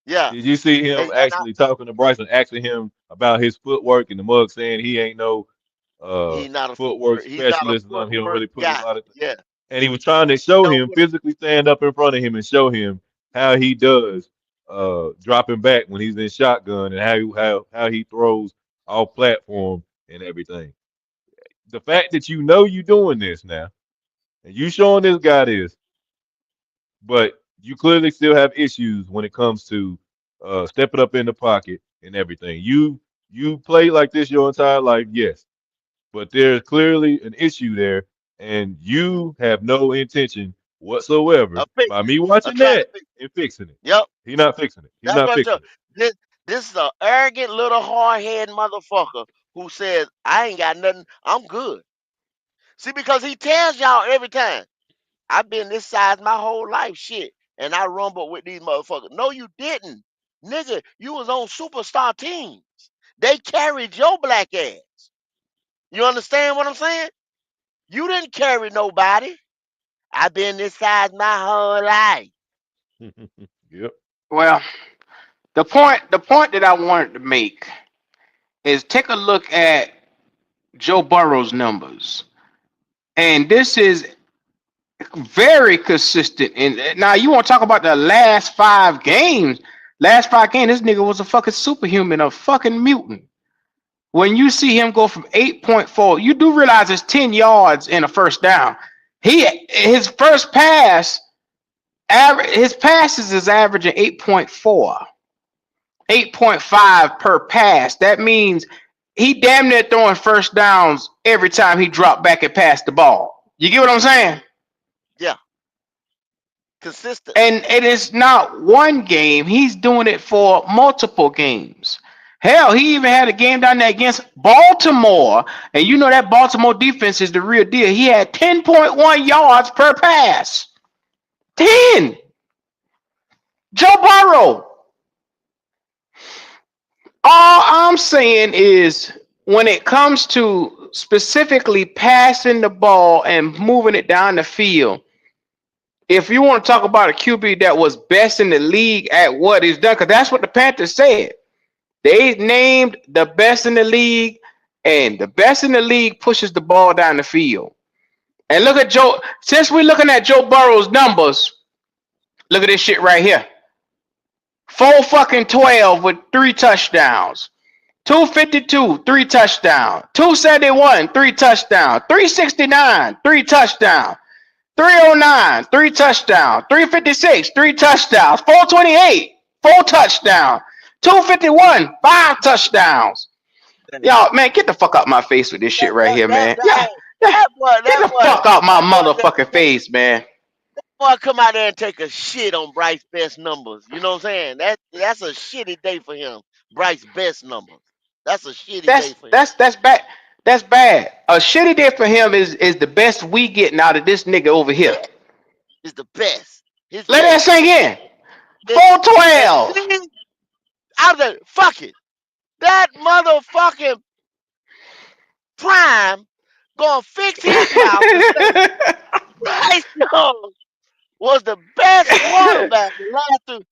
Yeah. Did you see him actually talking to Bryce and asking him about his footwork, and the mug saying he ain't no he's not a footwork specialist? He don't really put a lot of. Yeah. And he was trying to show him, physically stand up in front of him and show him how he does dropping back when he's in shotgun and how he throws off platform and everything. the fact that you know you doing this now, and you showing this guy this, but you clearly still have issues when it comes to stepping up in the pocket and everything. You played like this your entire life, yes, but there's clearly an issue there, and you have no intention whatsoever by me watching that and fixing it. Yep. He's not fixing it. He's That's not what I'm fixing saying. This is an arrogant little hard-headed motherfucker who says, I ain't got nothing, I'm good. See, because he tells y'all every time, I've been this size my whole life, shit, and I rumbled with these motherfuckers. No, you didn't. Nigga, you was on superstar teams. They carried your black ass. You understand what I'm saying? You didn't carry nobody. I've been this size my whole life. it. Yep. Well, the point that I wanted to make is take a look at Joe Burrow's numbers. And this is very consistent. And now you want to talk about the last 5 games. Last 5 games, this nigga was a fucking superhuman, a fucking mutant. When you see him go from 8.4, you do realize it's 10 yards in a first down. His first pass, his passes is averaging 8.4, 8.5 per pass. That means he damn near throwing first downs every time he dropped back and passed the ball. You get what I'm saying? Yeah. Consistent. And it is not one game. He's doing it for multiple games. Hell, he even had a game down there against Baltimore. And you know that Baltimore defense is the real deal. He had 10.1 yards per pass. 10. Joe Burrow. All I'm saying is when it comes to specifically passing the ball and moving it down the field, if you want to talk about a QB that was best in the league at what he's done, because that's what the Panthers said. They named the best in the league, and the best in the league pushes the ball down the field. And look at Joe. Since we're looking at Joe Burrow's numbers, look at this shit right here. 4-12 with 3 touchdowns. 252, 3 touchdowns. 271, 3 touchdowns. 369, 3 touchdowns. 309, 3 touchdowns. 356, 3 touchdowns. 428, 4 touchdowns. 251, 5 touchdowns. Y'all, man, get the fuck out my face with this shit right here, man. Get the fuck out my motherfucking face, man. Boy, come out there and take a shit on Bryce's best numbers. You know what I'm saying? That's a shitty day for him. Bryce's best numbers. That's a shitty day for him. That's bad. That's bad. A shitty day for him is the best we getting out of this nigga over here. It's the best. Let that sink in. 412. Out of the fuck it. That motherfucking Prime gonna fix his mouth and say Bryce Young was the best quarterback the last 2.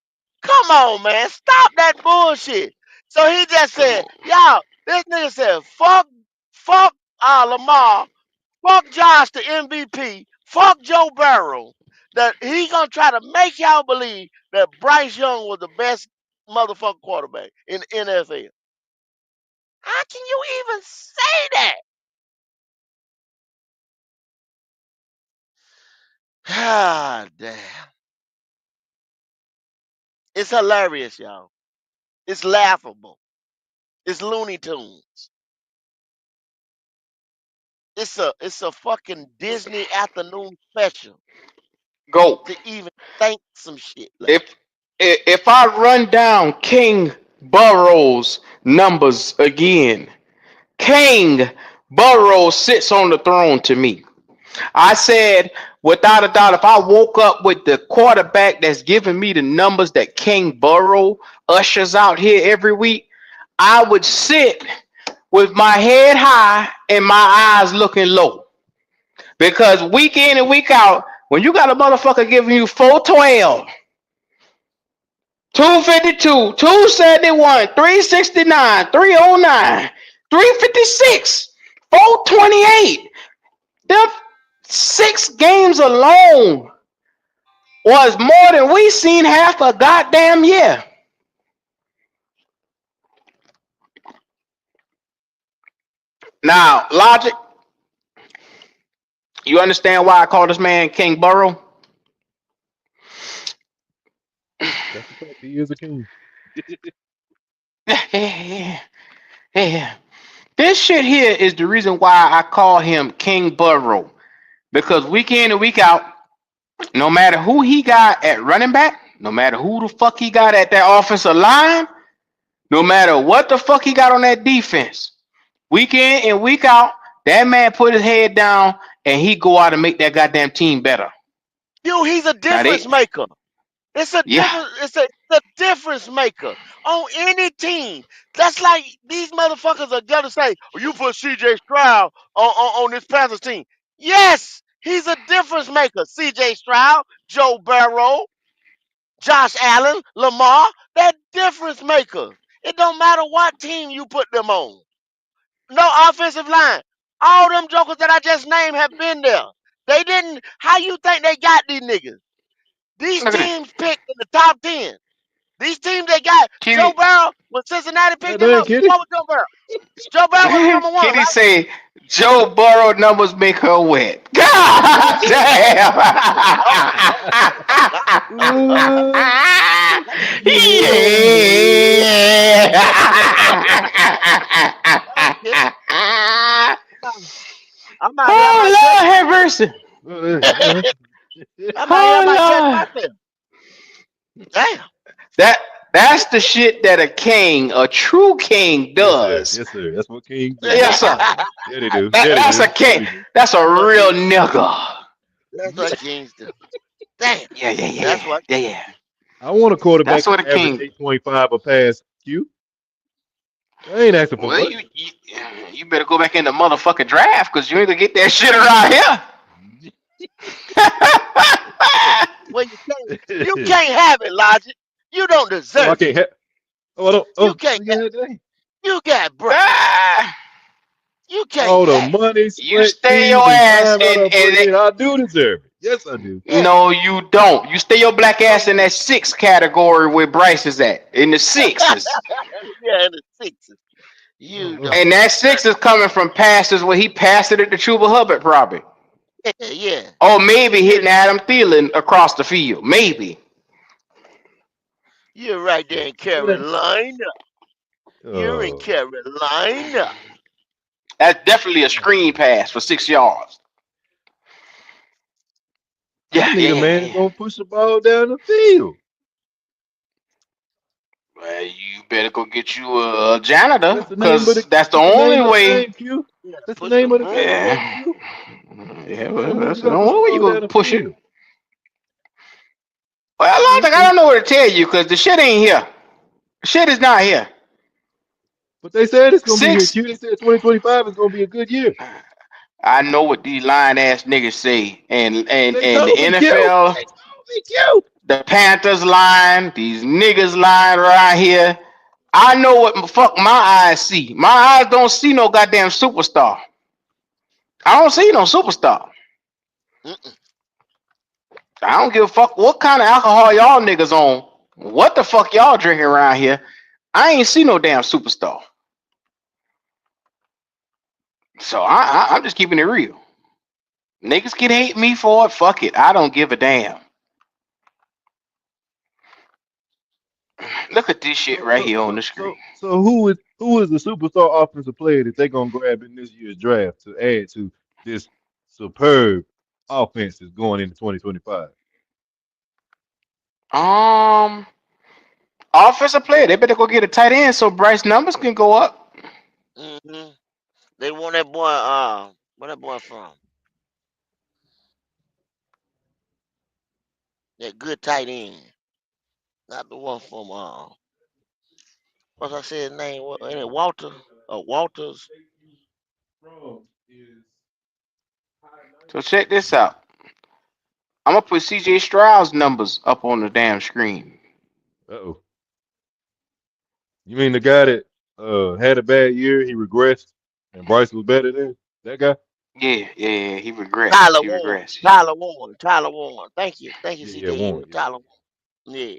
Come on, man. Stop that bullshit. So he just said, y'all, this nigga said, fuck Lamar, fuck Josh the MVP, fuck Joe Burrow. That he gonna try to make y'all believe that Bryce Young was the best motherfucking quarterback in the NFL. How can you even say that? God damn. It's hilarious, y'all. It's laughable. It's Looney Tunes. It's a fucking Disney afternoon special. Go. To even think some shit. Like If I run down King Burrow's numbers again, King Burrow sits on the throne to me. I said, without a doubt, if I woke up with the quarterback that's giving me the numbers that King Burrow ushers out here every week, I would sit with my head high and my eyes looking low. Because week in and week out, when you got a motherfucker giving you 412, 252, 271, 369, 309, 356, 428, them 6 games alone was more than we seen half a goddamn year. Now, Logic, You understand why I call this man King Burrow? That's the fact. He is a king. Yeah. This shit here is the reason why I call him King Burrow. Because week in and week out, no matter who he got at running back, no matter who the fuck he got at that offensive line, no matter what the fuck he got on that defense, week in and week out, that man put his head down and he go out and make that goddamn team better. He's a difference maker. It's a difference maker on any team. That's like these motherfuckers are gonna say, oh, you put CJ Stroud on this Panthers team. Yes, he's a difference maker. CJ Stroud, Joe Burrow, Josh Allen, Lamar, they're difference makers. It don't matter what team you put them on. No offensive line. All them jokers that I just named have been there. They didn't. How you think they got these niggas? These teams picked in the top 10. These teams they got Joe Burrow when Cincinnati picked him up. What was Joe Burrow? Joe Burrow was number one. Kitty Right? say Joe Burrow numbers make her wet. God damn. I'm out Oh Lord have mercy. I'm out here my chest myself. Damn. That's the shit that a true king does. Yes, sir. That's what kings do. Yes, sir. Yeah, they do. That's a king. That's a real nigga. That's what kings do. Damn. Yeah. That's what. Yeah. I want a quarterback That's what a average king. 8.5 a pass. Q. I ain't asking for Well, much. you better go back in the motherfucking draft because you ain't gonna get that shit around here. Well, you can't have it, Logic. You don't deserve I can't have. You can't have it. You got bro. You can't. All the have money, You sweat, stay tears, your and ass time I done put in. I do deserve it. Yes, I do. No, you don't. You stay your black ass in that 6 category where Bryce is at. In the 6s. Yeah, in the 6s. You don't. And that 6 is coming from passes where he passed it at the Chuba Hubbard probably. Yeah. Or maybe hitting Adam Thielen across the field. Maybe. You're right there in Carolina. You're in Carolina. That's definitely a screen pass for 6 yards. I need a man that's gonna push the ball down the field. Well, you better go get you a janitor the name of because that's the only way. That's the name of the game. Yeah, well, that's the only way you gonna push it. Well, I don't know what to tell you because the shit ain't here. The shit is not here. But they said it's gonna be here. Q. They said 2025 is gonna be a good year. I know what these lying ass niggas say, and the NFL, the Panthers lying, these niggas lying right here. I know what the fuck my eyes see. My eyes don't see no goddamn superstar. I don't see no superstar. I don't give a fuck what kind of alcohol y'all niggas on. What the fuck y'all drinking around here? I ain't see no damn superstar. So I'm just keeping it real. Niggas can hate me for it. Fuck it. I don't give a damn. Look at this shit right here on the screen. So who is the superstar offensive player that they gonna grab in this year's draft to add to this superb offense that's going into 2025? Offensive player. They better go get a tight end so Bryce numbers can go up. Mm-hmm. They want that boy. Where that boy from? That good tight end. Not the one from what's I said his name? What ain't it Walter or Walters? So check this out. I'm gonna put CJ Stroud's numbers up on the damn screen. Uh-oh. You mean the guy that had a bad year, he regressed, and Bryce was better than that guy? Yeah, he regressed. Tyler Warren. Thank you, CJ. Yeah, Warren. Tyler Warren. Yeah.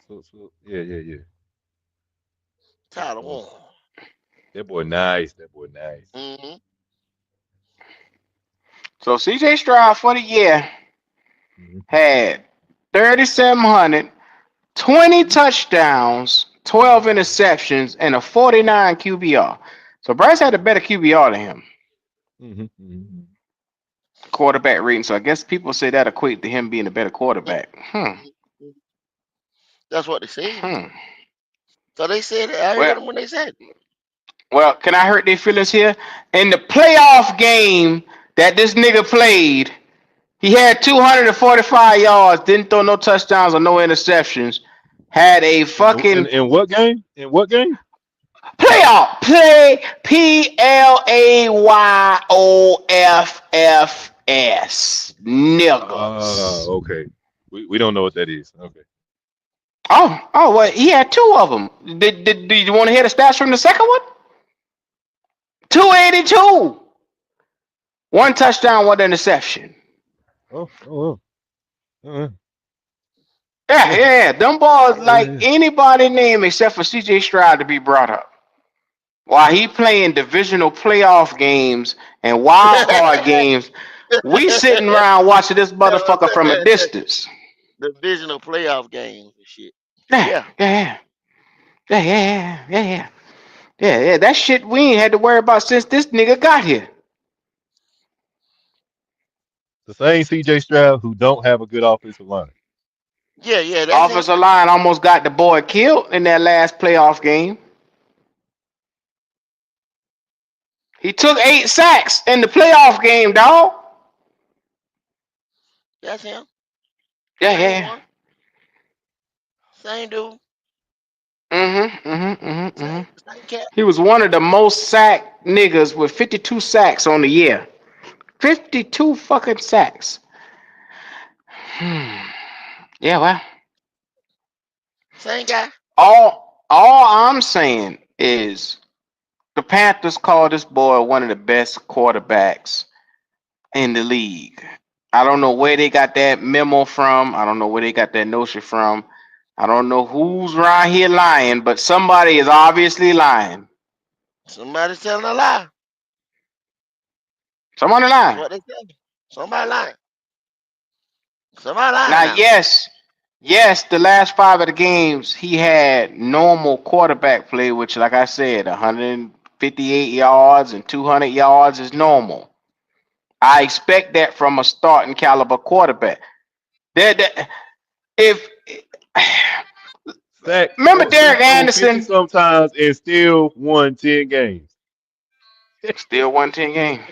So yeah. Tyler Warren. That boy nice. Mm-hmm. So CJ Stroud for the year had 3,700, 20 touchdowns, 12 interceptions, and a 49 QBR. So Bryce had a better QBR than him. Quarterback rating. So I guess people say that equate to him being a better quarterback. That's what they said. So they said it. I heard them when they said it. Well, can I hurt their feelings here? In the playoff game that this nigga played, he had 245 yards, didn't throw no touchdowns or no interceptions. Had a fucking in what game? In what game? Playoff. PLAYOFFS. Niggas. Okay. We don't know what that is. Okay. Oh, well, he had 2 of them. Did you want to hear the stats from the second one? 282. 1 touchdown, 1 interception. Yeah. Them balls like anybody name except for CJ Stroud to be brought up. While he playing divisional playoff games and wild card games, we sitting around watching this motherfucker from a distance. Divisional playoff games and shit. Yeah. That shit we ain't had to worry about since this nigga got here. The same CJ Stroud who don't have a good offensive line. Yeah. The offensive line almost got the boy killed in that last playoff game. He took 8 sacks in the playoff game, dog. That's him. Yeah. Same dude. He was one of the most sacked niggas with 52 sacks on the year. 52 fucking sacks. Yeah, well. Same guy. All I'm saying is the Panthers call this boy one of the best quarterbacks in the league. I don't know where they got that memo from. I don't know where they got that notion from. I don't know who's around here lying, but somebody is obviously lying. Somebody's telling a lie. Somebody lying. That's what they say. Somebody lying. Somebody lying. Now, yes, the last 5 of the games he had normal quarterback play, which, like I said, 158 yards and 200 yards is normal. I expect that from a starting caliber quarterback. Remember Derek Anderson? Sometimes and still won 10 games. Still won 10 games.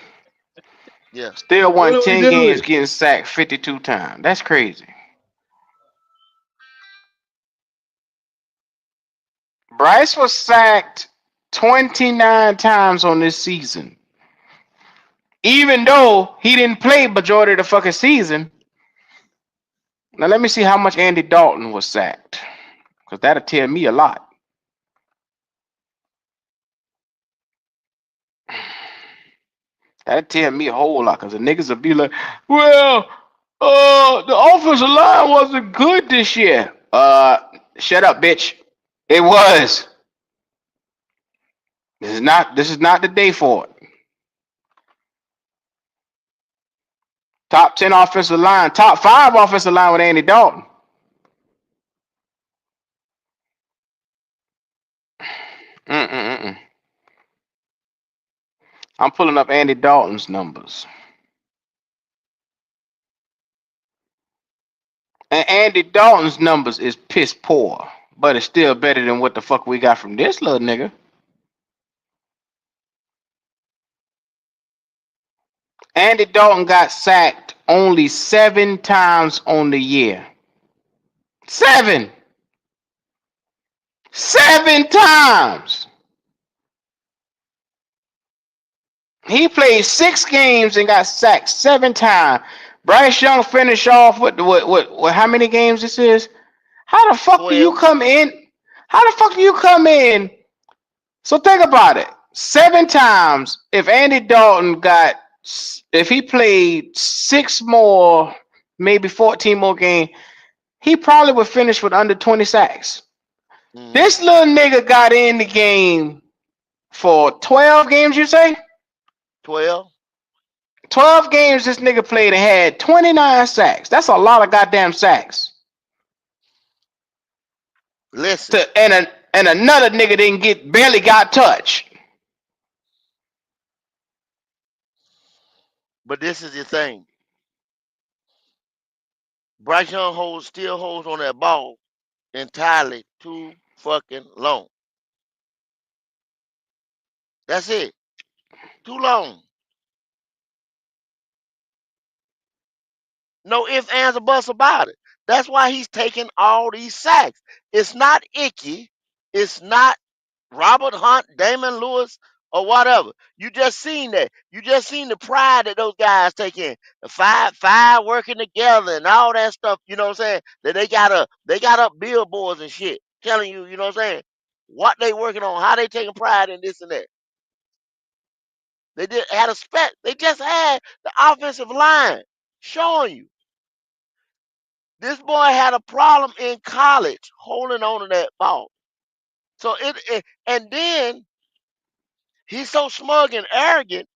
Yeah. Still won What are we 10 doing? games getting sacked 52 times. That's crazy. Bryce was sacked 29 times on this season. Even though he didn't play majority of the fucking season. Now let me see how much Andy Dalton was sacked. Because that'll tell me a lot. That'll tell me a whole lot. Because the niggas will be like, well, the offensive line wasn't good this year. Shut up, bitch. It was. This is not the day for it. Top 10 offensive line, top 5 offensive line with Andy Dalton. I'm pulling up Andy Dalton's numbers. And Andy Dalton's numbers is piss poor, but it's still better than what the fuck we got from this little nigga. Andy Dalton got sacked only 7 times on the year. 7 times. He played 6 games and got sacked 7 times. Bryce Young finished off with what how many games this is? How the fuck do you come in? How the fuck do you come in? So think about it. 7 times. If Andy Dalton if he played 6 more, maybe 14 more games, he probably would finish with under 20 sacks. This little nigga got in the game for 12 games, you say? 12. 12 games this nigga played and had 29 sacks. That's a lot of goddamn sacks. Listen. And another nigga barely got touched. But this is the thing. Bryce Young still holds on that ball entirely too fucking long. That's it. Too long. No ifs, ands, or buts about it. That's why he's taking all these sacks. It's not Icky. It's not Robert Hunt, Damon Lewis, or whatever. You just seen that. You just seen the pride that those guys take in. The five working together and all that stuff, you know what I'm saying? That they got up billboards and shit telling you, you know what I'm saying, what they working on, how they taking pride in this and that. They just had the offensive line showing you. This boy had a problem in college holding on to that ball. So and then he's so smug and arrogant,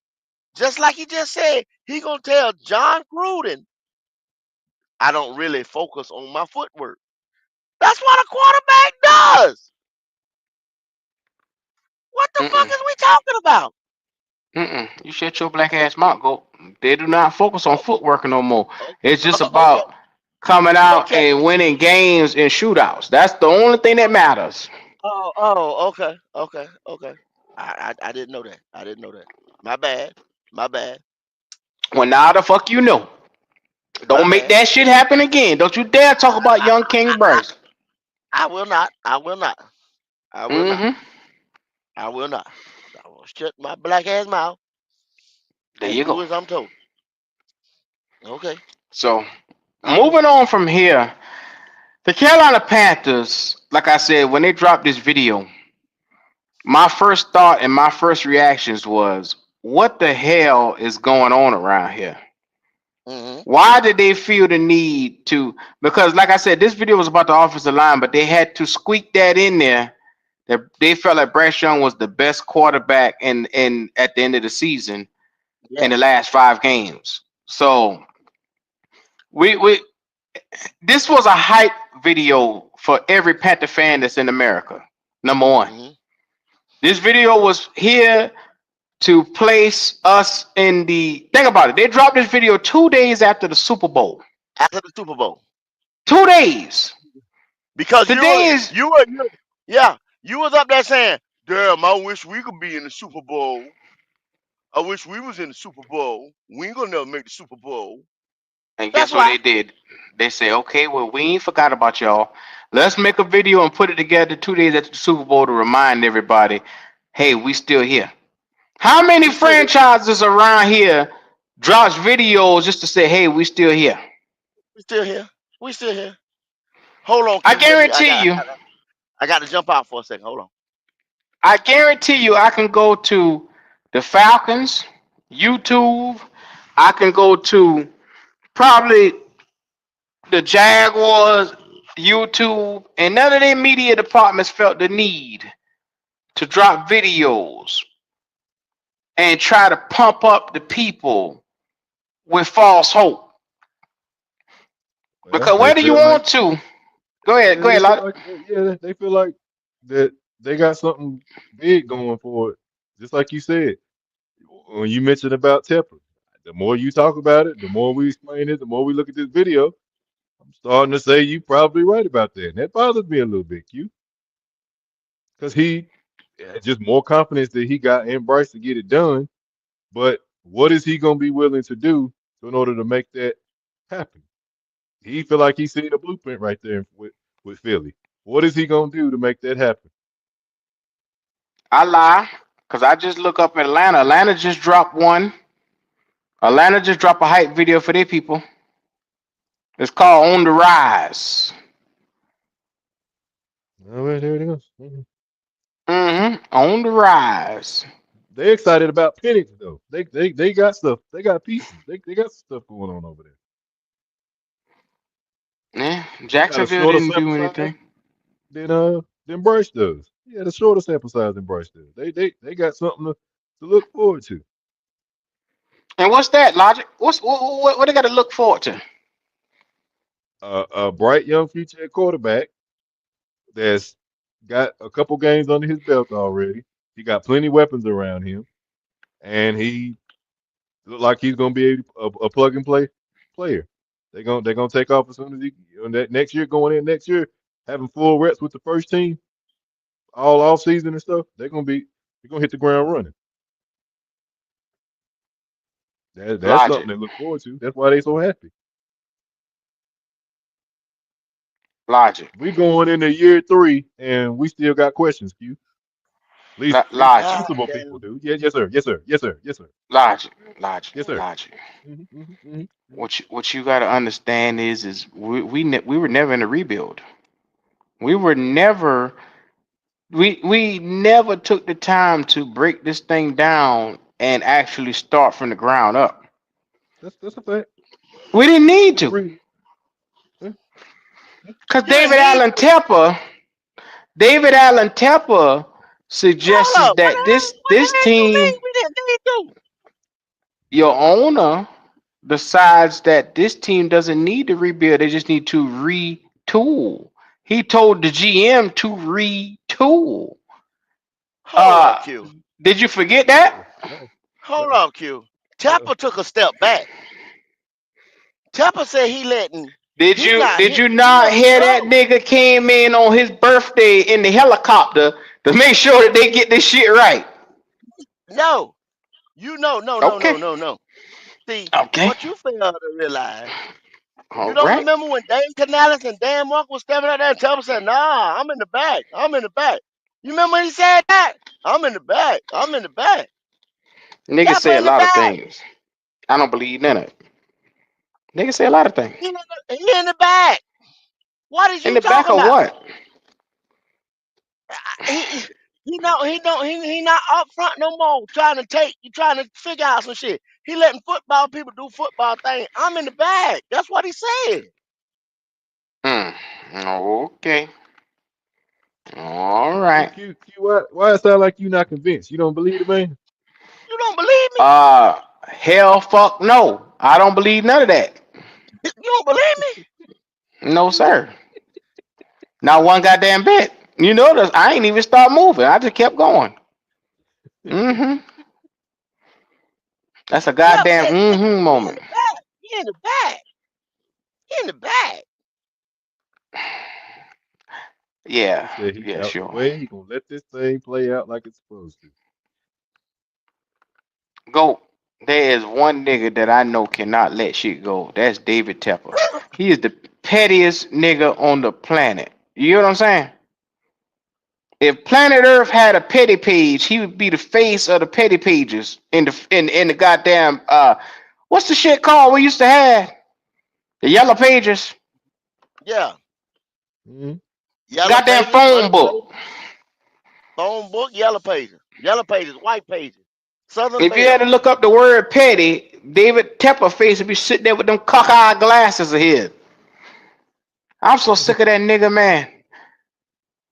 just like he just said, he gonna tell John Gruden, I don't really focus on my footwork. That's what a quarterback does. What the fuck is we talking about? You shut your black ass mouth, go. They do not focus on footwork no more. It's just about coming out and winning games and shootouts. That's the only thing that matters. Okay. I didn't know that. I didn't know that. My bad. Well, now the fuck you know. Don't make that shit happen again. Don't you dare talk about young King Bryce. I will not. I will shut my black ass mouth. There you go. Do as I'm told. Okay. So, moving on from here, the Carolina Panthers, like I said, when they dropped this video, my first thought and my first reactions was, what the hell is going on around here? Why did they feel the need to? Because, like I said, this video was about the offensive line, but they had to squeak that in there. That they felt like Bryce Young was the best quarterback in at the end of the season in the last 5 games. So this was a hype video for every Panther fan that's in America. Number one, this video was here to place us in the. Think about it. They dropped this video 2 days after the Super Bowl. 2 days. Because you was up there saying, damn, I wish we could be in the Super Bowl. I wish we was in the Super Bowl. We ain't gonna never make the Super Bowl. And guess what they did? They say, okay, well, we ain't forgot about y'all. Let's make a video and put it together 2 days after the Super Bowl to remind everybody, hey, we still here. How many franchises around here drops videos just to say, hey, we still here? We still here. Hold on. I guarantee you. I got to jump out for a second. Hold on. I guarantee you I can go to the Falcons, YouTube. I can go to probably the Jaguars, YouTube, and none of their media departments felt the need to drop videos and try to pump up the people with false hope. Because whether you want to, go ahead, Lottie. They feel like that they got something big going for it. Just like you said, when you mentioned about Tepper, the more you talk about it, the more we explain it, the more we look at this video, I'm starting to say you probably right about that. And that bothers me a little bit, Q. Because he just more confidence that he got in Bryce to get it done. But what is he going to be willing to do in order to make that happen? He feel like he's seeing a blueprint right there with Philly. What is he going to do to make that happen? I lie, because I just look up Atlanta. Atlanta just dropped one. Atlanta just dropped a hype video for their people. It's called On the Rise. All right, there it goes. On the Rise. They excited about Penix though. They got stuff. They got pieces. They got stuff going on over there. Yeah, Jacksonville didn't do anything. Than Bryce does. Yeah, the shorter sample size than Bryce does. They got something to look forward to. And what's that, Logic? What they got to look forward to? A bright young future at quarterback that's got a couple games under his belt already. He got plenty weapons around him, and he look like he's gonna be a plug and play player. They're gonna take off as soon as he that next year going in next year having full reps with the first team all off season and stuff. They're gonna hit the ground running. That's Logic. something to look forward to. That's why they so happy. Logic. We going into year 3 and we still got questions, Q. At least Logic. sensible people do. Yes, sir. Yes, sir. Yes, sir. Yes, sir. Logic. Yes, sir. Logic. What you got to understand is we were never in a rebuild. We never took the time to break this thing down and actually start from the ground up. That's a fact. We didn't need to. Because David Allen Tepper suggested that this team, your owner decides that this team doesn't need to rebuild, they just need to retool. He told the GM to retool. Hold on, Q. Did you forget that? Hold on, Q. Tepper took a step back. Tepper said he letting. Did you not hear that nigga came in on his birthday in the helicopter to make sure that they get this shit right? No. No. See, what you fail to realize, you don't remember when Dave Canales and Dan Mark was stepping out there and Tepper said, nah, I'm in the back. You remember when he said that? I'm in the back. Niggas say a lot of things. I don't believe none of it. Niggas say a lot of things. He in the back. What is you in the back talking of about? what? He not up front no more trying to figure out some shit. He letting football people do football things. I'm in the back. That's what he said. Okay. All right. Q, why it sound like you not convinced? You don't believe the man? You don't believe me? Hell fuck no. I don't believe none of that. You don't believe me? No, sir. Not one goddamn bit. You notice I ain't even start moving. I just kept going. That's a goddamn moment. He in the back. Yeah. Yeah, Sure. He gonna let this thing play out like it's supposed to. Go. There is one nigga that I know cannot let shit go. That's David Tepper. He is the pettiest nigga on the planet. You know what I'm saying? If Planet Earth had a petty page, he would be the face of the petty pages in the goddamn what's the shit called we used to have? The yellow pages. Yeah. Goddamn phone book. Phone book, yellow pages, white pages. Southern If you had to look up the word petty, David Tepper face would be sitting there with them cockeyed glasses of his. I'm so sick of that nigga, man.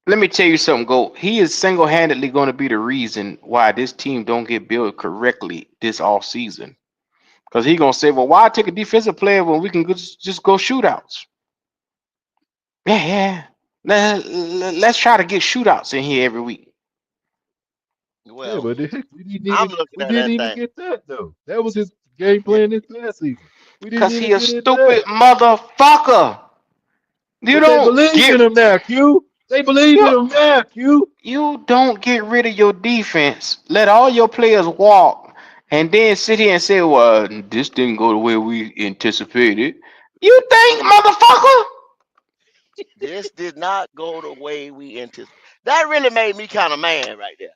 Let me tell you something, Goat. He is single-handedly going to be the reason why this team don't get built correctly this off season. Because he going to say, well, why take a defensive player when we can just go shootouts? Yeah. Let's try to get shootouts in here every week. Well, but we looking at didn't even get that though. That was his game plan this past season. Because he a stupid motherfucker. You don't believe in him now, Q. They believe in him now, Q. You don't get rid of your defense. Let all your players walk, and then sit here and say, "Well, this didn't go the way we anticipated." You think, motherfucker? This did not go the way we anticipated. That really made me kind of mad right there.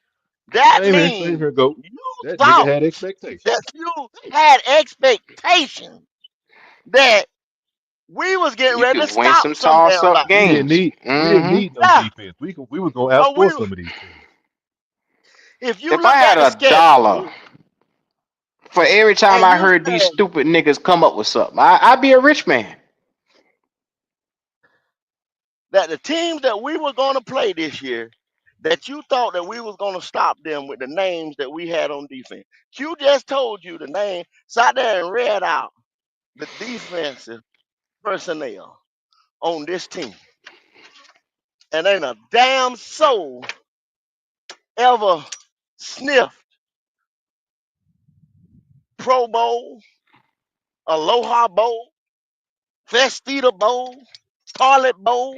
That means you that thought nigga had expectations. that you had expectations that we was getting ready to win stop some some damn toss-up body. games. We didn't need no defense. We was gonna outscore some of these things. If you If look I had at the a schedule, dollar for every time I heard these stupid niggas come up with something, I'd be a rich man. that the teams that we were going to play this year, that you thought that we was gonna stop them with the names that we had on defense. Q just told you the name, sat there and read out the defensive personnel on this team. And ain't a damn soul ever sniffed Pro Bowl, Aloha Bowl, Festita Bowl, Scarlet Bowl,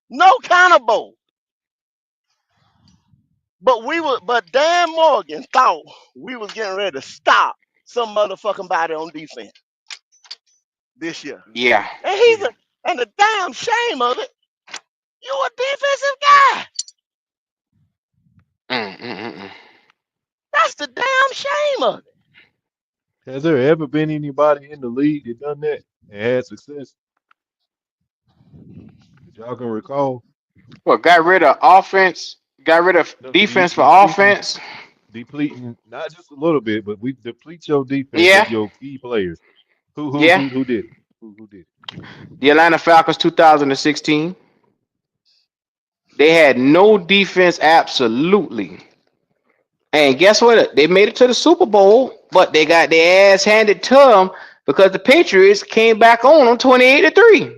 no kind of bowl. But Dan Morgan thought we was getting ready to stop some motherfucking body on defense this year. Yeah. And and the damn shame of it, you a defensive guy. That's the damn shame of it. Has there ever been anybody in the league that done that and had success? That y'all can recall? Well, got rid of offense, got rid of defense for offense. Depleting not just a little bit, but we deplete your defense Yeah. of your key players. Who Yeah. did it? Who did it? The Atlanta Falcons 2016. They had no defense, absolutely. And guess what? They made it to the Super Bowl, but they got their ass handed to them because the Patriots came back on them 28-3.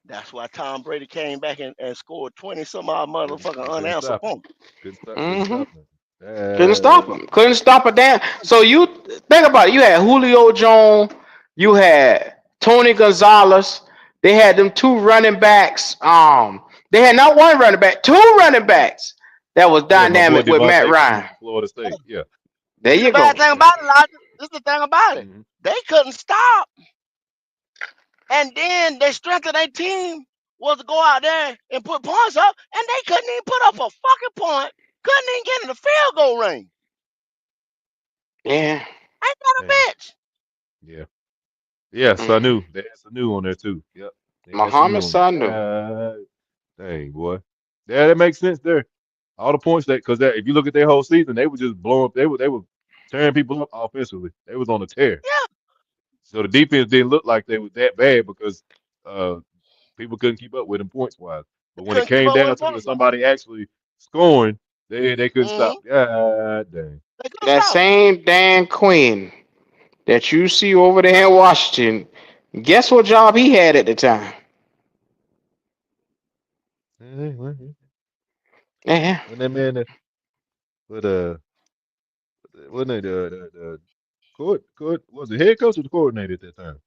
That's why Tom Brady came back and scored 20 some odd motherfucking unanswered points. Couldn't stop him. Couldn't stop a damn. So you think about it. You had Julio Jones. You had Tony Gonzalez. They had them two running backs. They had not one running back, two running backs that was dynamic with Matt Ryan. Florida State. Yeah. There you The go. bad thing about it, Elijah, this is the thing about it. They couldn't stop. And then the strength of their team was to go out there and put points up, and they couldn't even put up a fucking point. Couldn't even get in the field goal range. Yeah. Ain't that a bitch? Yeah. Yeah, Sanu. They had Sanu on there too. Yep. They had Muhammad Sanu on Sanu. there. Dang, boy. Yeah, that makes sense there. All the points because if you look at their whole season, they were just blowing up. They were tearing people up offensively. They was on a tear. Yeah. So the defense didn't look like they was that bad because people couldn't keep up with them points wise. But when it came down to somebody actually scoring, they couldn't stop. God dang. That same Dan Quinn that you see over there in Washington, guess what job he had at the time? Yeah. When that man wasn't it the court was the head coach or the coordinator at that time?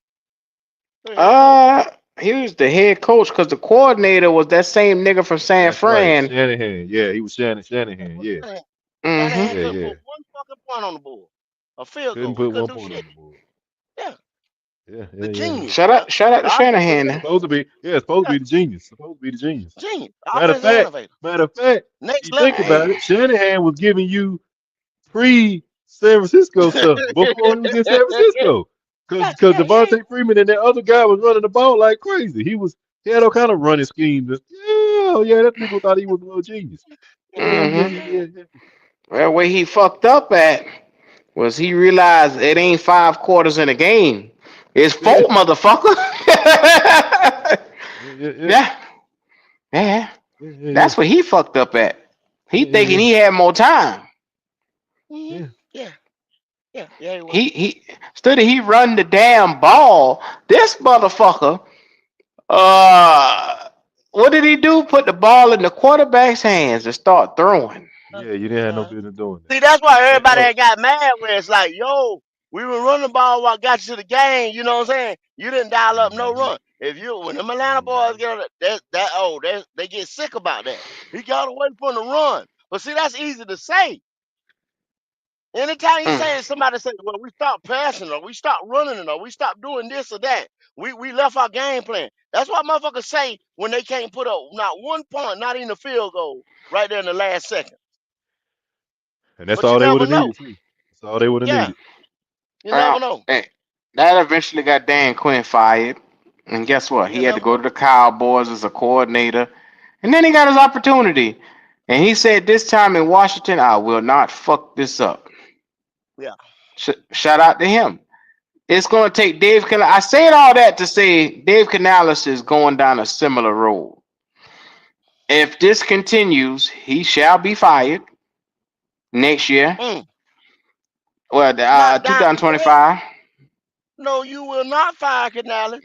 He was the head coach because the coordinator was that same nigga from San Fran. Right. Shanahan. Yeah, he was Shanahan. Yeah. Shanahan Yeah, couldn't yeah. put one fucking point on the board. A field Couldn't goal. put He one couldn't do point on shit. the board. Yeah. Yeah, The genius. Shout out to Shanahan. It's supposed to be the genius. Genius. Matter of Offensive fact, innovator. Next you level. think about it, Shanahan was giving you pre-San Francisco stuff before he was in San Francisco. Because Devontae Freeman and that other guy was running the ball like crazy. He had all kind of running schemes. That people thought he was a little genius. Yeah. Well, where he fucked up at was he realized it ain't 5 quarters in a game. It's 4, motherfucker. Yeah. That's what he fucked up at. He thinking he had more time. Yeah. He instead of he run the damn ball, this motherfucker, what did he do? Put the ball in the quarterback's hands and start throwing. Yeah, you didn't have no business doing that. See, that's why everybody had got mad where it's like, yo, we were running the ball while I got you to the game. You know what I'm saying? You didn't dial up no run. When them Atlanta boys get they get sick about that. He got away from the run. But see, that's easy to say. Anytime you say somebody says, well, we stopped passing or we stopped running or we stopped doing this or that, we left our game plan. That's what motherfuckers say when they can't put up not 1 point, not even a field goal right there in the last second. And that's But all you they would never have know. needed too. That's all they would have Yeah. needed. You never know. That eventually got Dan Quinn fired. And guess what? He had to go to the Cowboys as a coordinator. And then he got his opportunity. And he said this time in Washington, I will not fuck this up. Yeah. Shout out to him. It's going to take Dave Canales. I said all that to say Dave Canales is going down a similar road. If this continues, he shall be fired next year. Well, Not down. 2025. No, you will not fire Canales.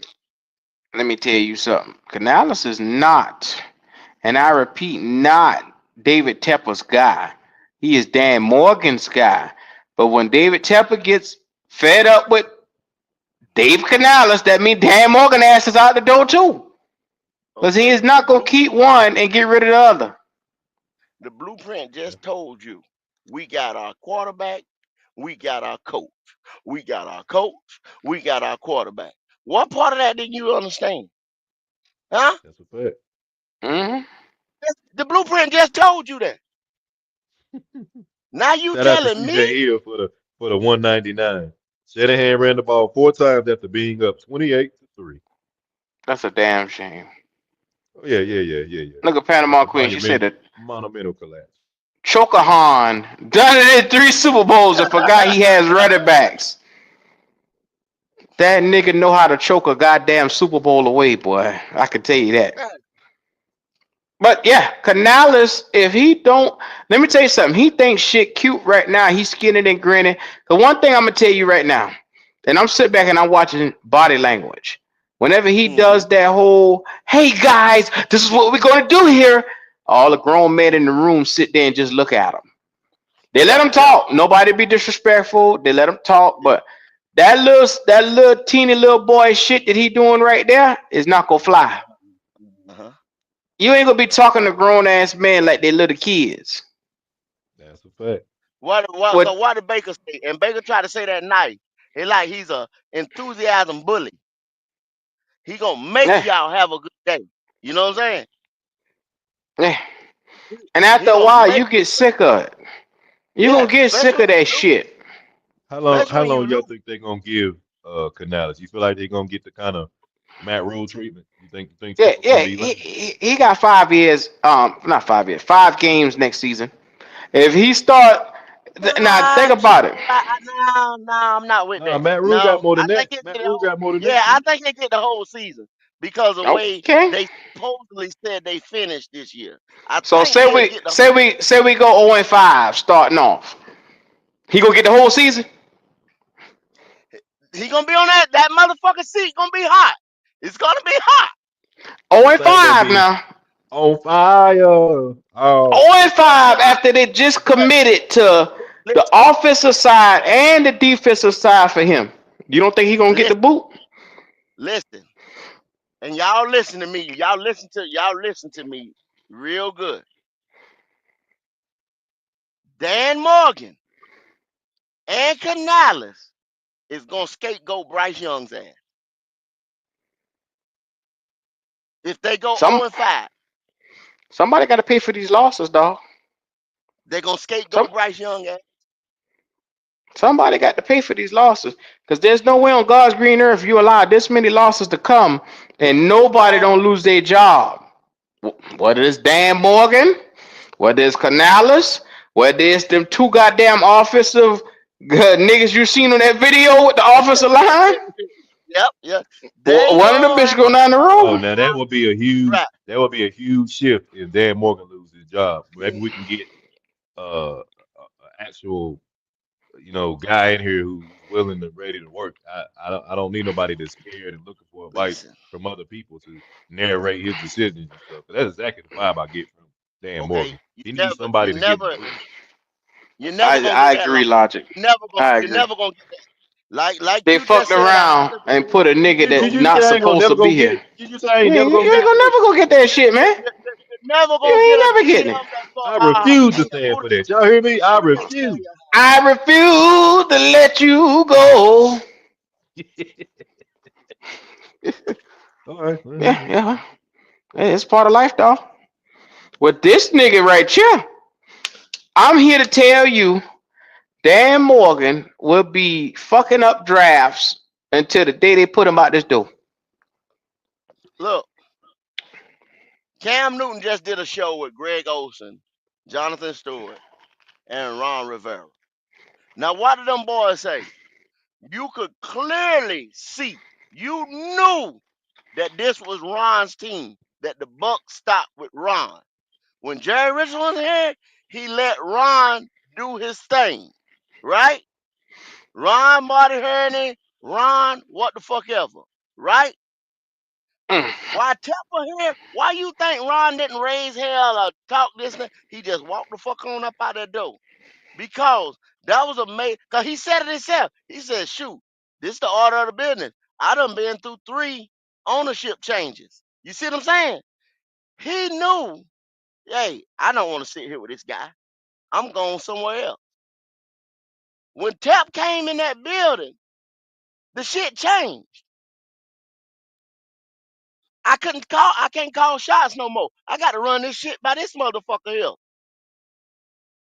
Let me tell you something. Canales is not, and I repeat, not David Tepper's guy. He is Dan Morgan's guy. But when David Tepper gets fed up with Dave Canales, that means Dan Morgan ass is out the door too. Because he is not going to keep one and get rid of the other. The blueprint just told you we got our quarterback, we got our coach. We got our coach, we got our quarterback. What part of that didn't you understand? Huh? That's a fact. Mm-hmm. The blueprint just told you that. Now you Shout out to telling CJ me Hill for the 199. Shanahan ran the ball 4 times after being up 28-3. That's a damn shame. Oh, yeah. Look at Panama That's a Queen. She said that monumental collapse. Chokahan done it in 3 Super Bowls and forgot he has running backs. That nigga know how to choke a goddamn Super Bowl away, boy. I can tell you that. But yeah, Canales, if he don't, let me tell you something. He thinks shit cute right now. He's skinning and grinning. The one thing I'm gonna tell you right now, and I'm sitting back and I'm watching body language. Whenever he does that whole, hey guys, this is what we're gonna do here. All the grown men in the room sit there and just look at him. They let him talk. Nobody be disrespectful. They let him talk. But that little teeny little boy shit that he doing right there is not gonna fly. You ain't gonna be talking to grown ass men like they little kids. That's a fact. what did Baker say? And Baker tried to say that night. He like he's a enthusiasm bully. He gonna make y'all have a good day. You know what I'm saying? Yeah. And after a while, you get sick of it. You gonna get sick of that shit. How long y'all think they're gonna give Canales? You feel like they're gonna get the kind of Matt Rule treatment? You think Yeah. He got 5 years. Not 5 years. 5 games next season. If he start now, think about it. No, I'm not with that. Matt Rule got more than that. Matt Rule got more than that. Yeah, I think they get the whole season because of the way they supposedly said they finished this year. So say we go 0-5 starting off. He gonna get the whole season? He gonna be on that motherfucking seat. Gonna be hot. It's gonna be hot. 0-5 now. On fire. 0-5 after they just committed to the offensive side and the defensive side for him. You don't think he gonna get the boot? Listen, and y'all listen to me. Y'all listen to me real good. Dan Morgan and Canales is gonna scapegoat Bryce Young's ass. If they go 0-5, somebody got to pay for these losses, dog. They're gonna scapegoat Bryce Young ass. Somebody got to pay for these losses because there's no way on God's green earth you allow this many losses to come and nobody don't lose their job. Whether it's Dan Morgan, whether it's Canales, whether it's them 2 goddamn offensive niggas you seen on that video with the offensive line. Yep. One of them bitches go down the road. Oh, now that would be a huge shift if Dan Morgan loses his job. Maybe we can get an actual, guy in here who's willing and ready to work. I don't need nobody that's scared and looking for advice from other people to narrate his decisions and stuff. That's exactly the vibe I get from Dan Morgan. He needs somebody to get. I agree, Logic. You're never gonna get that. Like they fucked around and put a nigga that's not supposed to be here. You just ain't never gonna get that shit, man. Never gonna you ain't never getting it. I refuse to stand for that. Y'all hear me? I refuse. I refuse to let you go. All right. Yeah. It's part of life, dog. With this nigga right here, I'm here to tell you, Dan Morgan will be fucking up drafts until the day they put him out this door. Look, Cam Newton just did a show with Greg Olsen, Jonathan Stewart, and Ron Rivera. Now, what did them boys say? You could clearly see, you knew that this was Ron's team, that the buck stopped with Ron. When Jerry Rice was here, he let Ron do his thing, right? Ron, Marty Herney, Ron, what the fuck ever, right? Why Temple here? Why you think Ron didn't raise hell or talk this? And that? He just walked the fuck on up out that door. Because that was amazing. Because he said it himself. He said, shoot, this is the order of the business. I done been through 3 ownership changes. You see what I'm saying? He knew, hey, I don't want to sit here with this guy. I'm going somewhere else. When Tep came in that building, the shit changed. I can't call shots no more. I got to run this shit by this motherfucker here.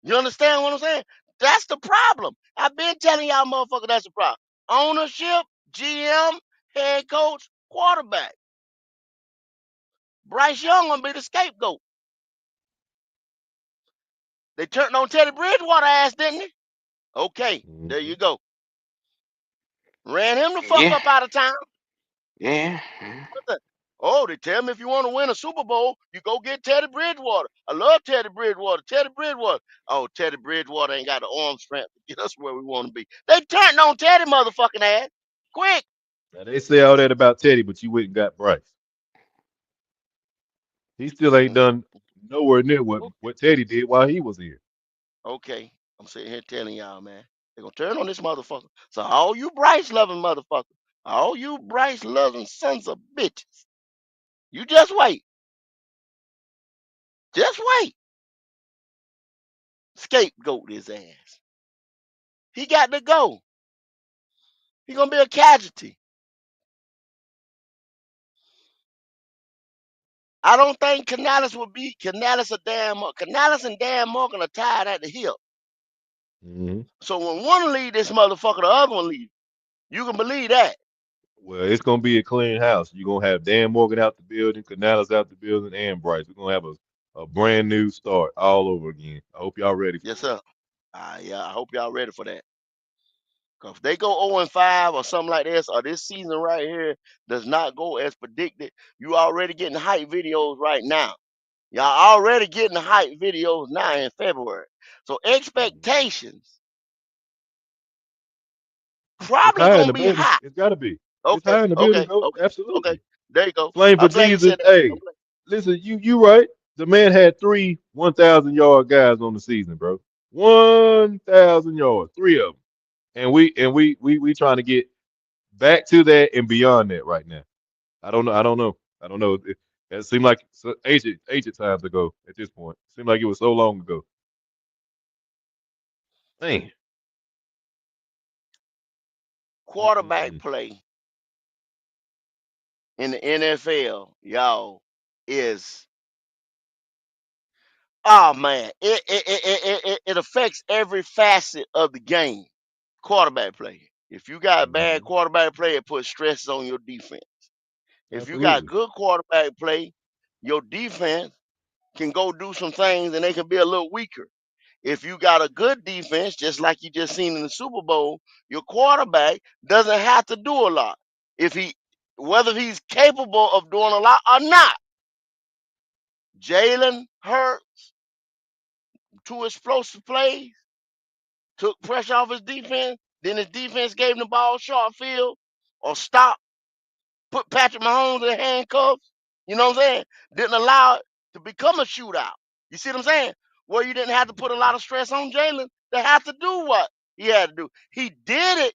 You understand what I'm saying? That's the problem. I've been telling y'all motherfucker that's the problem. Ownership, GM, head coach, quarterback. Bryce Young gonna be the scapegoat. They turned on Teddy Bridgewater ass, didn't they? Okay, there you go. Ran him the fuck up out of town. Yeah. What the? Oh, they tell me if you want to win a Super Bowl, you go get Teddy Bridgewater. I love Teddy Bridgewater. Teddy Bridgewater. Oh, Teddy Bridgewater ain't got the arm strength to get us where we want to be. They turned on Teddy motherfucking ass. Quick. Now they say all that about Teddy, but you went and got Bryce. He still ain't done nowhere near what Teddy did while he was here. Okay, I'm sitting here telling y'all, man. They're going to turn on this motherfucker. So all you Bryce loving motherfuckers, all you Bryce loving sons of bitches, you just wait. Just wait. Scapegoat his ass. He got to go. He going to be a casualty. I don't think Canales will beat Canales and Dan Morgan are tied at the hip. So when one lead this motherfucker, the other one leave. You can believe that. Well, it's gonna be a clean house. You're gonna have Dan Morgan out the building, Canales out the building, and Bryce. We're gonna have a brand new start all over again. I hope y'all ready for Yes, sir. Yeah, I hope y'all ready for that. Because if they go 0-5 or something like this, or this season right here does not go as predicted, you already getting hype videos right now. Y'all already getting the hype videos now in February. So expectations It's probably high in gonna the be building. high. It's gotta be. It's Okay, high in the building, okay, though. okay, Absolutely. okay. There you go. Flame for I'm glad you Jesus. said that. Hey, listen, you right. The man had 3 1,000-yard guys on the season, bro. 1,000 yards, 3 of them. And we trying to get back to that and beyond that right now. I don't know. It seemed like ancient times ago at this point. It seemed like it was so long ago. Man. Quarterback play in the NFL, y'all, is oh man, it affects every facet of the game. Quarterback play. If you got bad quarterback play, it puts stress on your defense. If you got Absolutely. good quarterback play, your defense can go do some things and they can be a little weaker. If you got a good defense, just like you just seen in the Super Bowl, your quarterback doesn't have to do a lot. Whether he's capable of doing a lot or not. Jalen Hurts, 2 explosive plays, took pressure off his defense. Then his defense gave him the ball short field or stop, put Patrick Mahomes in handcuffs. You know what I'm saying? Didn't allow it to become a shootout. You see what I'm saying? Where you didn't have to put a lot of stress on Jalen to have to do what he had to do. He did it.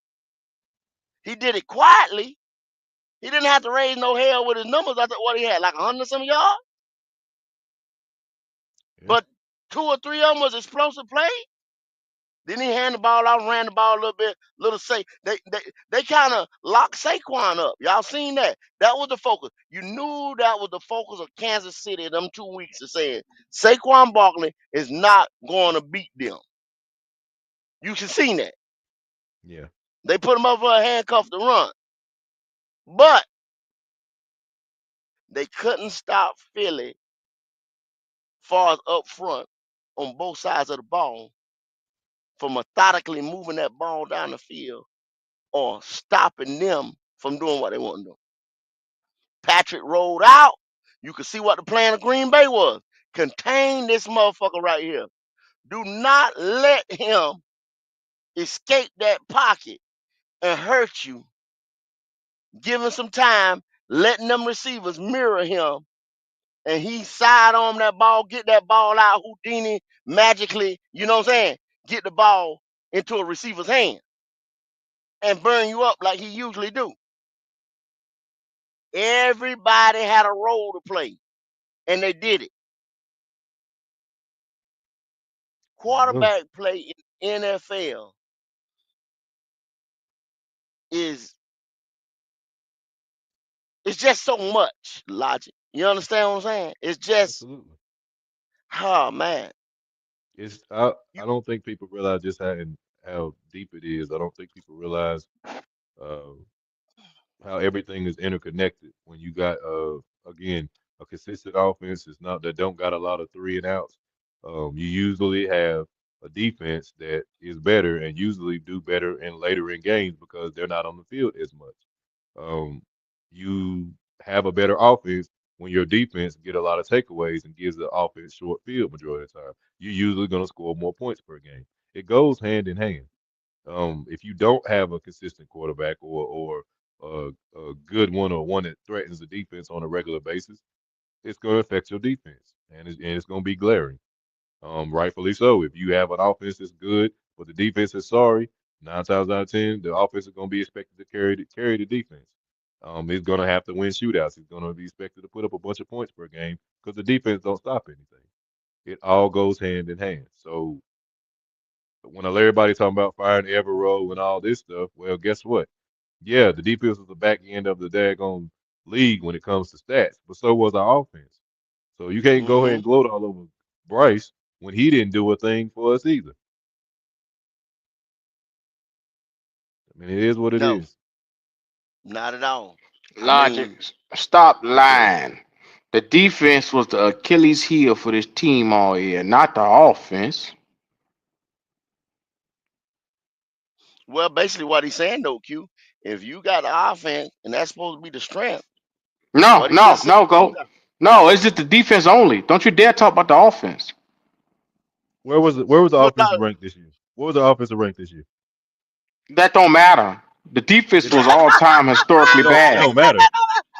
He did it quietly. He didn't have to raise no hell with his numbers. I thought what he had, like 100-some yards. But 2 or 3 of them was explosive plays. Then he handed the ball out, ran the ball a little bit, They kind of locked Saquon up. Y'all seen that? That was the focus. You knew that was the focus of Kansas City them 2 weeks of saying Saquon Barkley is not going to beat them. You should seen that. Yeah. They put him up for a handcuff to run. But they couldn't stop Philly far as up front on both sides of the ball from methodically moving that ball down the field or stopping them from doing what they want to do. Patrick rolled out. You could see what the plan of Green Bay was. Contain this motherfucker right here. Do not let him escape that pocket and hurt you. Give him some time, letting them receivers mirror him, and he side on that ball, get that ball out, Houdini magically, you know what I'm saying? Get the ball into a receiver's hand and burn you up like he usually do. Everybody had a role to play, and they did it. Quarterback play in NFL is it's just so much logic. You understand what I'm saying? It's just, Absolutely. oh man. I don't think people realize just how deep it is. I don't think people realize uh, how everything is interconnected. When you got again a consistent offense, it's not that don't got a lot of three and outs. You usually have a defense that is better and usually do better in later in games because they're not on the field as much. You have a better offense when your defense get a lot of takeaways and gives the offense short field majority of the time. You're usually going to score more points per game. It goes hand in hand. If you don't have a consistent quarterback or a good one or one that threatens the defense on a regular basis, it's going to affect your defense, and it's going to be glaring. Rightfully so. If you have an offense that's good, but the defense is sorry, 9 times out of 10, the offense is going to be expected to carry the defense. It's going to have to win shootouts. It's going to be expected to put up a bunch of points per game because the defense don't stop anything. It all goes hand in hand. So when everybody talking about firing Evero and all this stuff, well, guess what? Yeah, the defense was the back end of the daggone league when it comes to stats, but so was our offense. So you can't go ahead and gloat all over Bryce when he didn't do a thing for us either. I mean, it is what it is. Not at all. Logic, stop lying. The defense was the Achilles heel for this team all year, not the offense. Well, basically what he's saying though, Q, if you got the offense and that's supposed to be the strength. No, what he just said, go. No, it's just the defense only. Don't you dare talk about the offense. Where was the offensive rank this year? What was the offensive rank this year? That don't matter. The defense was all time historically bad. It don't matter.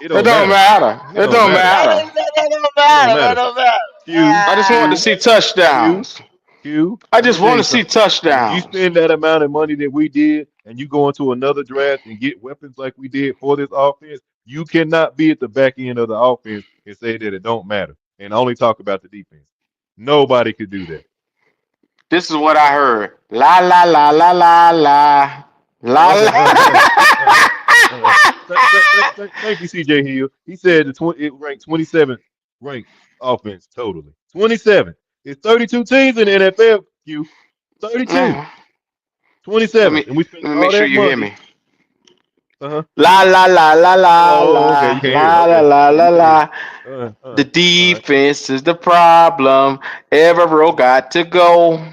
It don't matter. It don't matter. That don't matter. I just want to see touchdowns. I just want to see touchdowns. You spend that amount of money that we did, and you go into another draft and get weapons like we did for this offense, you cannot be at the back end of the offense and say that it don't matter and only talk about the defense. Nobody could do that. This is what I heard. La la la la la la. La la. Thank you, CJ Hill. He said it ranked 27th ranked offense totally. 27. It's 32 teams in the NFL, Q. 32. 27. And we spent Let me all make sure that you money. hear me. Uh-huh. La la la la la Oh, la. okay, you can't La hear it. la la la Okay. la. The defense is the problem. Evero got to go.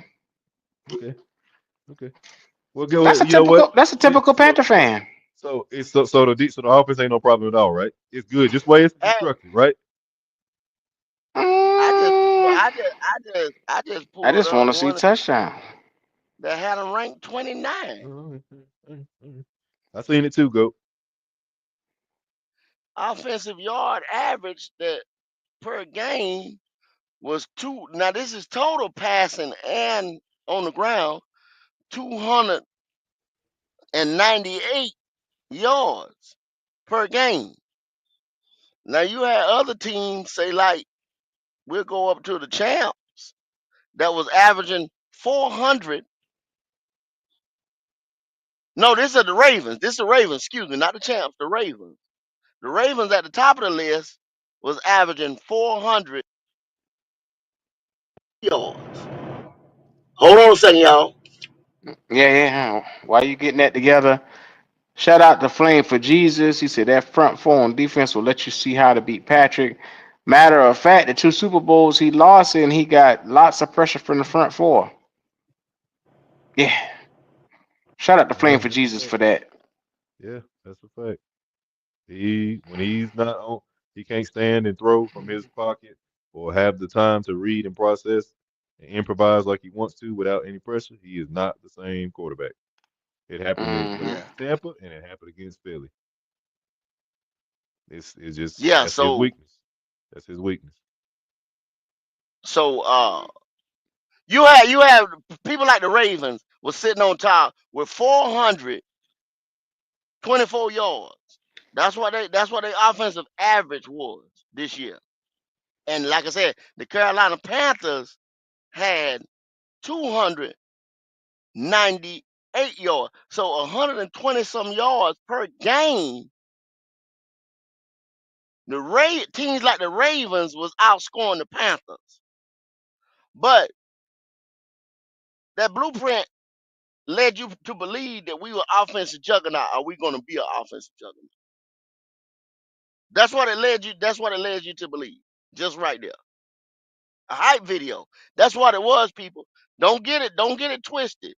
Okay. Well, go That's a ahead. You know typical. what? That's a typical Panther fan. So it's so the offense ain't no problem at all, right? It's good. Just way it's constructed, right? I just pulled I just up want to see one touchdown. that had him ranked 29. I seen it too, Go. Offensive yard average that per game was two. Now this is total passing and on the ground, 298 yards per game. Now you had other teams say like we'll go up to the champs that was averaging 400. No, this is the Ravens. This is the Ravens. Excuse me, not the champs. The Ravens. The Ravens at the top of the list was averaging 400 yards. Hold on a second, y'all. Yeah. Why you getting that together? Shout out to Flame for Jesus. He said that front four on defense will let you see how to beat Patrick. Matter of fact, the 2 Super Bowls he lost in, he got lots of pressure from the front four. Yeah. Shout out to Flame for Jesus for that. Yeah, that's a fact. When he's not on, he can't stand and throw from his pocket. or have the time to read and process and improvise like he wants to without any pressure, he is not the same quarterback. It happened against Tampa and it happened against Philly. It's just Yeah. that's his weakness. That's his weakness. So you have people like the Ravens was sitting on top with 424 yards. That's what their offensive average was this year. And like I said, the Carolina Panthers had 298 yards. So 120 some yards per game. The teams like the Ravens was outscoring the Panthers. But that blueprint led you to believe that we were offensive juggernaut. Are we going to be an offensive juggernaut? That's what it led you to believe. Just right there. A hype video. That's what it was, people. Don't get it twisted.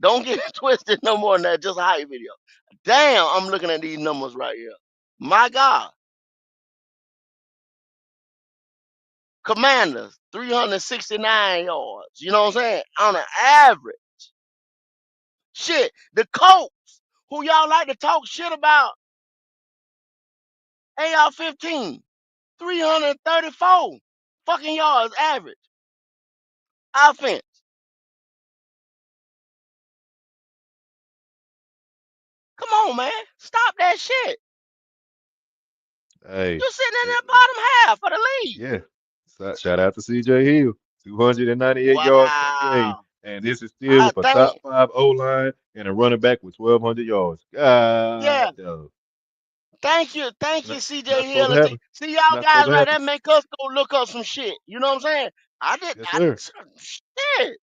Don't get it twisted no more than that. Just a hype video. Damn, I'm looking at these numbers right here. My God. Commanders, 369 yards. You know what I'm saying? On an average. Shit. The Colts, who y'all like to talk shit about, AR-15, 334 fucking yards average. Offense. Come on, man. Stop that shit. Hey, You're sitting in the bottom half of the league. yeah. Shout out to CJ Hill, 298 yards per game, Wow. and this is still with a top 5 O line and a running back with 1,200 yards. God, Yeah. dog. Thank you, Not CJ supposed to Hill. happen. See y'all Not guys supposed to right happen. there make us go look up some shit. You know what I'm saying? Yes, sir. Shit.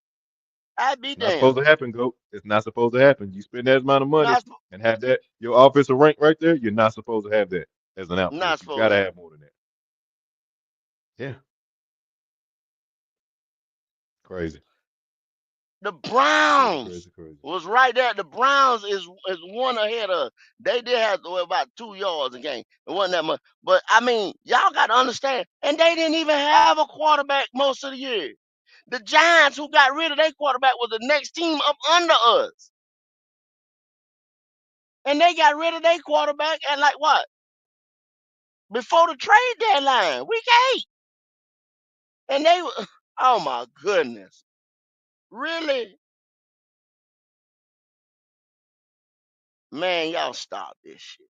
I'd be It's not damned. supposed to happen, Goat. It's not supposed to happen. You spend that amount of money Not, and have that your offensive rank right there. You're not supposed to have that as an outfit. not You supposed gotta to. have more than that. Yeah, crazy. The Browns Crazy. was right there. The Browns is one ahead of. They did have about 2 yards a game. It wasn't that much. But I mean, y'all got to understand. And they didn't even have a quarterback most of the year. The Giants, who got rid of their quarterback, was the next team up under us. And they got rid of their quarterback at like what? Before the trade deadline, week 8. And they, oh my goodness. Really? Man, y'all stop this shit.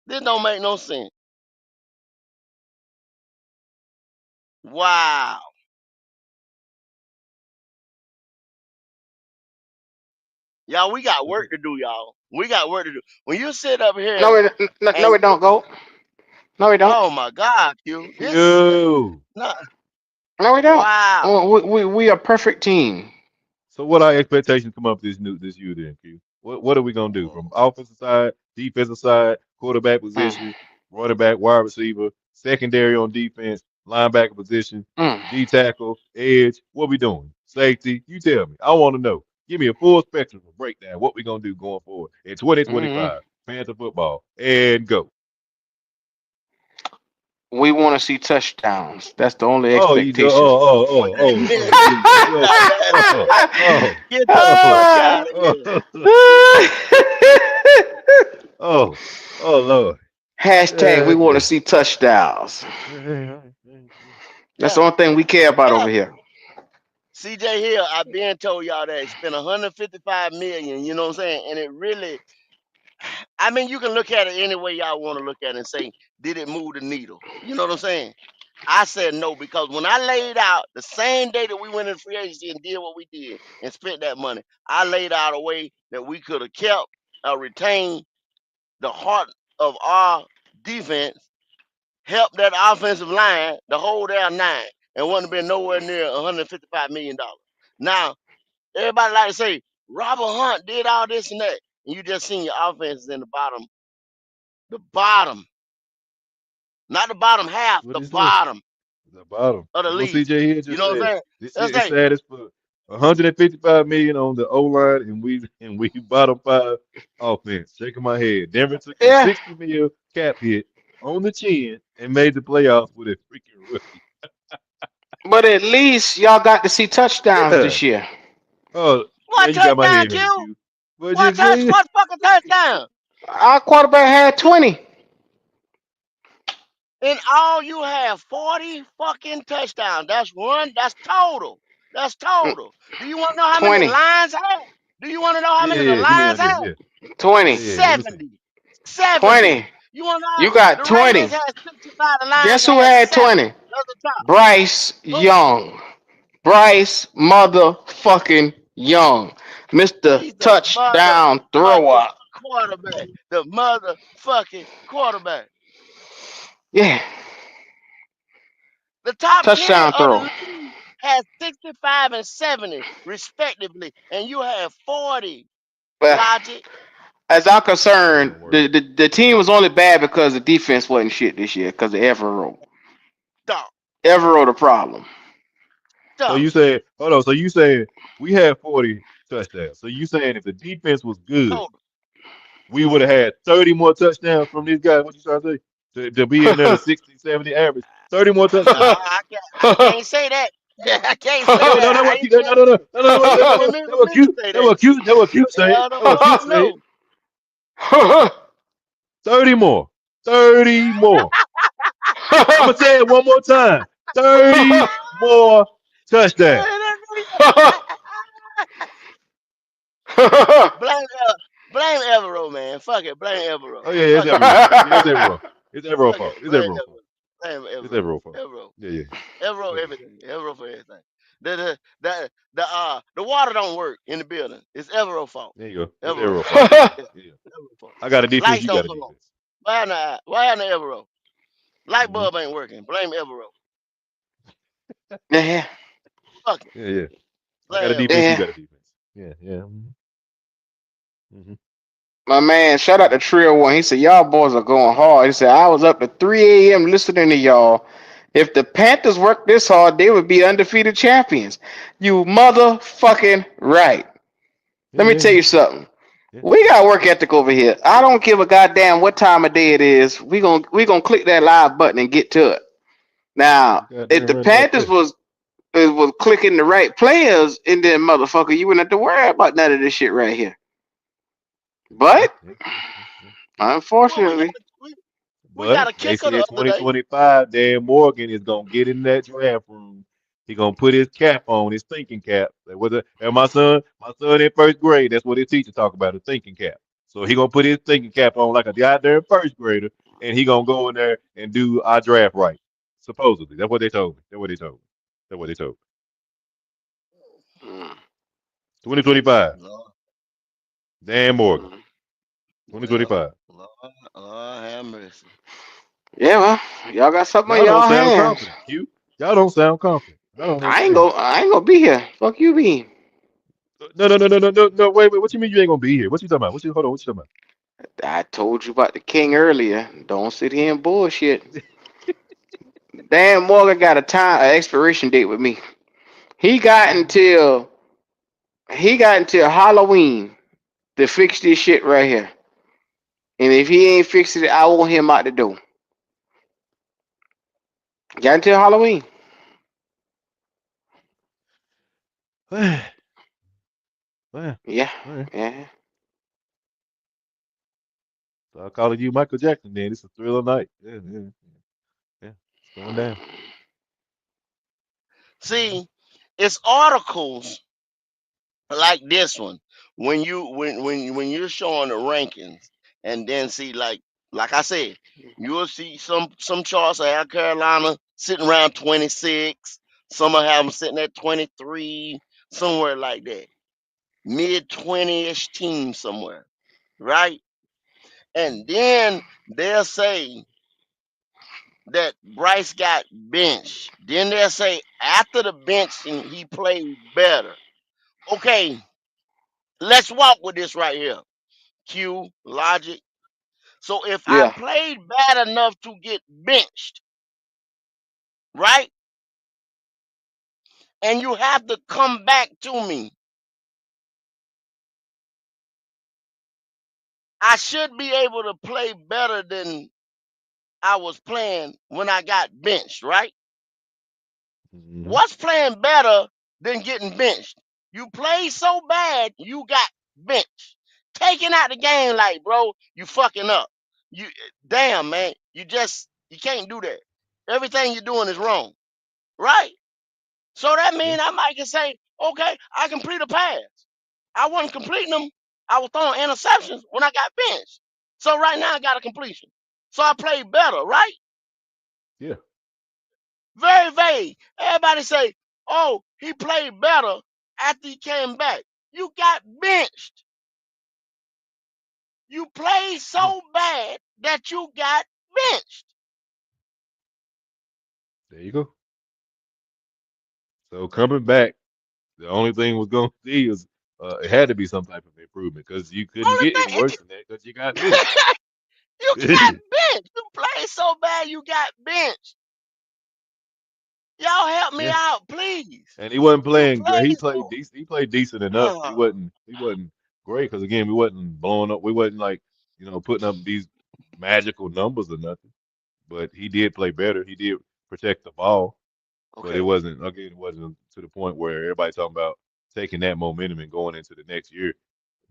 This don't make no sense. Wow. Y'all, we got work to do, y'all. We got work to do. When you sit up here, No, we don't go. No, we don't. Oh my God, Q. This Q. no, No, we don't. wow. Oh, we a perfect team. So what are expectations come up this year then, Q? What are we gonna do from offensive side, defensive side, quarterback position, running back, wide receiver, secondary on defense, linebacker position, D tackle, edge? What we doing? Safety? You tell me. I want to know. Give me a full spectrum of breakdown. What we gonna do going forward in 2025? Panther football and go. We want to see touchdowns. That's the only Oh, expectation. Get the fuck out of here. Oh, Lord. Hashtag we want to see touchdowns. That's the only thing we care about over here. CJ Hill, I've been told y'all that he spent $155 million, you know what I'm saying? And it really, I mean, you can look at it any way y'all want to look at it and say, did it move the needle? You know what I'm saying? I said no, because when I laid out the same day that we went in free agency and did what we did and spent that money, I laid out a way that we could have kept or retained the heart of our defense, helped that offensive line to hold their 9, and wouldn't have been nowhere near $155 million. Now, everybody like to say, Robert Hunt did all this and that, and you just seen your offense is in the bottom, not the bottom half, the bottom of the What league. CJ here just You know what I'm said. saying? This That's shit is sad as fuck. $155 million on the O line, and we bottom 5 offense. Shaking my head. Denver took a $60 million cap hit on the chin and made the playoffs with a freaking rookie. But at least y'all got to see touchdowns Yeah. this year. Oh, What man, you got my touchdown, head hurt, Q? Q. What you say? What fucking touchdown? Our quarterback had 20. In all, you have 40 fucking touchdowns. That's total. That's total. Do you want to know how many the 20. Lions had? Do you want to know how Yeah, many the yeah. Give me an Lions idea. had? Yeah. 20. Yeah. Let me see. 70. 70. 20. You want to You know got the Ravens 20. had 65, the Lions Guess who had had 70. 20? That's the top. Bryce Who? Young. Bryce motherfucking Young. Mr. He's the Touchdown motherfucking Thrower. quarterback. The motherfucking quarterback. Yeah. The top 10 Touchdown of the throw. league has 65 and 70 respectively, and you have 40. But Logic. as I'm concerned, the team was only bad because the defense wasn't shit this year because of Evero. Dog. Evero the problem. So you saying, hold on. So you saying we had 40 touchdowns. So you saying if the defense was good, we would have had 30 more touchdowns from these guys? What you trying to say? To be in there to 60, 70 average. 30 more touchdowns. I can't say that. I can't say No, that. what you that what cute say. That what cute say. 30 more. 30 more. I'm gonna say it one more time. 30 more touchdowns. Blame Evero, man. Fuck it. Blame Evero. Oh yeah, it's Fuck Evero. It's Evero fault. It's Blame Evero fault. Blame It's Evero. Evero fault. Evero. Yeah. Evero everything. Evero for everything. The water don't work in the building. It's Evero fault. There you go. It's Evero Evero fault. Yeah. Evero fault. I got a defense. Lights You don't got a come on. defense. Why on the Evero? Light bulb ain't working. Blame Evero. Yeah. Fuck it. Yeah. I Blame got a Evero. defense. You got a defense. Yeah. My man, shout out to Trio One. He said, y'all boys are going hard. He said, I was up to 3 a.m. listening to y'all. If the Panthers worked this hard, they would be undefeated champions. You motherfucking right. Let me tell you something. We got work ethic over here. I don't give a goddamn what time of day it is. We gonna click that live button and get to it. Now, if the Panthers was clicking the right players in there, motherfucker, you wouldn't have to worry about none of this shit right here. But unfortunately, we got a they kicker said the other day. 2025, Dan Morgan is gonna get in that draft room. He gonna put his cap on, his thinking cap. And my son in first grade, that's what his teacher talk about, a thinking cap. So he gonna put his thinking cap on like a goddamn first grader, and he gonna go in there and do our draft right. Supposedly, that's what they told me. 2025. Dan Morgan. 2025. Lord have mercy. Yeah, well, y'all got something on Y'all y'all don't sound hands. confident. Y'all don't sound confident. I ain't gonna be here. Fuck you, be. No. Wait. What you mean you ain't gonna be here? What you talking about? Hold on. What you talking about? I told you about the king earlier. Don't sit here and bullshit. Dan Morgan got an expiration date with me. He got until Halloween to fix this shit right here. And if he ain't fixing it, I want him out the door. Got until Halloween. Yeah. So I'll call you Michael Jackson then. It's a thriller night. Yeah. It's going down. See, it's articles like this one when you're showing the rankings, and then see like I said, you'll see some charts have Carolina sitting around 26, some will have them sitting at 23, somewhere like that, mid 20ish team somewhere, right? And then they'll say that Bryce got benched. Then they'll say after the benching he played better. Okay, let's walk with this right here. Q, logic. So if I Yeah. played bad enough to get benched, right? And you have to come back to me, I should be able to play better than I was playing when I got benched, right? What's playing better than getting benched? You play so bad, you got benched. Taking out the game like, bro, you fucking up. You damn man, you can't do that. Everything you're doing is wrong. Right? So that means I might can say, okay, I complete a pass. I wasn't completing them. I was throwing interceptions when I got benched. So right now I got a completion. So I played better, right? Yeah. Very vague. Everybody say, oh, he played better after he came back. You got benched. You played so bad that you got benched. There you go. So coming back, the only thing was going to be is it had to be some type of improvement because you couldn't Only get any thing, worse than that because you got benched. you got benched. You played so bad you got benched. Y'all help me Yeah. out, please. And he wasn't You playing great. played He played so. decent. He played decent enough. He wasn't great because again, we wasn't blowing up. We wasn't like putting up these magical numbers or nothing. But he did play better. He did protect the ball. But it Okay. wasn't to the point where everybody's talking about taking that momentum and going into the next year,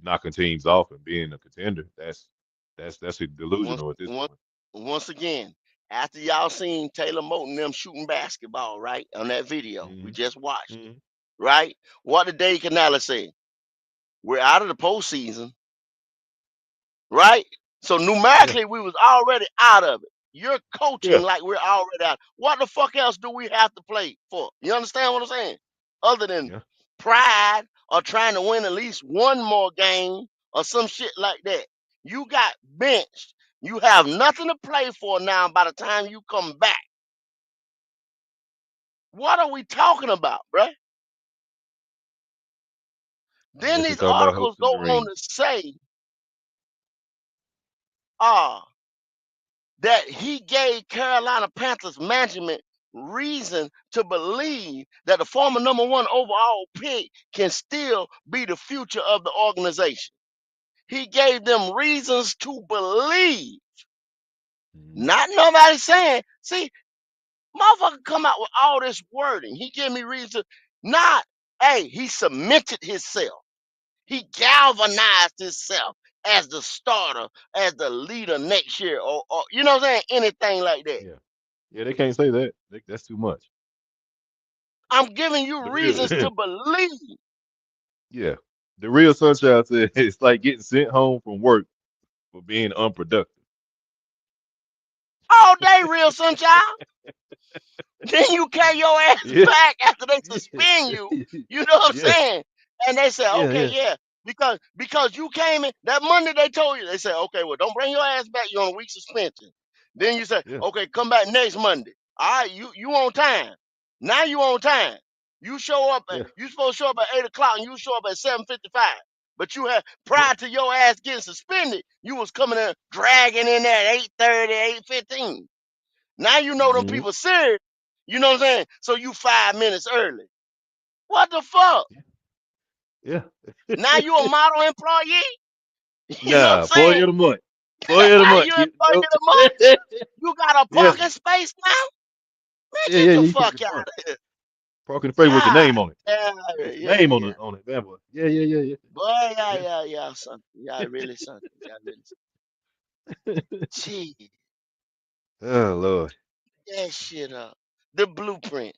knocking teams off and being a contender. That's delusional at this point. Once again, after y'all seen Taylor Moton them shooting basketball, right? On that video we just watched, right? What did Dave Canales say? We're out of the postseason, right? So numerically, we was already out of it. You're coaching like we're already out. What the fuck else do we have to play for? You understand what I'm saying? Other than pride or trying to win at least one more game or some shit like that. You got benched. You have nothing to play for now by the time you come back. What are we talking about, bruh? Then Unless you're these talking about articles hopes go and on dreams. to say, that he gave Carolina Panthers management reason to believe that the former number 1 overall pick can still be the future of the organization. He gave them reasons to believe. Not nobody saying, see, motherfucker come out with all this wording. He gave me reason, not, hey, he cemented himself. He galvanized himself as the starter, as the leader next year, or you know what I'm saying? Anything like that. Yeah, they can't say that. That's too much. I'm giving you The reasons real, to believe. yeah. The real Sunshine said it's like getting sent home from work for being unproductive. All day, real sunshine. Then you carry your ass back after they suspend you. You know what I'm saying? And they say, okay, yeah. Because you came in that Monday, they told you, they said, okay, well, don't bring your ass back. You're on a week suspension. Then you say, okay, come back next Monday. All right, you on time. Now you on time. You show up at you supposed to show up at 8 o'clock and you show up at 7:55. But you had prior to your ass getting suspended, you was coming in dragging in there at 8:30, 8:15. Now you know them people serious. You know what I'm saying? So you 5 minutes early. What the fuck? Yeah. Now you a model employee? You know what I'm Nah, saying? 40 of the month. 40 of the month. You Keep employee of nope. the month? You got a Yeah. parking space now? Man, Yeah, get the you fuck parking out front. of here. Parking front with your name on it. With your name Yeah. on it, that boy. Yeah. Boy, yeah, something. Yeah, really something. Yeah, really something. Gee, Oh Lord. that shit up. The blueprint.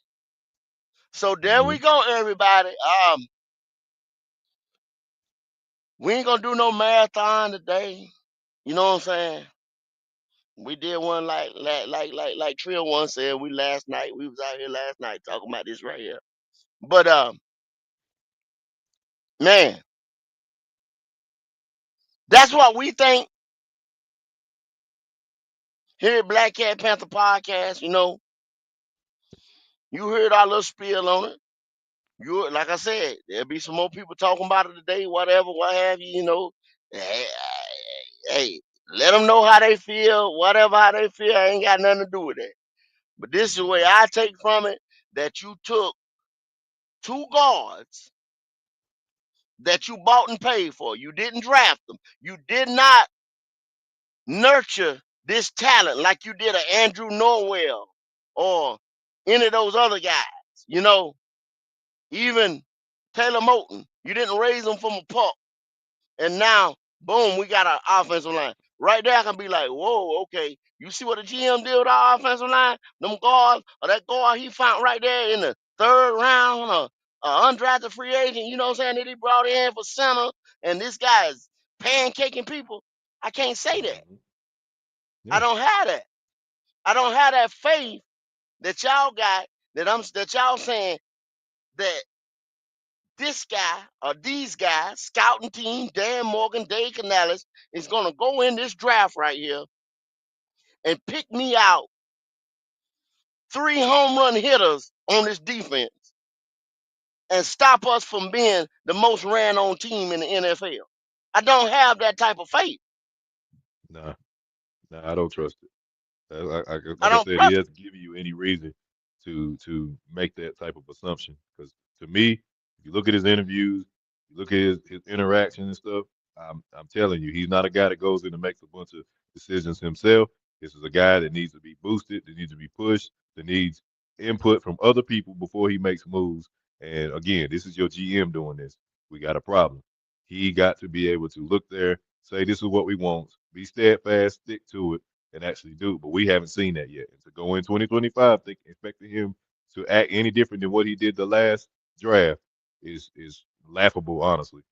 So there we go, everybody. We ain't gonna do no marathon today. You know what I'm saying? We did one like Trill one said. We was out here last night talking about this right here. But man, that's what we think here at Black Cat Panther Podcast. You know, you heard our little spiel on it. You like I said, there'll be some more people talking about it today, whatever, what have you. You know, hey, let them know how they feel, whatever how they feel. I ain't got nothing to do with that. But this is the way I take from it that you took 2 guards that you bought and paid for. You didn't draft them. You did not nurture this talent like you did an Andrew Norwell or any of those other guys. You know, even Taylor Moton, you didn't raise him from a pup. And now, boom, we got our offensive line. Right there, I can be like, whoa, okay. You see what the GM did with our offensive line? Them guards, or that guard he found right there in the third round, undrafted free agent, you know what I'm saying, that he brought in for center, and this guy is pancaking people. I can't say that. I don't have that. I don't have that faith that y'all got, that y'all saying that this guy or these guys, scouting team, Dan Morgan, Dave Canales, is going to go in this draft right here and pick me out 3 home run hitters on this defense and stop us from being the most ran on team in the NFL. I don't have that type of faith. Nah, I don't trust it. Like I I don't said, he trust it. hasn't given you any reason to make that type of assumption. Because to me, if you look at his interviews, you look at his interaction and stuff, I'm telling you, he's not a guy that goes in and makes a bunch of decisions himself. This is a guy that needs to be boosted, that needs to be pushed, that needs input from other people before he makes moves. And again, this is your GM doing this. We got a problem. He got to be able to look there, say this is what we want, be steadfast, stick to it, and actually do it. But we haven't seen that yet. And to go in 2025 expecting him to act any different than what he did the last draft is laughable, honestly.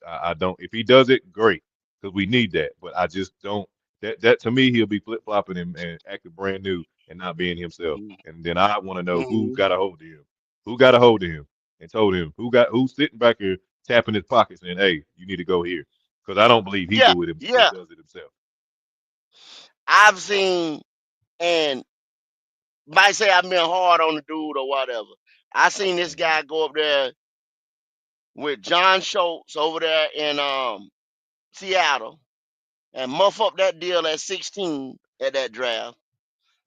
I don't, if he does it, great, because we need that. But I just don't, that to me, he'll be flip-flopping and acting brand new and not being himself. And then I want to know who got a hold of him. Who got a hold of him and told him? Who's sitting back here tapping his pockets saying, hey, you need to go here? Because I don't believe he do it himself. Yeah. He does it himself. I've seen, and might say I've been hard on the dude or whatever. I seen this guy go up there with John Schultz over there in Seattle and muff up that deal at 16 at that draft.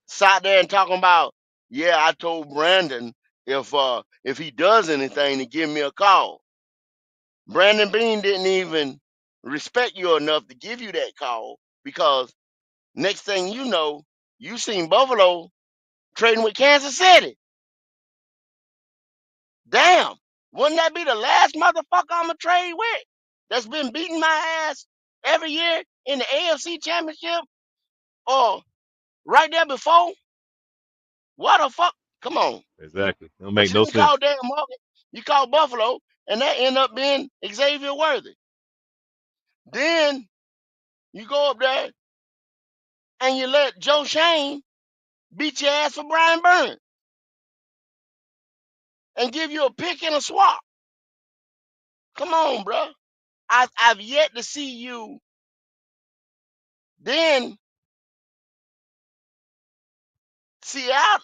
Sat there and talking about, yeah, I told Brandon if he does anything to give me a call. Brandon Bean didn't even respect you enough to give you that call, because next thing you know, you seen Buffalo trading with Kansas City. Damn, wouldn't that be the last motherfucker I'ma trade with that's been beating my ass every year in the AFC Championship or right there before? What the fuck? Come on. Exactly. It'll But make you no didn't call sense. Dan Morgan. You called Buffalo, and that ended up being Xavier Worthy. Then you go up there and you let Joe Shane beat your ass for Brian Burns and give you a pick and a swap. Come on, bro. I've yet to see you. Then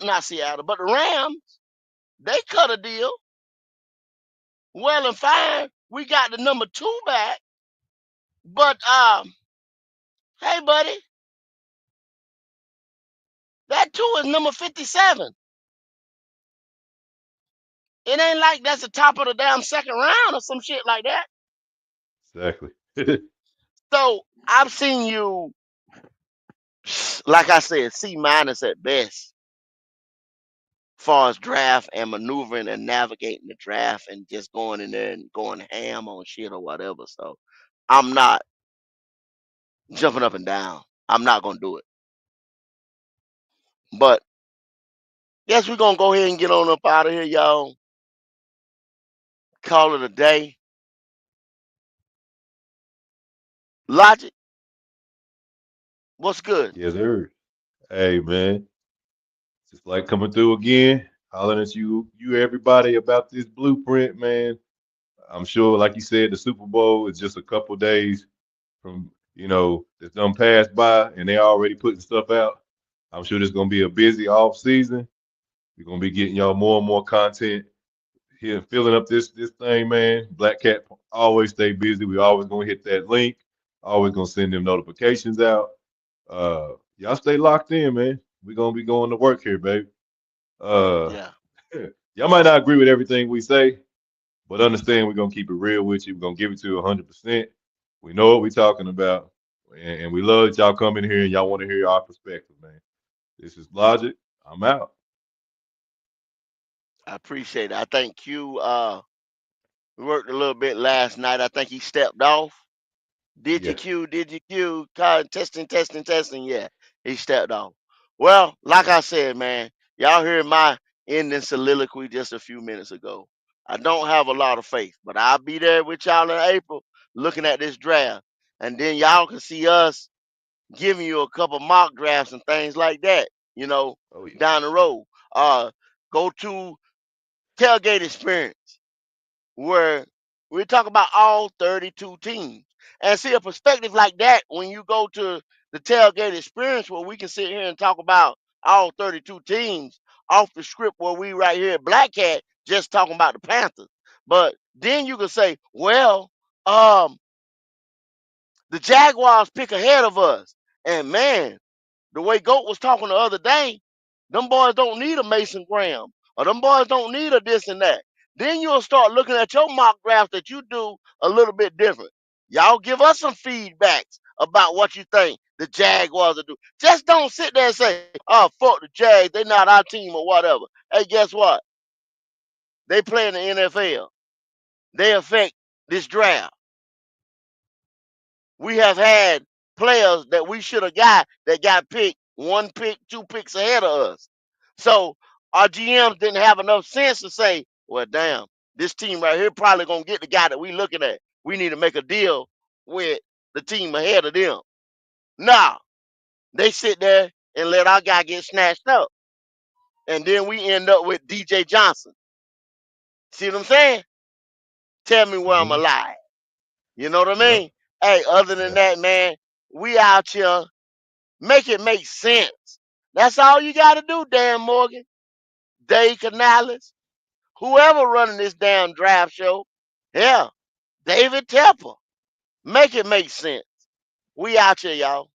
not Seattle, but the Rams, they cut a deal. Well and fine, we got the number 2 back. But hey, buddy, that 2 is number 57. It ain't like that's the top of the damn second round or some shit like that. Exactly. So I've seen you, like I said, C- at best, far as draft and maneuvering and navigating the draft and just going in there and going ham on shit or whatever. So I'm not jumping up and down. I'm not gonna do it. But yes, we're gonna go ahead and get on up out of here, y'all. Call it a day. Logic, what's good? Yes, sir. Hey, man. Just like coming through again, hollering at you everybody about this blueprint, man. I'm sure, like you said, the Super Bowl is just a couple days from, it's done passed by and they already putting stuff out. I'm sure there's gonna be a busy off season. We're gonna be getting y'all more and more content here, filling up this thing, man. Black Cat always stay busy. We always gonna hit that link. Always gonna send them notifications out. Y'all stay locked in, man. We're gonna be going to work here, baby. Yeah. Y'all might not agree with everything we say, but understand we're gonna keep it real with you. We're gonna give it to you 100%. We know what we're talking about, and we love that y'all come in here and y'all want to hear our perspective, man. This is Logic. I'm out. I appreciate it. I think Q worked a little bit last night. I think he stepped off. Did you Yeah. Q? Did you Q? Testing. Yeah, he stepped off. Well, like I said, man, y'all heard my ending soliloquy just a few minutes ago. I don't have a lot of faith, but I'll be there with y'all in April looking at this draft. And then y'all can see us giving you a couple mock drafts and things like that, Oh yeah. down the road. Go to tailgate experience where we talk about all 32 teams. And see a perspective like that when you go to the tailgate experience where we can sit here and talk about all 32 teams off the script where we right here at Black Cat just talking about the Panthers. But then you can say, well, the Jaguars pick ahead of us. And man, the way Goat was talking the other day, them boys don't need a Mason Graham, or them boys don't need a this and that. Then you'll start looking at your mock drafts that you do a little bit different. Y'all give us some feedbacks about what you think the Jaguars will do. Just don't sit there and say, oh, fuck the Jags, they not our team or whatever. Hey, guess what? They play in the NFL. They affect this draft. We have had players that we should have got that got picked 1 pick, 2 picks ahead of us. So our GMs didn't have enough sense to say, well, damn, this team right here probably gonna get the guy that we looking at. We need to make a deal with the team ahead of them. Nah, they sit there and let our guy get snatched up. And then we end up with DJ Johnson. See what I'm saying? Tell me where I'm Mhm. alive. You know what I Yep. mean? Hey, other than Yeah. that, man, we out here. Make it make sense. That's all you got to do, Dan Morgan, Dave Canales, whoever running this damn draft show. Yeah, David Tepper. Make it make sense. We out here, y'all.